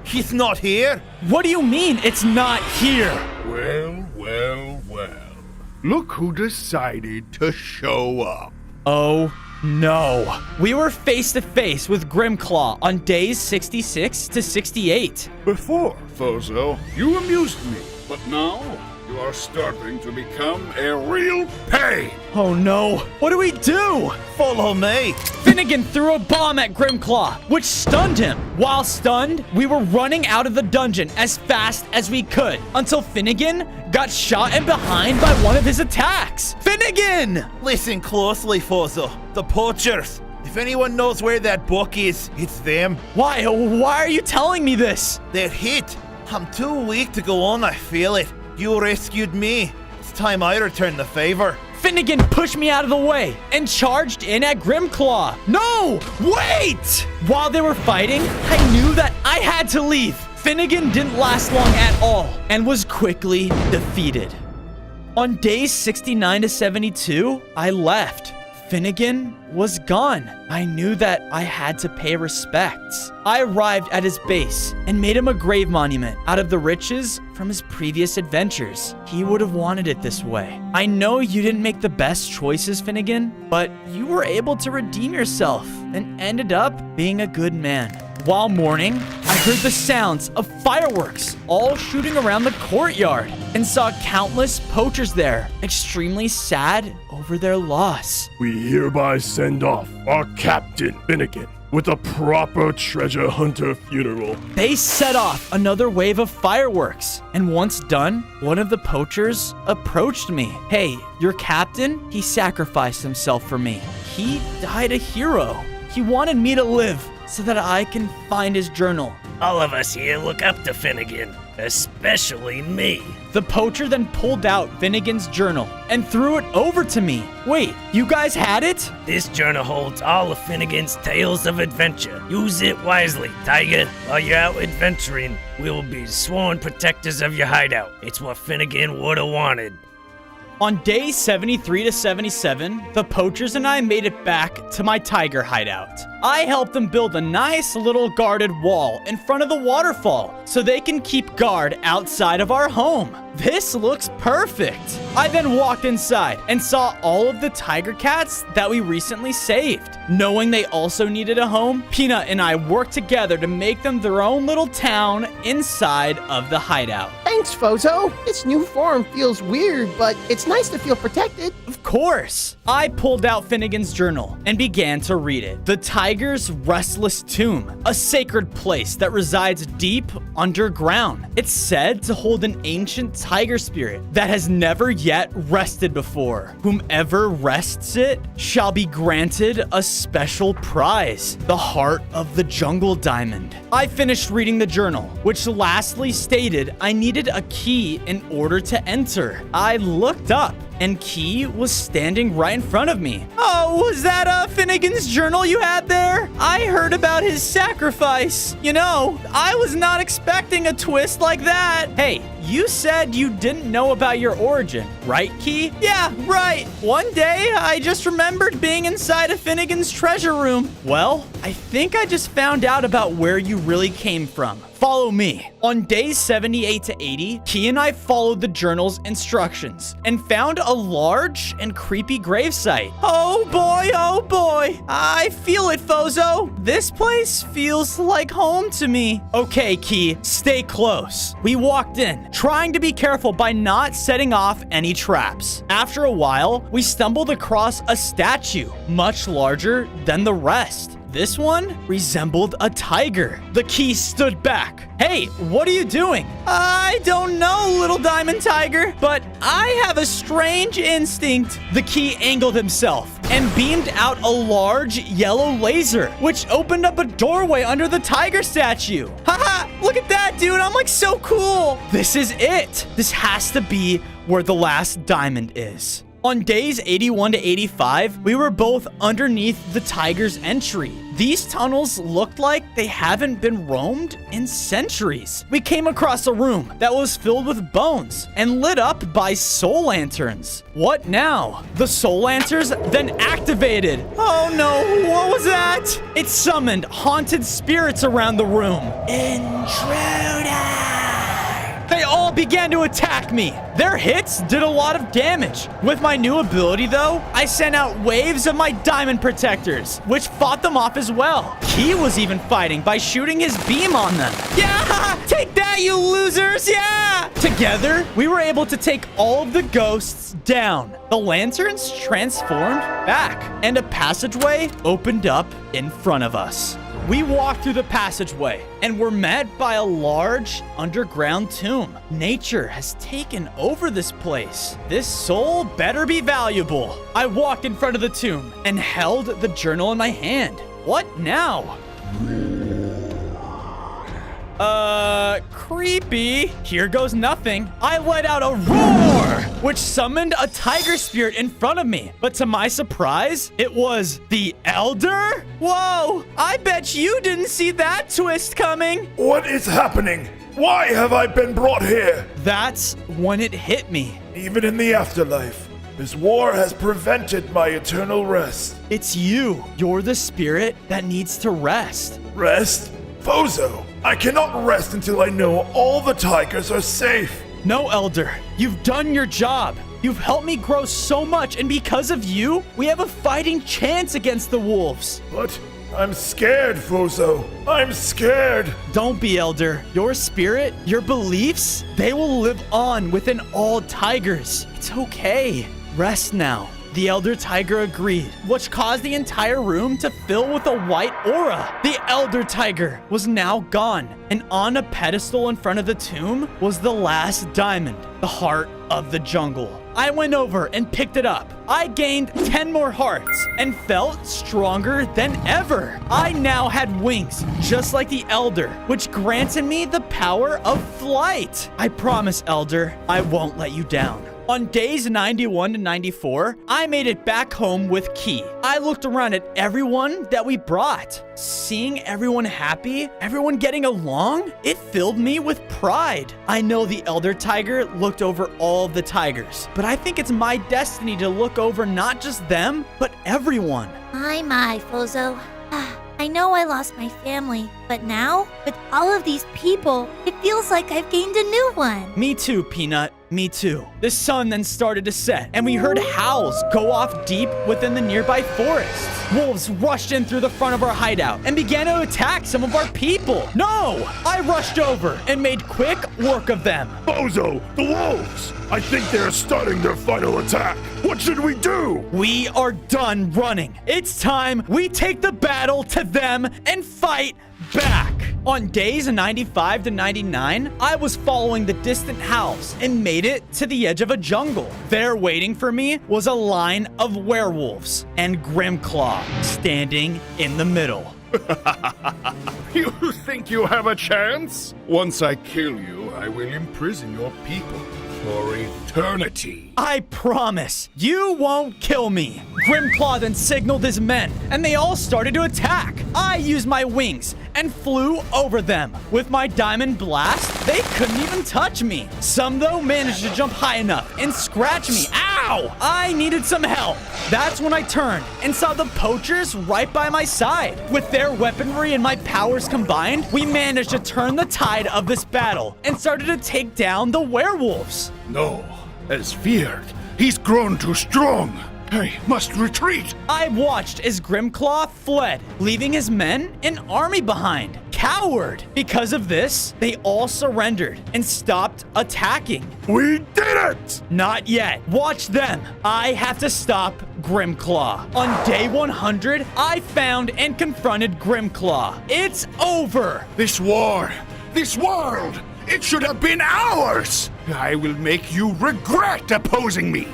He's not here. What do you mean it's not here? Well. Look who decided to show up. Oh No. We were face to face with Grimclaw on days 66 to 68. Before, Fozo, you amused me, but now you are starting to become a real pain. Oh no. What do we do? Follow me. Finnegan threw a bomb at Grimclaw, which stunned him. While stunned, we were running out of the dungeon as fast as we could until Finnegan got shot in behind by one of his attacks. Finnegan! Listen closely, Fozo. The poachers. If anyone knows where that book is, it's them. Why are you telling me this? They're hit. I'm too weak to go on, I feel it. You rescued me. It's time I return the favor. Finnegan pushed me out of the way and charged in at Grimclaw. No! Wait! While they were fighting, I knew that I had to leave. Finnegan didn't last long at all and was quickly defeated. On days 69 to 72, I left. Finnegan was gone. I knew that I had to pay respects. I arrived at his base and made him a grave monument out of the riches from his previous adventures. He would have wanted it this way. I know you didn't make the best choices, Finnegan, but you were able to redeem yourself and ended up being a good man. While mourning, I heard the sounds of fireworks all shooting around the courtyard and saw countless poachers there, extremely sad over their loss. We hereby send off our Captain Finnegan with a proper treasure hunter funeral. They set off another wave of fireworks, and once done, one of the poachers approached me. Hey, your captain? He sacrificed himself for me. He died a hero. He wanted me to live so that I can find his journal. All of us here look up to Finnegan, especially me. The poacher then pulled out Finnegan's journal and threw it over to me. Wait, you guys had it? This journal holds all of Finnegan's tales of adventure. Use it wisely, Tiger. While you're out adventuring, we will be sworn protectors of your hideout. It's what Finnegan would have wanted. On day 73 to 77, the poachers and I made it back to my tiger hideout. I helped them build a nice little guarded wall in front of the waterfall so they can keep guard outside of our home. This looks perfect. I then walked inside and saw all of the tiger cats that we recently saved. Knowing they also needed a home, Peanut and I worked together to make them their own little town inside of the hideout. Thanks, Fozo. This new form feels weird, but it's nice to feel protected. Of course. I pulled out Finnegan's journal and began to read it. The Tiger's Restless Tomb, a sacred place that resides deep underground. It's said to hold an ancient tiger spirit that has never yet rested before. Whomever rests it shall be granted a special prize, the heart of the jungle diamond. I finished reading the journal, which lastly stated I needed a key in order to enter. I looked up, and Key was standing right in front of me. Oh, was that Finnegan's journal you had there? I heard about his sacrifice. You know, I was not expecting a twist like that. Hey, you said you didn't know about your origin, right, Key? Yeah, right. One day, I just remembered being inside of Finnegan's treasure room. Well, I think I just found out about where you really came from. Follow me. On days 78 to 80, Key and I followed the journal's instructions and found a large and creepy gravesite. Oh boy, I feel it, Fozo. This place feels like home to me. Okay, Key, stay close. We walked in, trying to be careful by not setting off any traps. After a while, we stumbled across a statue, much larger than the rest. This one resembled a tiger. The Key stood back. Hey, what are you doing? I don't know, little diamond tiger, but I have a strange instinct. The Key angled himself and beamed out a large yellow laser, which opened up a doorway under the tiger statue. Haha, look at that, dude. I'm like so cool. This is it. This has to be where the last diamond is. On days 81 to 85, we were both underneath the tiger's entry. These tunnels looked like they haven't been roamed in centuries. We came across a room that was filled with bones and lit up by soul lanterns. What now? The soul lanterns then activated. Oh no, what was that? It summoned haunted spirits around the room. Intruder! They all all began to attack me. Their hits did a lot of damage. With my new ability, though, I sent out waves of my diamond protectors, which fought them off as well. He was even fighting by shooting his beam on them. Yeah! Take that, you losers! Yeah! Together, we were able to take all of the ghosts down. The lanterns transformed back, and a passageway opened up in front of us. We walked through the passageway and were met by a large underground tomb. Nature has taken over this place. This soul better be valuable. I walked in front of the tomb and held the journal in my hand. What now? Creepy. Here goes nothing. I let out a roar, which summoned a tiger spirit in front of me. But to my surprise, it was the Elder? Whoa, I bet you didn't see that twist coming. What is happening? Why have I been brought here? That's when it hit me. Even in the afterlife, this war has prevented my eternal rest. It's you. You're the spirit that needs to rest. Rest? Fozo, I cannot rest until I know all the tigers are safe. No, Elder. You've done your job. You've helped me grow so much, and because of you, we have a fighting chance against the wolves. But I'm scared, Fozo. I'm scared. Don't be, Elder. Your spirit, your beliefs, they will live on within all tigers. It's okay. Rest now. The Elder Tiger agreed, which caused the entire room to fill with a white aura. The Elder Tiger was now gone, and on a pedestal in front of the tomb was the last diamond, the heart of the jungle. I went over and picked it up. I gained 10 more hearts and felt stronger than ever. I now had wings, just like the Elder, which granted me the power of flight. I promise, Elder, I won't let you down. On days 91 to 94, I made it back home with Key. I looked around at everyone that we brought. Seeing everyone happy, everyone getting along, it filled me with pride. I know the Elder Tiger looked over all of the tigers, but I think it's my destiny to look over not just them, but everyone. My, Fozo. I know I lost my family, but now, with all of these people, it feels like I've gained a new one. Me too, Peanut. Me too. The sun then started to set, and we heard howls go off deep within the nearby forests. Wolves rushed in through the front of our hideout and began to attack some of our people. No! I rushed over and made quick work of them. Bozo, the wolves! I think they're starting their final attack. What should we do? We are done running. It's time we take the battle to them and fight back. On days 95 to 99, I was following the distant howls and made it to the edge of a jungle. There waiting for me was a line of werewolves and Grimclaw standing in the middle. You think you have a chance? Once I kill you, I will imprison your people for eternity. I promise, you won't kill me. Grimclaw then signaled his men, and they all started to attack. I used my wings and flew over them. With my diamond blast, they couldn't even touch me. Some, though, managed to jump high enough and scratch me. Ow! I needed some help. That's when I turned and saw the poachers right by my side. With their weaponry and my powers combined, we managed to turn the tide of this battle and started to take down the werewolves. No, as feared, he's grown too strong. I must retreat. I watched as Grimclaw fled, leaving his men an army behind. Coward! Because of this, they all surrendered and stopped attacking. We did it! Not yet. Watch them. I have to stop Grimclaw. On day 100, I found and confronted Grimclaw. It's over. This war, this world, it should have been ours. I will make you regret opposing me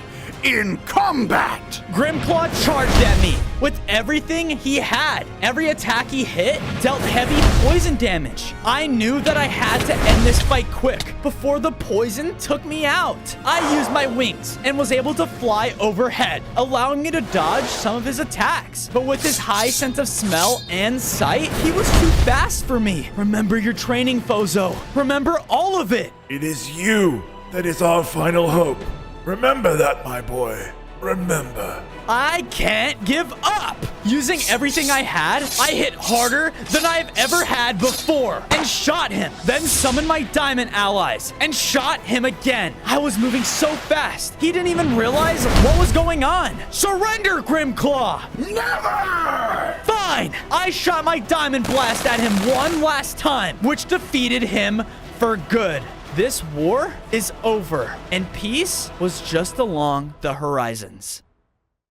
in combat. Grimclaw charged at me with everything he had. Every attack he hit dealt heavy poison damage. I knew that I had to end this fight quick before the poison took me out. I used my wings and was able to fly overhead, allowing me to dodge some of his attacks. But with his high sense of smell and sight, he was too fast for me. Remember your training, Fozo. Remember all of it. It is you that is our final hope. Remember that, my boy. remember. I can't give up! Using everything I had, I hit harder than I've ever had before and shot him. Then summoned my diamond allies and shot him again. I was moving so fast, he didn't even realize what was going on. Surrender, Grimclaw! Never! Fine! I shot my diamond blast at him one last time, which defeated him for good. This war is over, and peace was just along the horizons.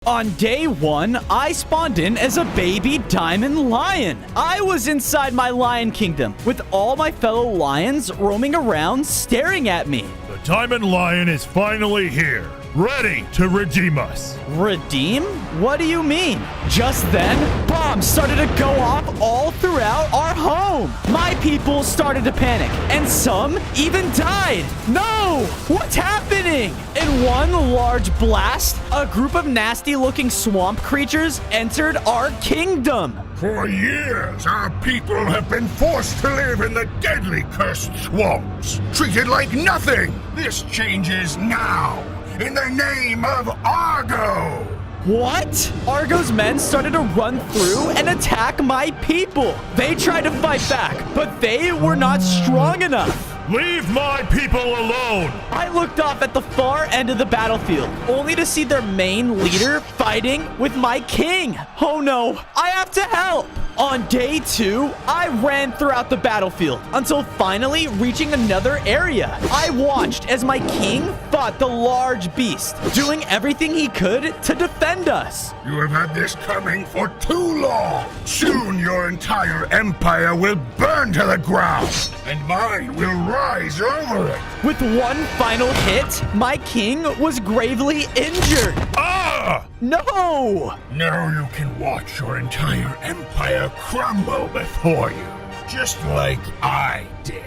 On day 1, I spawned in as a baby diamond lion. I was inside my lion kingdom with all my fellow lions roaming around staring at me. The diamond lion is finally here, ready to redeem us. Redeem? What do you mean? Just then, bombs started to go off all throughout our home. My people started to panic, and some even died. No! What's happening? In one large blast, a group of nasty-looking swamp creatures entered our kingdom. For years, our people have been forced to live in the deadly cursed swamps, treated like nothing. This changes now, in the name of Argo. What? Argo's men started to run through and attack my people. They tried to fight back, but they were not strong enough. Leave my people alone! I looked off at the far end of the battlefield, only to see their main leader fighting with my king. Oh no, I have to help! On day 2, I ran throughout the battlefield until finally reaching another area. I watched as my king fought the large beast, doing everything he could to defend us. You have had this coming for too long. Soon your entire empire will burn to the ground, and mine will rise over it. With one final hit, my king was gravely injured. Ah! No! Now you can watch your entire empire crumble before you, just like I did.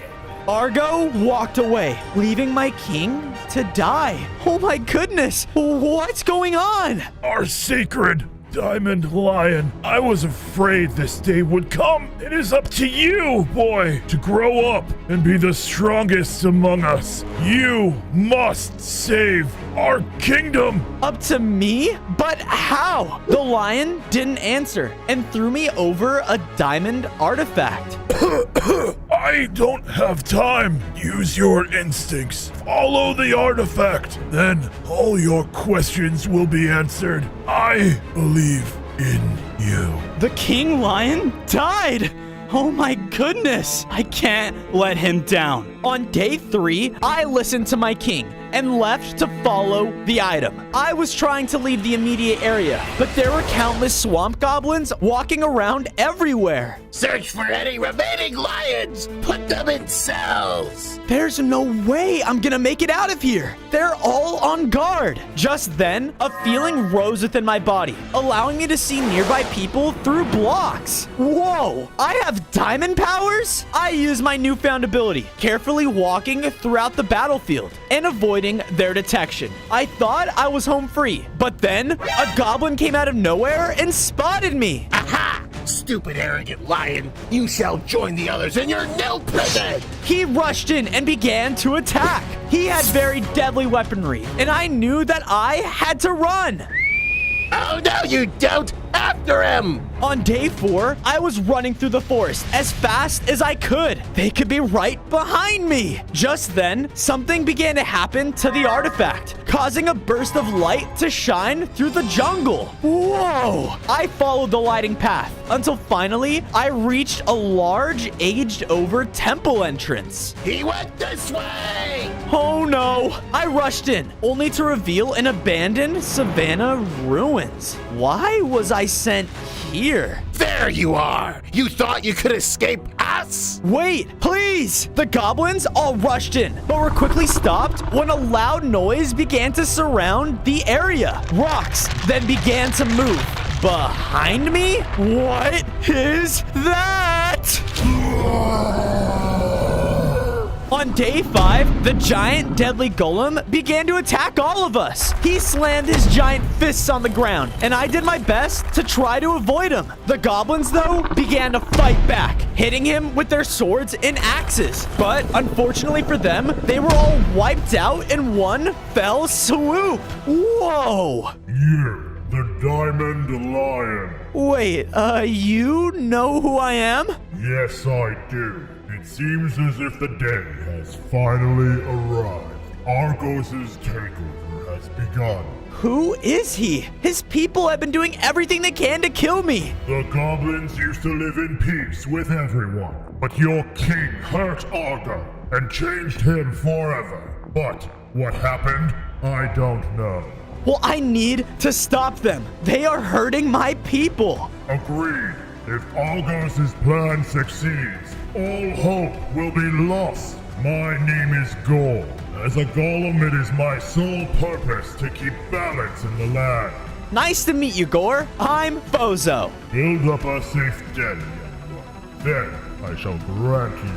Argo walked away, leaving my king to die. Oh my goodness, what's going on? Our sacred diamond lion. I was afraid this day would come. It is up to you, boy, to grow up and be the strongest among us. You must save our kingdom. Up to me? But how? The lion didn't answer and threw me over a diamond artifact. I don't have time. Use your instincts. Follow the artifact. Then all your questions will be answered. I believe in you. The king lion died. Oh my goodness. I can't let him down. On day 3, I listened to my king and left to follow the item. I was trying to leave the immediate area, but there were countless swamp goblins walking around everywhere. Search for any remaining lions! Put them in cells! There's no way I'm gonna make it out of here. They're all on guard. Just then, a feeling rose within my body, allowing me to see nearby people through blocks. Whoa, I have diamond powers? I use my newfound ability, carefully walking throughout the battlefield and avoiding their detection. I thought I was home free, but then a goblin came out of nowhere and spotted me. Aha! Stupid arrogant lion, you shall join the others in your new prison! He rushed in and began to attack. He had very deadly weaponry, and I knew that I had to run. Oh, no, you don't! After him! On day 4, I was running through the forest as fast as I could. They could be right behind me. Just then, something began to happen to the artifact, causing a burst of light to shine through the jungle. Whoa! I followed the lighting path until finally I reached a large, aged-over temple entrance. He went this way! Oh no! I rushed in, only to reveal an abandoned savanna ruins. Why was I sent here? There you are! You thought you could escape us? Wait, please! The goblins all rushed in, but were quickly stopped when a loud noise began to surround the area. Rocks then began to move behind me? What is that? On day 5, the giant deadly golem began to attack all of us. He slammed his giant fists on the ground, and I did my best to try to avoid him. The goblins, though, began to fight back, hitting him with their swords and axes. But unfortunately for them, they were all wiped out in one fell swoop. Whoa! You, the Diamond Lion. Wait, you know who I am? Yes, I do. It seems as if the day has finally arrived. Argos's takeover has begun. Who is he? His people have been doing everything they can to kill me. The goblins used to live in peace with everyone, but your king hurt Argo and changed him forever. But what happened, I don't know. Well, I need to stop them. They are hurting my people. Agreed. If Argos's plan succeeds, all hope will be lost. My name is Gore. As a golem, it is my sole purpose to keep balance in the land. Nice to meet you, Gore. I'm Bozo. Build up a safe den, young one. Then I shall grant you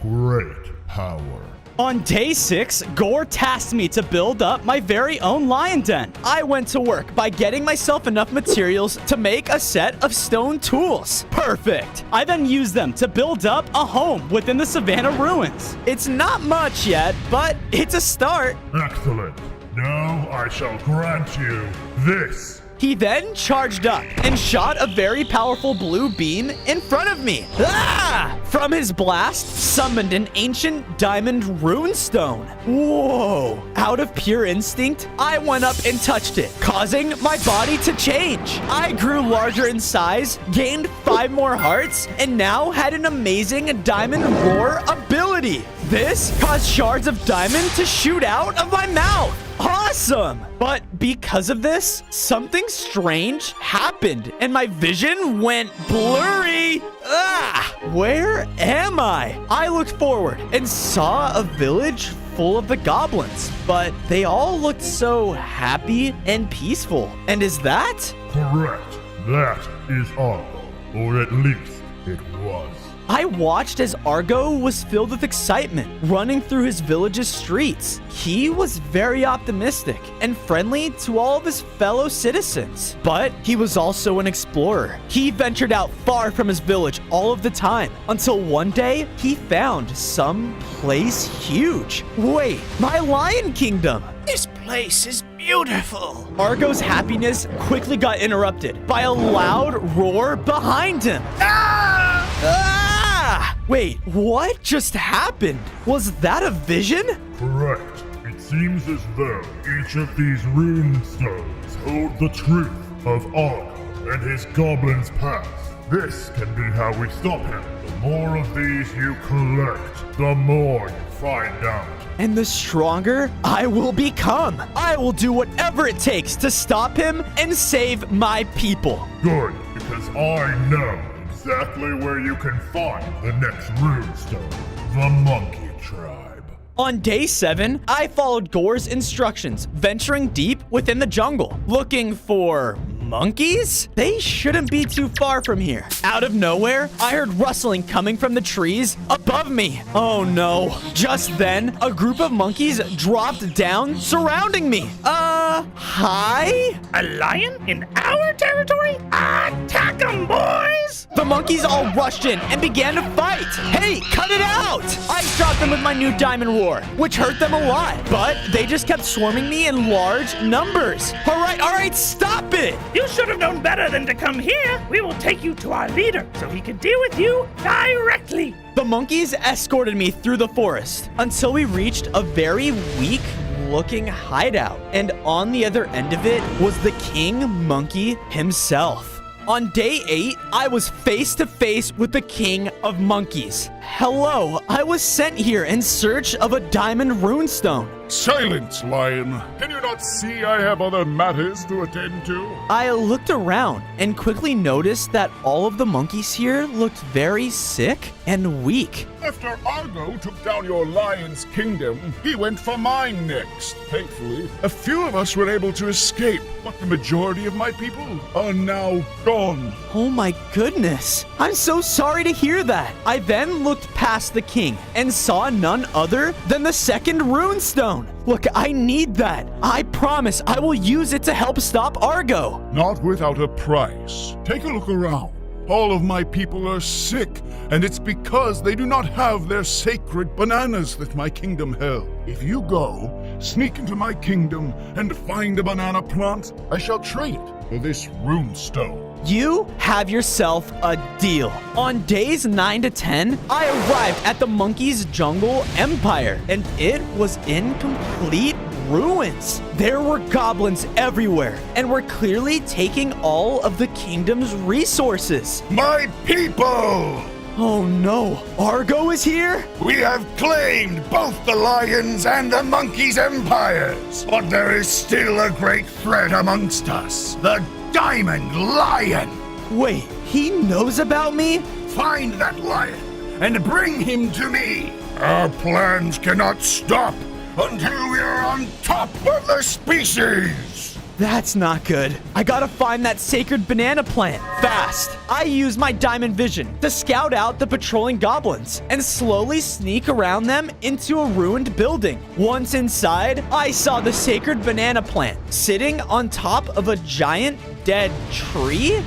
great power. On day 6, Gore tasked me to build up my very own lion den. I went to work by getting myself enough materials to make a set of stone tools. Perfect. I then used them to build up a home within the Savannah ruins. It's not much yet, but it's a start. Excellent. Now I shall grant you this. He then charged up and shot a very powerful blue beam in front of me. Ah! From his blast, summoned an ancient diamond runestone. Whoa! Out of pure instinct, I went up and touched it, causing my body to change. I grew larger in size, gained 5 more hearts, and now had an amazing diamond roar ability. This caused shards of diamond to shoot out of my mouth. Awesome! But because of this, something strange happened and my vision went blurry. Ah! Where am I? I looked forward and saw a village full of the goblins, but they all looked so happy and peaceful. And is that? Correct. That is Argo, or at least it was. I watched as Argo was filled with excitement, running through his village's streets. He was very optimistic and friendly to all of his fellow citizens. But he was also an explorer. He ventured out far from his village all of the time, until one day he found some place huge. Wait, my Lion Kingdom! This place is beautiful. Argo's happiness quickly got interrupted by a loud roar behind him. Ah! Ah! Wait, what just happened? Was that a vision? Correct. It seems as though each of these rune stones hold the truth of Argo and his goblin's past. This can be how we stop him. The more of these you collect, the more you find out. And the stronger I will become. I will do whatever it takes to stop him and save my people. Good, because I know exactly where you can find the next runestone. The Monkey Tribe. On day 7, I followed Gore's instructions, venturing deep within the jungle, looking for monkeys? They shouldn't be too far from here. Out of nowhere, I heard rustling coming from the trees above me. Oh no. Just then, a group of monkeys dropped down, surrounding me. Hi? A lion in our territory? Attack 'em, boys! The monkeys all rushed in and began to fight. Hey, cut it out! I shot them with my new diamond roar, which hurt them a lot, but they just kept swarming me in large numbers. All right, stop it! You should have known better than to come here. We will take you to our leader so he can deal with you directly. The monkeys escorted me through the forest until we reached a very weak-looking hideout, and on the other end of it was the king monkey himself. On day 8, I was face to face with the king of monkeys. Hello, I was sent here in search of a diamond runestone. Silence, lion. Can you not see I have other matters to attend to? I looked around and quickly noticed that all of the monkeys here looked very sick and weak. After Argo took down your lion's kingdom, he went for mine next. Thankfully, a few of us were able to escape, but the majority of my people are now gone. Oh my goodness. I'm so sorry to hear that. I then looked looked past the king and saw none other than the second runestone. Look, I need that. I promise I will use it to help stop Argo. Not without a price. Take a look around. All of my people are sick, and it's because they do not have their sacred bananas that my kingdom held. If you go, sneak into my kingdom, and find a banana plant, I shall trade it for this runestone. You have yourself a deal. On days 9 to 10, I arrived at the Monkey's Jungle Empire, and it was in complete ruins. There were goblins everywhere, and were clearly taking all of the kingdom's resources. My people! Oh no, Argo is here? We have claimed both the lions and the monkeys' empires, but there is still a great threat amongst us. The Diamond Lion! Wait, he knows about me? Find that lion and bring him to me. Our plans cannot stop until we are on top of the species. That's not good. I gotta find that sacred banana plant fast. I use my diamond vision to scout out the patrolling goblins and slowly sneak around them into a ruined building. Once inside, I saw the sacred banana plant sitting on top of a giant dead tree?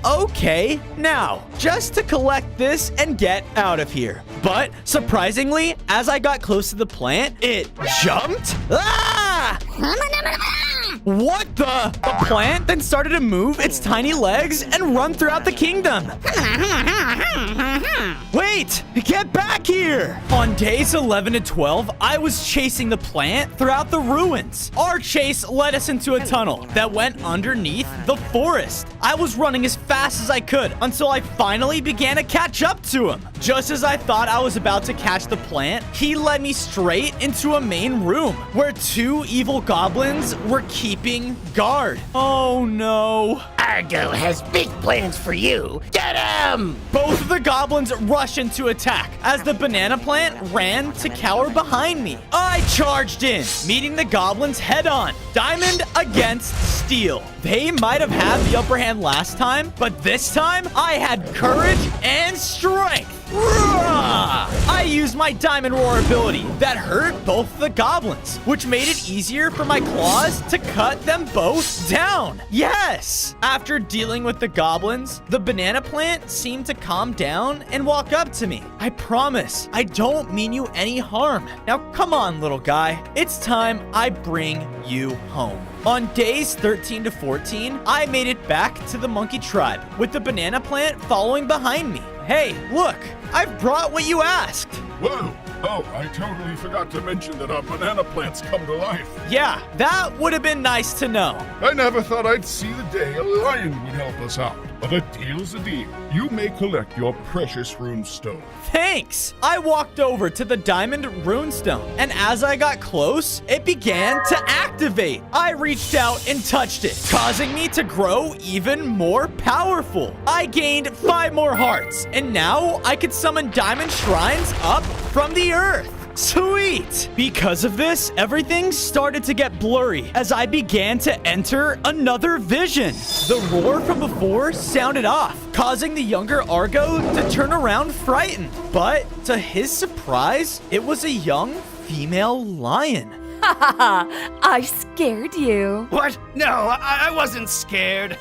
Okay. Now, just to collect this and get out of here. But surprisingly, as I got close to the plant, it jumped. Ah! What the? The plant then started to move its tiny legs and run throughout the kingdom. Wait! Get back here! On days 11 to 12, I was chasing the plant throughout the ruins. Our chase led us into a tunnel that went underneath the forest. I was running as fast as I could until I finally began to catch up to him. Just as I thought I was about to catch the plant, he led me straight into a main room where two evil goblins were keeping guard. Oh no. Argo has big plans for you. Get him! Both of the goblins rushed into attack as the banana plant ran to cower behind me. I charged in, meeting the goblins head on. Diamond against steel. They might have had the upper hand last time, but this time I had courage and strength. I used my Diamond Roar ability that hurt both the goblins, which made it easier for my claws to cut them both down. Yes! After dealing with the goblins, the banana plant seemed to calm down and walk up to me. I promise, I don't mean you any harm. Now come on, little guy. It's time I bring you home. On days 13 to 14, I made it back to the monkey tribe with the banana plant following behind me. Hey, look, I've brought what you asked. Whoa! Oh, I totally forgot to mention that our banana plants come to life. Yeah, that would have been nice to know. I never thought I'd see the day a lion would help us out. But a deal's a deal. You may collect your precious runestone. Thanks! I walked over to the diamond runestone, and as I got close, it began to activate. I reached out and touched it, causing me to grow even more powerful. I gained 5 more hearts, and now I could summon diamond shrines up from the earth. Sweet! Because of this, everything started to get blurry as I began to enter another vision. The roar from before sounded off, causing the younger Argo to turn around frightened. But to his surprise, it was a young female lion. Ha ha ha! I scared you. What? No, I wasn't scared.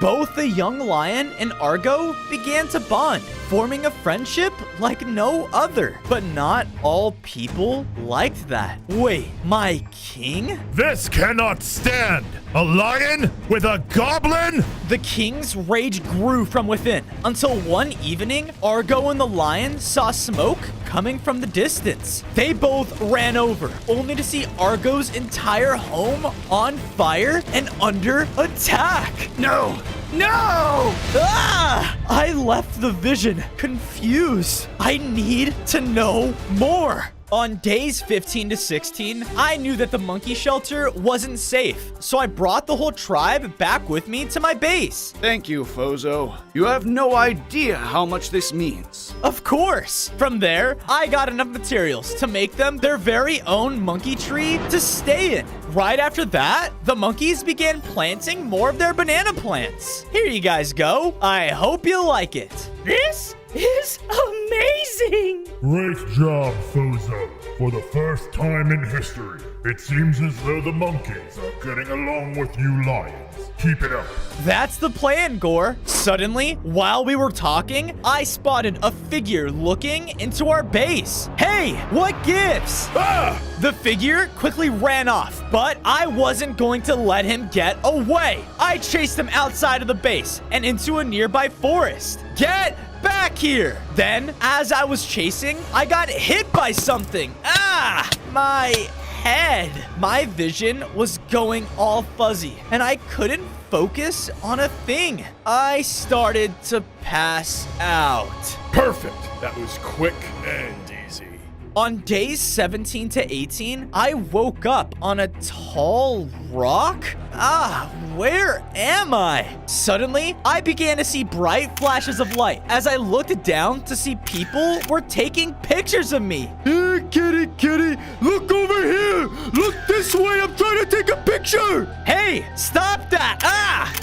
Both the young lion and Argo began to bond, forming a friendship like no other. But not all people liked that. Wait, my king? This cannot stand! A lion with a goblin? The king's rage grew from within until one evening, Argo and the lion saw smoke coming from the distance. They both ran over, only to see Argo's entire home on fire and under attack. No! No! Ah! I left the vision confused. I need to know more. On days 15 to 16, I knew that the monkey shelter wasn't safe, so I brought the whole tribe back with me to my base. Thank you, Fozo. You have no idea how much this means. Of course! From there, I got enough materials to make them their very own monkey tree to stay in. Right after that, the monkeys began planting more of their banana plants. Here you guys go. I hope you like it. This is amazing! Great job, Fozo. For the first time in history, it seems as though the monkeys are getting along with you lions. Keep it up. That's the plan, Gore. Suddenly, while we were talking, I spotted a figure looking into our base. Hey, what gives? Ah! The figure quickly ran off, but I wasn't going to let him get away. I chased him outside of the base and into a nearby forest. Get back here! Then, as I was chasing, I got hit by something. Ah! My head. My vision was going all fuzzy, and I couldn't focus on a thing. I started to pass out. Perfect. That was quick and easy. On days 17 to 18, I woke up on a tall rock. Where am I? Suddenly, I began to see bright flashes of light as I looked down to see people were taking pictures of me. Hey, kitty, look over here. Look this way. I'm trying to take a picture. Hey, stop that.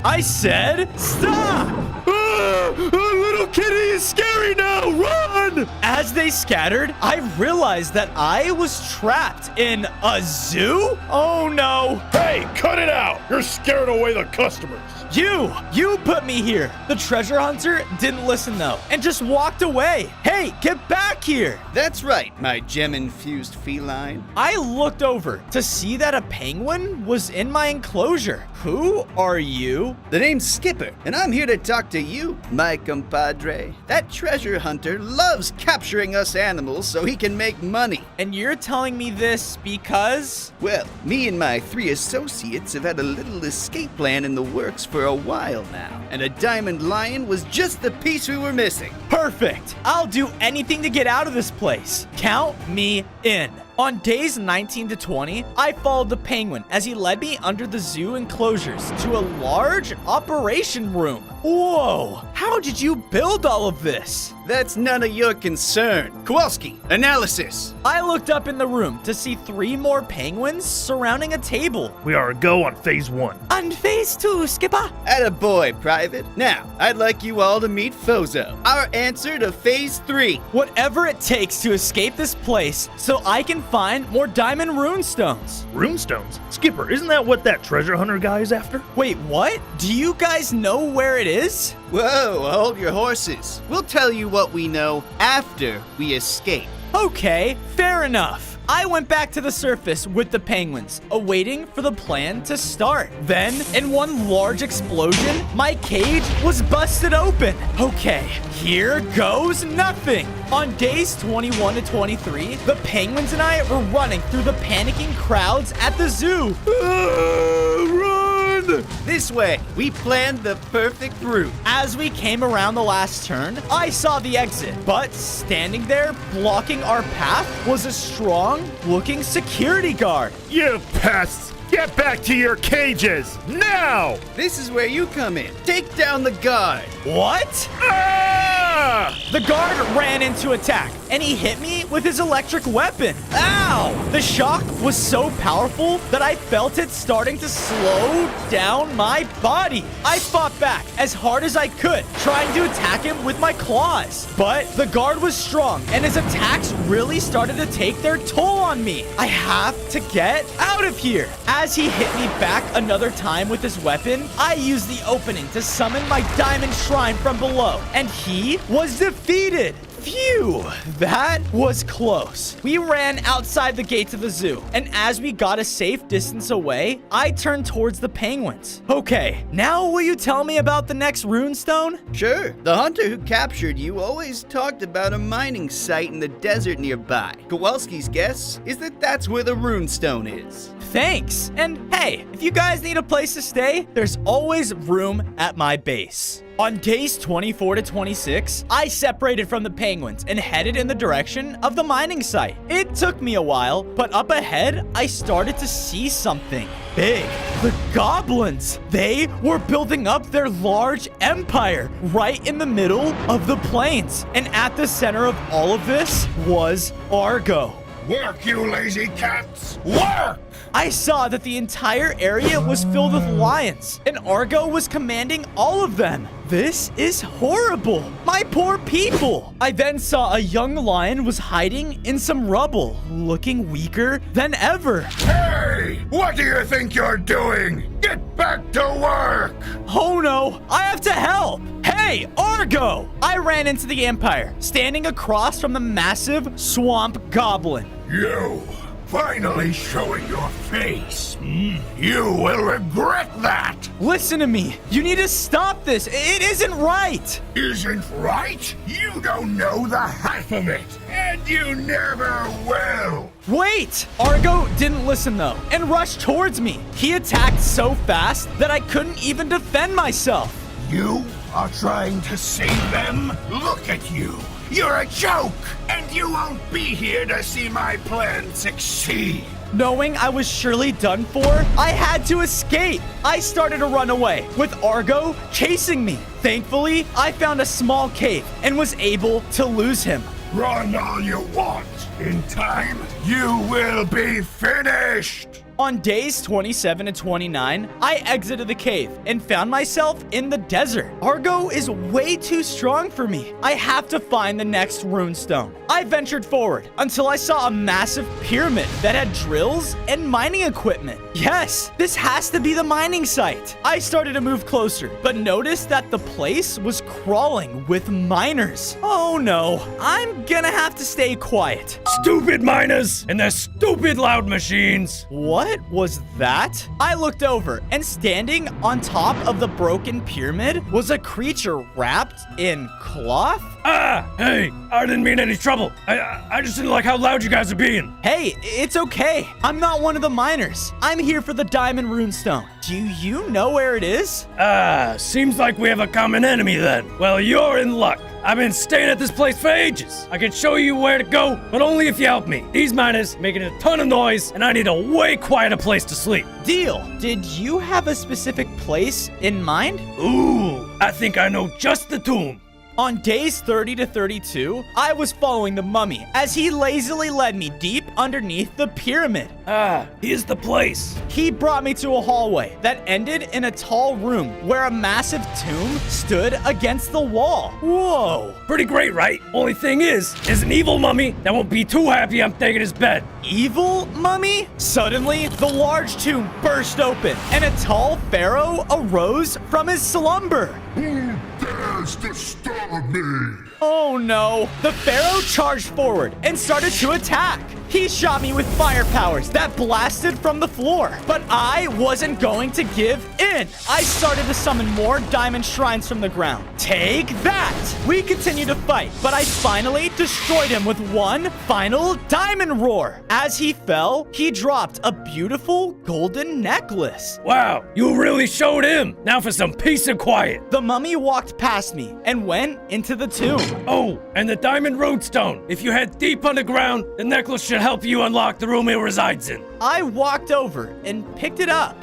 I said stop. Little kitty is scary now. Run. As they scattered, I realized that I was trapped in a zoo. Oh no. Hey, cut it out. You're scaring away the customers. You put me here. The treasure hunter didn't listen though and just walked away. Hey, get back here. That's right, my gem-infused feline. I looked over to see that a penguin was in my enclosure. Who are you? The name's Skipper, and I'm here to talk to you, my compadre. That treasure hunter loves capturing us animals so he can make money. And you're telling me this because? Well, me and my 3 associates have had a little escape plan in the works for a while now, and a diamond lion was just the piece we were missing. Perfect. I'll do anything to get out of this place. Count me in. On days 19 to 20, I followed the penguin as he led me under the zoo enclosures to a large operation room. Whoa, how did you build all of this? That's none of your concern. Kowalski, analysis. I looked up in the room to see 3 more penguins surrounding a table. We are a go on phase 1. On phase 2, Skipper. Attaboy, Private. Now, I'd like you all to meet Fozo, our answer to phase 3. Whatever it takes to escape this place so I can find more diamond runestones. Runestones? Skipper, isn't that what that treasure hunter guy is after? Wait, what? Do you guys know where it is? Whoa, hold your horses. We'll tell you what we know after we escape. Okay, fair enough. I went back to the surface with the penguins, awaiting for the plan to start. Then, in one large explosion, my cage was busted open. Okay, here goes nothing. On days 21 to 23, the penguins and I were running through the panicking crowds at the zoo. Run! This way. We planned the perfect route. As we came around the last turn, I saw the exit, but standing there blocking our path was a strong-looking security guard. You pests! Get back to your cages, now! This is where you come in. Take down the guard. What? The guard ran into attack, and he hit me with his electric weapon. Ow! The shock was so powerful that I felt it starting to slow down my body. I fought back as hard as I could, trying to attack him with my claws. But the guard was strong, and his attacks really started to take their toll on me. I have to get out of here. As he hit me back another time with his weapon, I used the opening to summon my diamond shrine from below, and he was defeated. Phew, that was close. We ran outside the gates of the zoo, and as we got a safe distance away, I turned towards the penguins. Okay, now will you tell me about the next runestone? Sure. The hunter who captured you always talked about a mining site in the desert nearby. Kowalski's guess is that that's where the runestone is. Thanks. And hey, if you guys need a place to stay, there's always room at my base. On days 24 to 26, I separated from the penguins and headed in the direction of the mining site. It took me a while, but up ahead, I started to see something big. The goblins! They were building up their large empire right in the middle of the plains. And at the center of all of this was Argo. Work, you lazy cats! Work! I saw that the entire area was filled with lions, and Argo was commanding all of them. This is horrible. My poor people. I then saw a young lion was hiding in some rubble, looking weaker than ever. Hey! What do you think you're doing? Get back to work! Oh no, I have to help. Hey, Argo! I ran into the Empire, standing across from the massive swamp goblin. You! Finally showing your face. You will regret that. Listen to me. You need to stop this. It isn't right. Isn't right? You don't know the half of it, and you never will. Wait! Argo didn't listen though, and rushed towards me. He attacked so fast that I couldn't even defend myself. You are trying to save them? Look at you. You're a joke, and you won't be here to see my plan succeed. Knowing I was surely done for, I had to escape. I started to run away, with Argo chasing me. Thankfully, I found a small cave and was able to lose him. Run all you want. In time, you will be finished. On days 27 and 29, I exited the cave and found myself in the desert. Argo is way too strong for me. I have to find the next runestone. I ventured forward until I saw a massive pyramid that had drills and mining equipment. Yes, this has to be the mining site. I started to move closer, but noticed that the place was crawling with miners. Oh no, I'm gonna have to stay quiet. Stupid miners and their stupid loud machines. What was that? I looked over, and standing on top of the broken pyramid was a creature wrapped in cloth. Ah, hey, I didn't mean any trouble. I just didn't like how loud you guys are being. Hey, it's okay. I'm not one of the miners. I'm here for the diamond runestone. Do you know where it is? Seems like we have a common enemy then. Well, you're in luck. I've been staying at this place for ages. I can show you where to go, but only if you help me. These miners making a ton of noise, and I need a way quieter place to sleep. Deal. Did you have a specific place in mind? Ooh, I think I know just the tomb. On days 30 to 32, I was following the mummy as he lazily led me deep underneath the pyramid. Here's the place. He brought me to a hallway that ended in a tall room where a massive tomb stood against the wall. Whoa. Pretty great, right? Only thing is, there's an evil mummy that won't be too happy I'm taking his bed. Evil mummy? Suddenly, the large tomb burst open and a tall pharaoh arose from his slumber. Who dares disturb me? Oh no! The pharaoh charged forward and started to attack. He shot me with fire powers that blasted from the floor, but I wasn't going to give in. I started to summon more diamond shrines from the ground. Take that! We continued to fight, but I finally destroyed him with one final diamond roar. As he fell, he dropped a beautiful golden necklace. Wow, you really showed him. Now for some peace and quiet. The mummy walked past me and went into the tomb. Oh, and the diamond runestone. If you head deep underground, the necklace should help you unlock the room it resides in. I walked over and picked it up.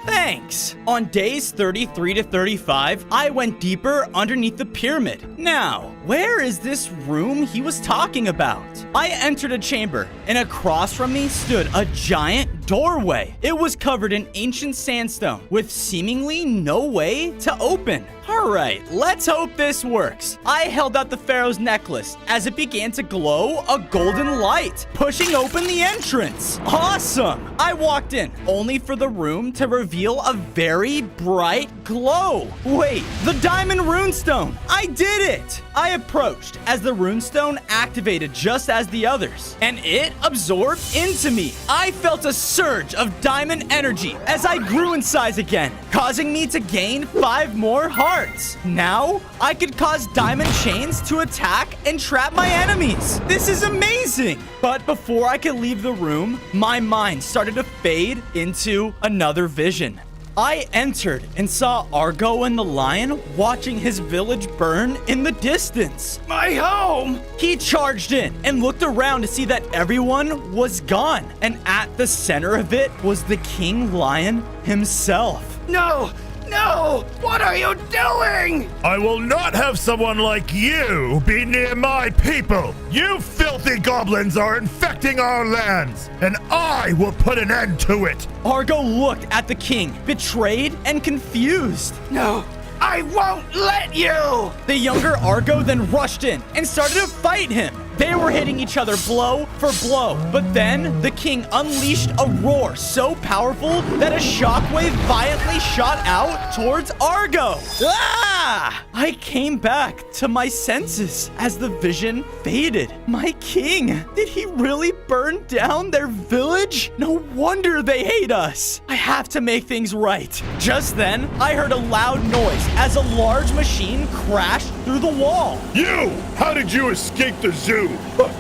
Thanks. On days 33 to 35, I went deeper underneath the pyramid. Now, where is this room he was talking about? I entered a chamber, and across from me stood a giant doorway. It was covered in ancient sandstone, with seemingly no way to open. All right, let's hope this works. I held out the pharaoh's necklace as it began to glow a golden light, pushing open the entrance. Awesome! I walked in, only for the room to reveal a very bright glow. Wait, the diamond runestone! I did it! I approached as the runestone activated just as the others, and it absorbed into me. I felt a surge of diamond energy as I grew in size again, causing me to gain 5 more hearts. Now, I could cause diamond chains to attack and trap my enemies. This is amazing! But before I could leave the room, my mind started to fade into another vision. I entered and saw Argo and the lion watching his village burn in the distance. My home! He charged in and looked around to see that everyone was gone. And at the center of it was the king lion himself. No! No! What are you doing? I will not have someone like you be near my people. You filthy goblins are infecting our lands, and I will put an end to it. Argo looked at the king, betrayed and confused. No, I won't let you! The younger Argo then rushed in and started to fight him. They were hitting each other blow for blow, but then the king unleashed a roar so powerful that a shockwave violently shot out towards Argo. Ah! I came back to my senses as the vision faded. My king, did he really burn down their village? No wonder they hate us. I have to make things right. Just then, I heard a loud noise as a large machine crashed through the wall. You! How did you escape the zoo?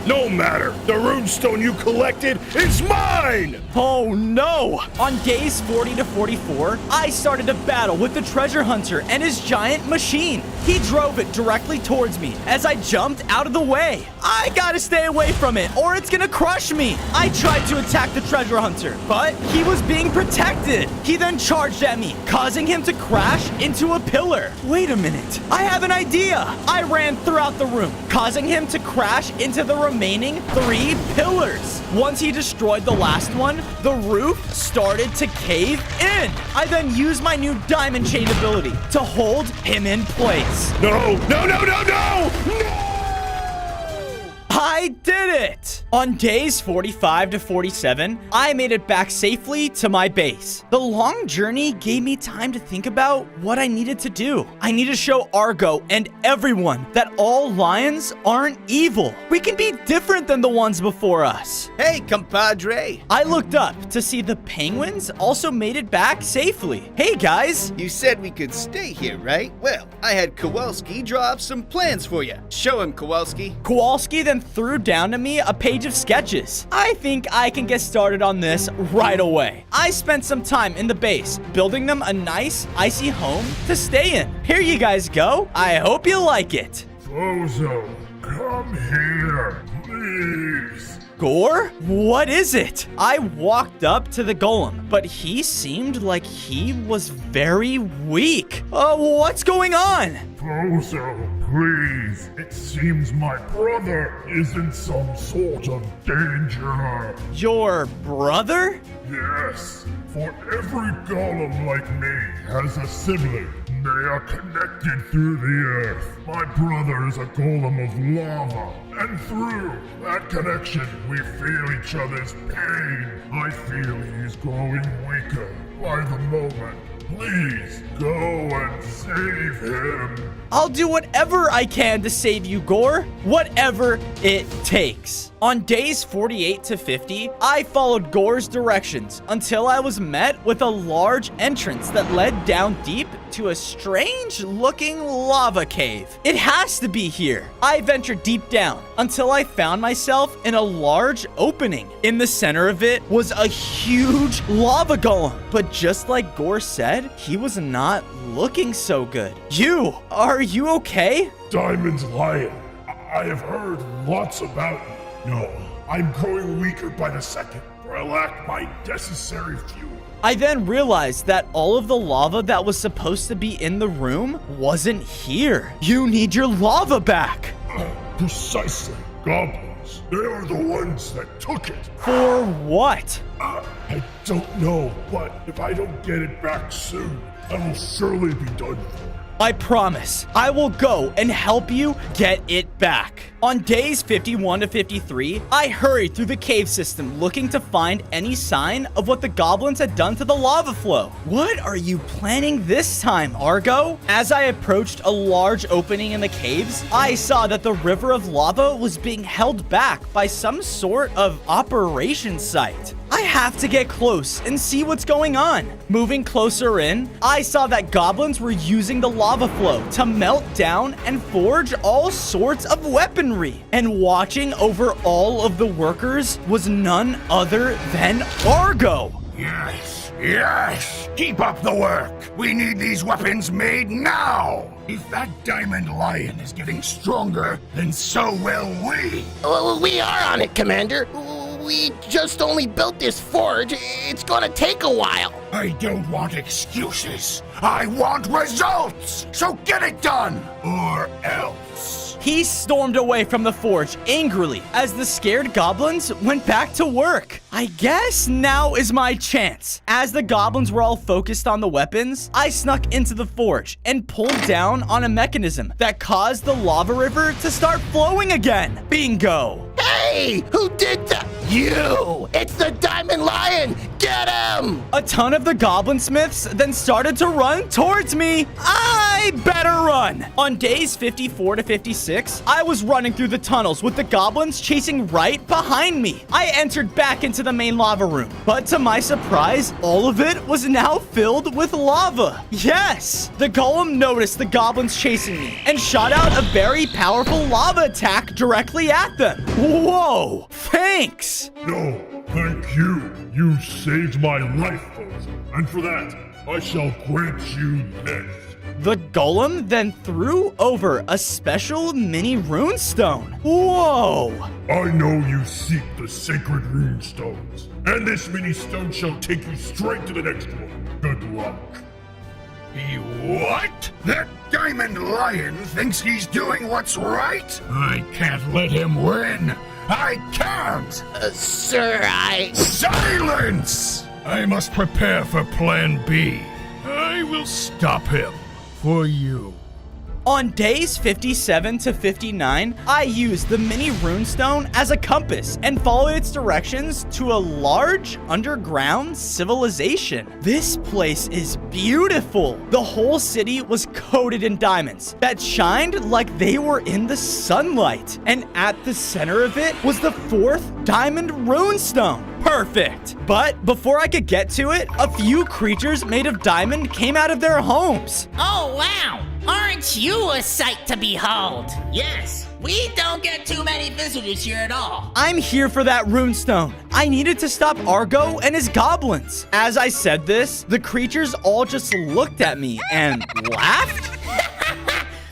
No matter. The runestone you collected is mine! Oh no! On days 40 to 44, I started a battle with the treasure hunter and his giant machine. He drove it directly towards me as I jumped out of the way. I gotta stay away from it or it's gonna crush me. I tried to attack the treasure hunter, but he was being protected. He then charged at me, causing him to crash into a pillar. Wait a minute. I have an idea. I ran throughout the room, causing him to crash into the remaining 3 pillars. Once he destroyed the last one, the roof started to cave in. I then used my new diamond chain ability to hold him in place. No, no, no, no, no! No! I did it! On days 45 to 47, I made it back safely to my base. The long journey gave me time to think about what I needed to do. I need to show Argo and everyone that all lions aren't evil. We can be different than the ones before us. Hey, compadre. I looked up to see the penguins also made it back safely. Hey, guys. You said we could stay here, right? Well, I had Kowalski draw up some plans for you. Show him, Kowalski. Kowalski then threw down to me a page of sketches. I think I can get started on this right away. I spent some time in the base, building them a nice, icy home to stay in. Here you guys go. I hope you like it. Bozo, come here, please. Gore? What is it? I walked up to the golem, but he seemed like he was very weak. What's going on? Bozo, please. It seems my brother is in some sort of danger. Your brother? Yes. For every golem like me has a sibling. They are connected through the earth. My brother is a golem of lava. And through that connection, we feel each other's pain. I feel he's growing weaker by the moment. Please, go and save him. I'll do whatever I can to save you, Gore. Whatever it takes. On days 48 to 50, I followed Gore's directions until I was met with a large entrance that led down deep to a strange-looking lava cave. It has to be here. I ventured deep down until I found myself in a large opening. In the center of it was a huge lava golem. But just like Gore said, he was not looking so good. Are you okay? Diamond's lion. I have heard lots about you. No, I'm growing weaker by the second, for I lack my necessary fuel. I then realized that all of the lava that was supposed to be in the room wasn't here. You need your lava back. Precisely. Goblins. They are the ones that took it. For what? I don't know, but if I don't get it back soon, I will surely be done for. I promise, I will go and help you get it back. On days 51 to 53, I hurried through the cave system looking to find any sign of what the goblins had done to the lava flow. What are you planning this time, Argo? As I approached a large opening in the caves, I saw that the river of lava was being held back by some sort of operation site. I have to get close and see what's going on. Moving closer in, I saw that goblins were using the lava flow to melt down and forge all sorts of weaponry. And watching over all of the workers was none other than Argo. Yes, yes! Keep up the work! We need these weapons made now! If that diamond lion is getting stronger, then so will we! Well, we are on it, Commander. we just only built this forge. It's gonna take a while. I don't want excuses. I want results! So get it done! Or else. He stormed away from the forge angrily as the scared goblins went back to work. I guess now is my chance. As the goblins were all focused on the weapons, I snuck into the forge and pulled down on a mechanism that caused the lava river to start flowing again. Bingo! Hey, who did that? You! It's the Diamond Lion! Get him! A ton of the goblin smiths then started to run towards me. I better run. On days 54 to 56, I was running through the tunnels with the goblins chasing right behind me. I entered back into the main lava room, but to my surprise, all of it was now filled with lava. Yes! The golem noticed the goblins chasing me and shot out a very powerful lava attack directly at them. Whoa! Thanks! No, thank you. You saved my life, Bozo. And for that, I shall grant you this. The golem then threw over a special mini runestone. Whoa! I know you seek the sacred runestones, and this mini stone shall take you straight to the next one. Good luck. What? That Diamond Lion thinks he's doing what's right? I can't let him win. I can't! Sir, Silence! I must prepare for Plan B. I will stop him. For you. On days 57 to 59, I used the mini runestone as a compass and followed its directions to a large underground civilization. This place is beautiful. The whole city was coated in diamonds that shined like they were in the sunlight. And at the center of it was the 4th diamond runestone. Perfect. But before I could get to it, a few creatures made of diamond came out of their homes. Oh, wow. Aren't you a sight to behold? Yes, we don't get too many visitors here at all. I'm here for that runestone. I needed to stop Argo and his goblins. As I said this, the creatures all just looked at me and laughed.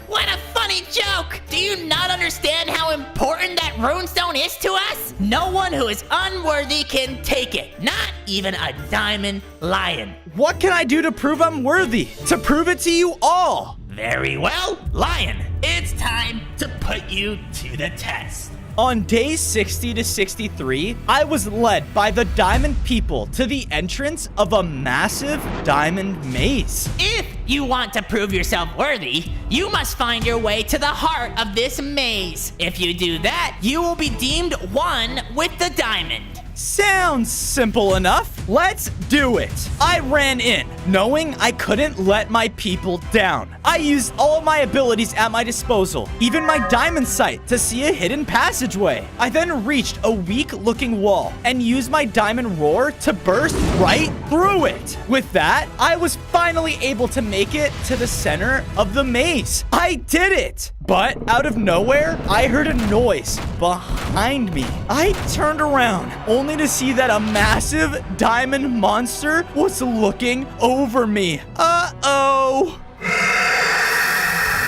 What a funny joke! Do you not understand how important that runestone is to us? No one who is unworthy can take it. Not even a Diamond Lion. What can I do to prove I'm worthy? To prove it to you all? Very well, Lion. It's time to put you to the test. On days 60 to 63, I was led by the diamond people to the entrance of a massive diamond maze. If you want to prove yourself worthy, you must find your way to the heart of this maze. If you do that, you will be deemed one with the diamond. Sounds simple enough. Let's do it. I ran in, knowing I couldn't let my people down. I used all of my abilities at my disposal, even my diamond sight, to see a hidden passageway. I then reached a weak-looking wall and used my diamond roar to burst right through it. With that, I was finally able to make it to the center of the maze. I did it! But out of nowhere, I heard a noise behind me. I turned around, only to see that a massive diamond monster was looking over me. Uh-oh.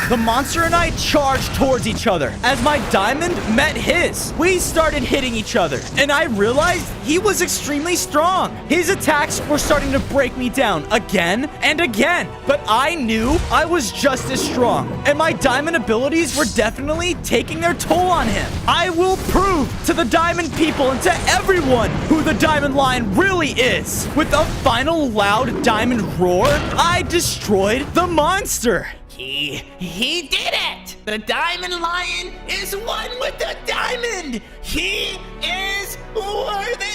The monster and I charged towards each other as my diamond met his. We started hitting each other, and I realized he was extremely strong. His attacks were starting to break me down again and again, but I knew I was just as strong, and my diamond abilities were definitely taking their toll on him. I will prove to the diamond people and to everyone who the Diamond Lion really is. With a final loud diamond roar, I destroyed the monster. He did it! The Diamond Lion is one with the diamond! He is worthy!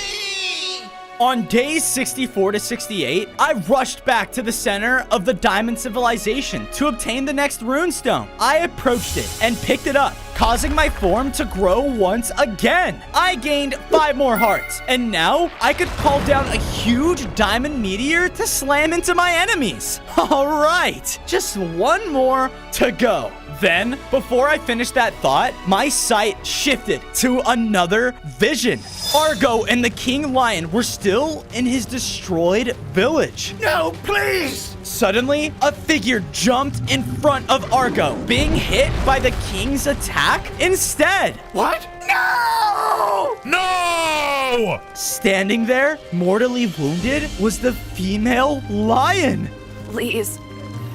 On days 64 to 68, I rushed back to the center of the Diamond Civilization to obtain the next runestone. I approached it and picked it up, causing my form to grow once again. I gained 5 more hearts, and now I could call down a huge diamond meteor to slam into my enemies. All right, just one more to go. Then, before I finished that thought, my sight shifted to another vision. Argo and the King Lion were still in his destroyed village. No, please! Suddenly, a figure jumped in front of Argo, being hit by the king's attack instead. What? No! No! Standing there, mortally wounded, was the female lion. Please,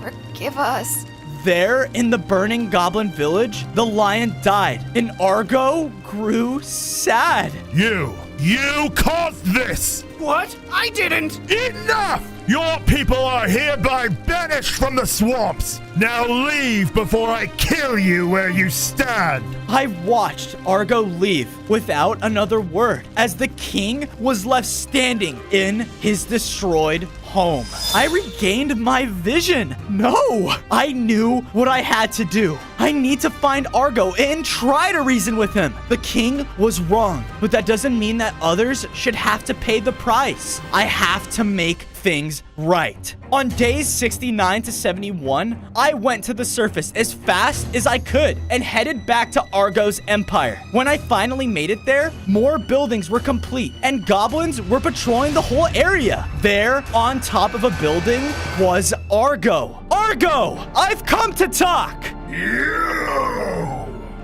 forgive us. There, in the burning goblin village, the lion died, and Argo grew sad. You caused this! What? I didn't! Enough! Your people are hereby banished from the swamps! Now leave before I kill you where you stand! I watched Argo leave without another word as the king was left standing in his destroyed home. I regained my vision. No, I knew what I had to do. I need to find Argo and try to reason with him. The king was wrong, but that doesn't mean that others should have to pay the price. I have to make things right. On days 69 to 71, I went to the surface as fast as I could and headed back to Argo's empire. When I finally made it there, more buildings were complete and goblins were patrolling the whole area. There, on top of a building, was Argo. Argo, I've come to talk.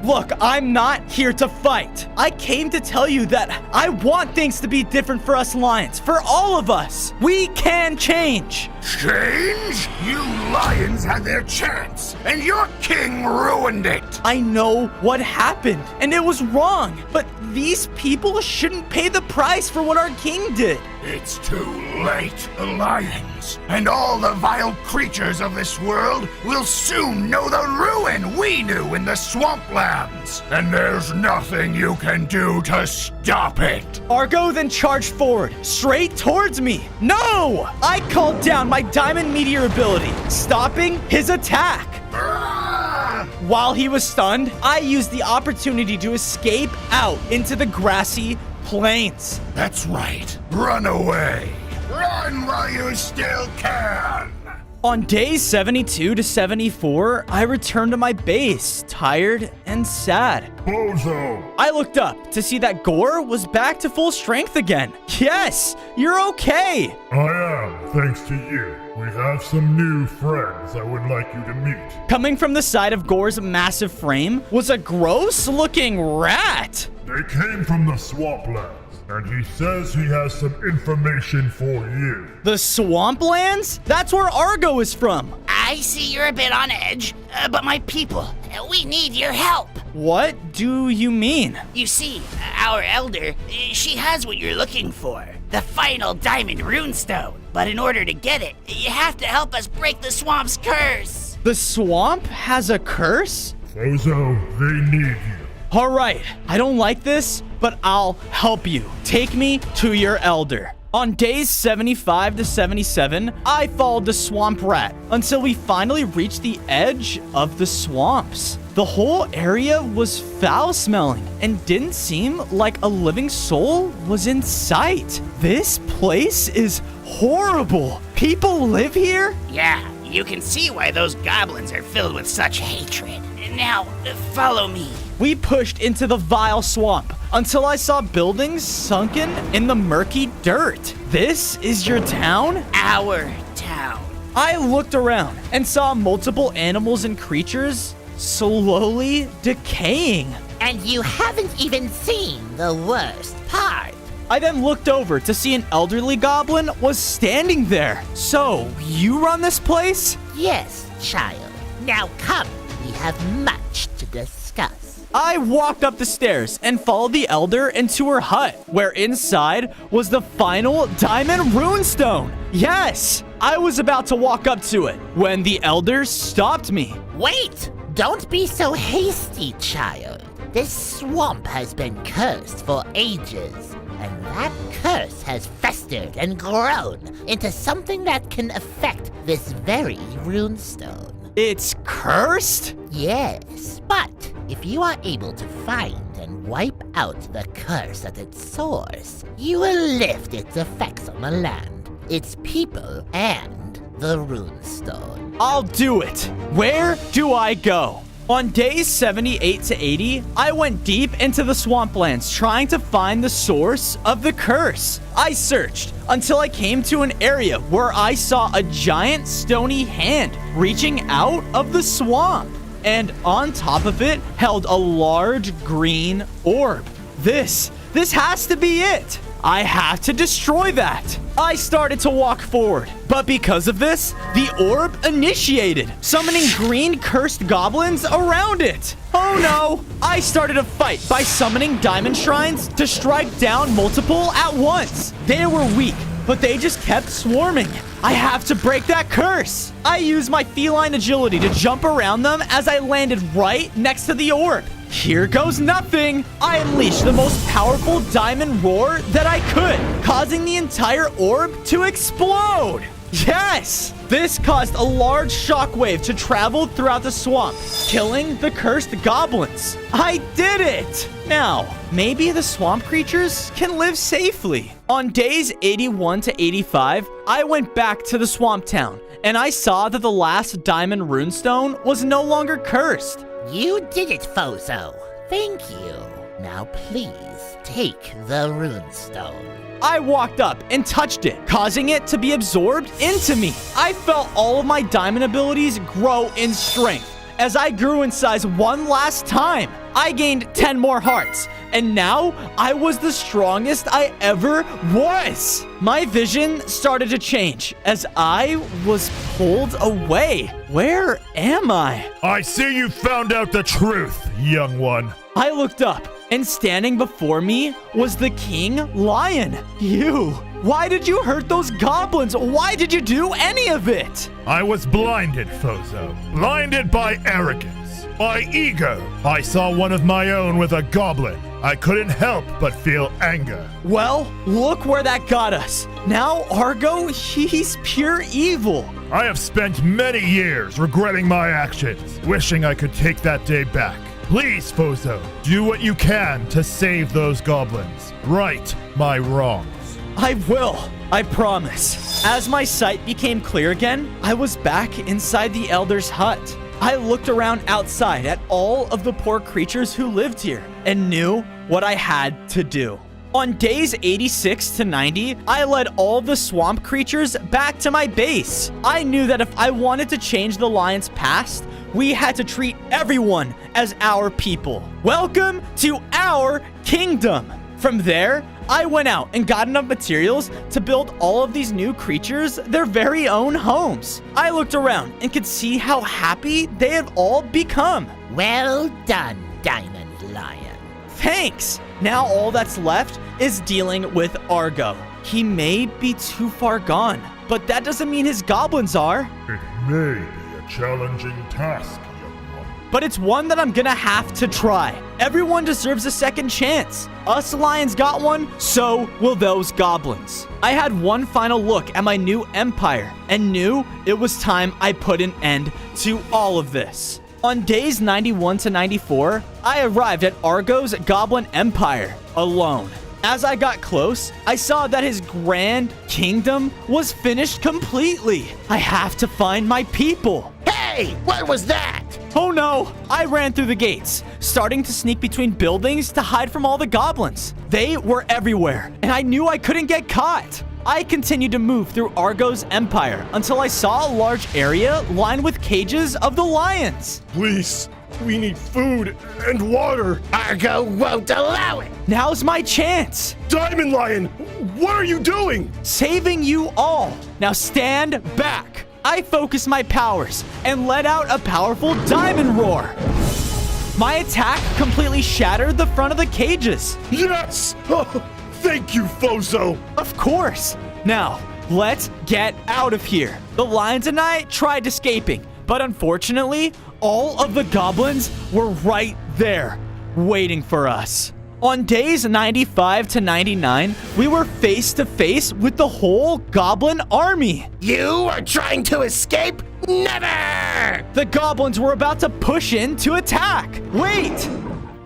Look, I'm not here to fight. I came to tell you that I want things to be different for us lions, for all of us. We can change. Change? You lions had their chance, and your king ruined it. I know what happened, and it was wrong, but these people shouldn't pay the price for what our king did. It's too late. The lions and all the vile creatures of this world will soon know the ruin we knew in the swamplands. And there's nothing you can do to stop it. Argo then charged forward, straight towards me. No! I called down my diamond meteor ability, stopping his attack. While he was stunned, I used the opportunity to escape out into the grassy plains. That's right. Run away. Run while you still can. On days 72 to 74, I returned to my base, tired and sad. Bozo! I looked up to see that Gore was back to full strength again. Yes, you're okay. I am, thanks to you. We have some new friends I would like you to meet. Coming from the side of Gore's massive frame was a gross-looking rat. They came from the swamplands, and he says he has some information for you. The swamplands? That's where Argo is from. I see you're a bit on edge, but my people, we need your help. What do you mean? You see, our elder, she has what you're looking for. The final diamond runestone. But in order to get it, you have to help us break the swamp's curse. The swamp has a curse? Bozo, they need you. All right, I don't like this, but I'll help you. Take me to your elder. On days 75 to 77, I followed the swamp rat until we finally reached the edge of the swamps. The whole area was foul-smelling and didn't seem like a living soul was in sight. This place is horrible. People live here? Yeah, you can see why those goblins are filled with such hatred. Now, follow me. We pushed into the vile swamp until I saw buildings sunken in the murky dirt. This is your town? Our town. I looked around and saw multiple animals and creatures slowly decaying. And you haven't even seen the worst part. I then looked over to see an elderly goblin was standing there. So, you run this place? Yes, child. Now come, we have much to discuss. I walked up the stairs and followed the elder into her hut, where inside was the final diamond runestone. Yes, I was about to walk up to it when the elder stopped me. Wait! Don't be so hasty, child. This swamp has been cursed for ages, and that curse has festered and grown into something that can affect this very runestone. It's cursed? Yes, but if you are able to find and wipe out the curse at its source, you will lift its effects on the land, its people, and the runestone. I'll do it. Where do I go? On days 78 to 80, I went deep into the swamplands trying to find the source of the curse. I searched until I came to an area where I saw a giant stony hand reaching out of the swamp. And on top of it held a large green orb. This has to be it. I have to destroy that. I started to walk forward, but because of this, the orb initiated, summoning green cursed goblins around it. Oh no! I started a fight by summoning diamond shrines to strike down multiple at once. They were weak, but they just kept swarming. I have to break that curse. I used my feline agility to jump around them as I landed right next to the orb. Here goes nothing. I unleashed the most powerful diamond roar that I could, causing the entire orb to explode. Yes! This caused a large shockwave to travel throughout the swamp, killing the cursed goblins. I did it! Now, maybe the swamp creatures can live safely. On days 81 to 85, I went back to the swamp town, and I saw that the last diamond runestone was no longer cursed. You did it, Fozo. Thank you. Now please, take the runestone. I walked up and touched it, causing it to be absorbed into me. I felt all of my diamond abilities grow in strength. As I grew in size one last time, I gained 10 more hearts, and now I was the strongest I ever was. My vision started to change as I was pulled away. Where am I? I see you found out the truth, young one. I looked up, and standing before me was the King Lion. You. Why did you hurt those goblins? Why did you do any of it? I was blinded, Fozo. Blinded by arrogance, by ego. I saw one of my own with a goblin. I couldn't help but feel anger. Well, look where that got us. Now Argo, he's pure evil. I have spent many years regretting my actions, wishing I could take that day back. Please, Fozo, do what you can to save those goblins. Right my wrongs. I will. I promise. As my sight became clear again, I was back inside the Elder's hut. I looked around outside at all of the poor creatures who lived here and knew what I had to do. On days 86 to 90, I led all the swamp creatures back to my base. I knew that if I wanted to change the lion's past, we had to treat everyone as our people. Welcome to our kingdom. From there, I went out and got enough materials to build all of these new creatures their very own homes. I looked around and could see how happy they had all become. Well done, Diamond Lion. Thanks. Now all that's left is dealing with Argo. He may be too far gone, but that doesn't mean his goblins are. It may be a challenging task, young one. But it's one that I'm gonna have to try. Everyone deserves a second chance. Us lions got one, so will those goblins. I had one final look at my new empire and knew it was time I put an end to all of this. On days 91 to 94, I arrived at Argo's Goblin Empire alone. As I got close, I saw that his grand kingdom was finished completely. I have to find my people. Hey, what was that? Oh no, I ran through the gates, starting to sneak between buildings to hide from all the goblins. They were everywhere, and I knew I couldn't get caught. I continued to move through Argo's empire until I saw a large area lined with cages of the lions. Please, we need food and water. Argo won't allow it. Now's my chance. Diamond Lion, what are you doing? Saving you all. Now stand back. I focused my powers and let out a powerful diamond roar. My attack completely shattered the front of the cages. Yes! Oh, thank you, Fozo. Of course. Now, let's get out of here. The lions and I tried escaping, but unfortunately, all of the goblins were right there, waiting for us. On days 95 to 99, we were face to face with the whole goblin army. You are trying to escape? Never! The goblins were about to push in to attack. Wait!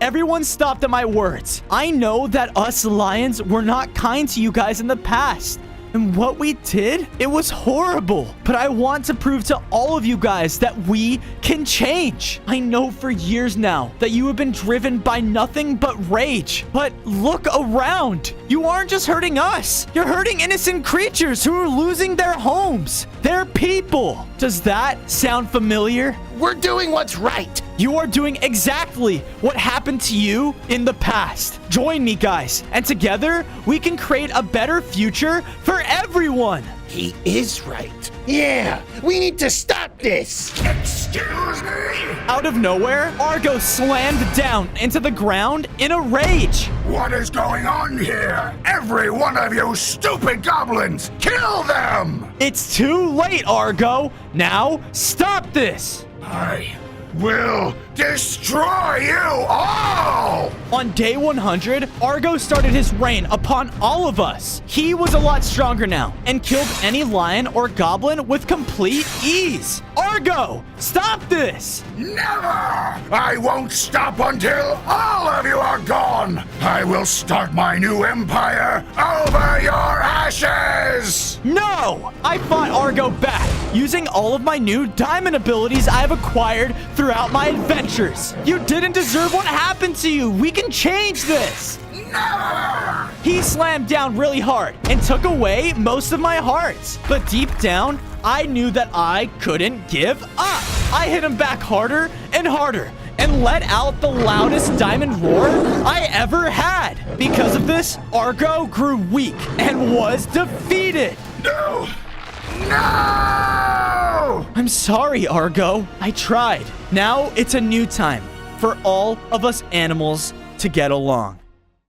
Everyone stopped at my words. I know that us lions were not kind to you guys in the past, And what we did, it was horrible. But I want to prove to all of you guys that we can change. I know for years now that you have been driven by nothing but rage. But look around. You aren't just hurting us. You're hurting innocent creatures who are losing their homes, their people. Does that sound familiar? We're doing what's right. You are doing exactly what happened to you in the past. Join me, guys, and together we can create a better future for everyone. He is right. Yeah, we need to stop this. Excuse me? Out of nowhere, Argo slammed down into the ground in a rage. What is going on here? Every one of you stupid goblins, kill them! It's too late, Argo. Now, stop this. I will destroy you all! On day 100, Argo started his reign upon all of us. He was a lot stronger now and killed any lion or goblin with complete ease. Argo, stop this! Never! I won't stop until all of you are gone! I will start my new empire over your ashes! No! I fought Argo back using all of my new diamond abilities I have acquired throughout my adventures. You didn't deserve what happened to you. We can change this. Never! He slammed down really hard and took away most of my hearts. But deep down, I knew that I couldn't give up. I hit him back harder and harder and let out the loudest diamond roar I ever had. Because of this, Argo grew weak and was defeated. No! No! I'm sorry, Argo. I tried. Now it's a new time for all of us animals to get along.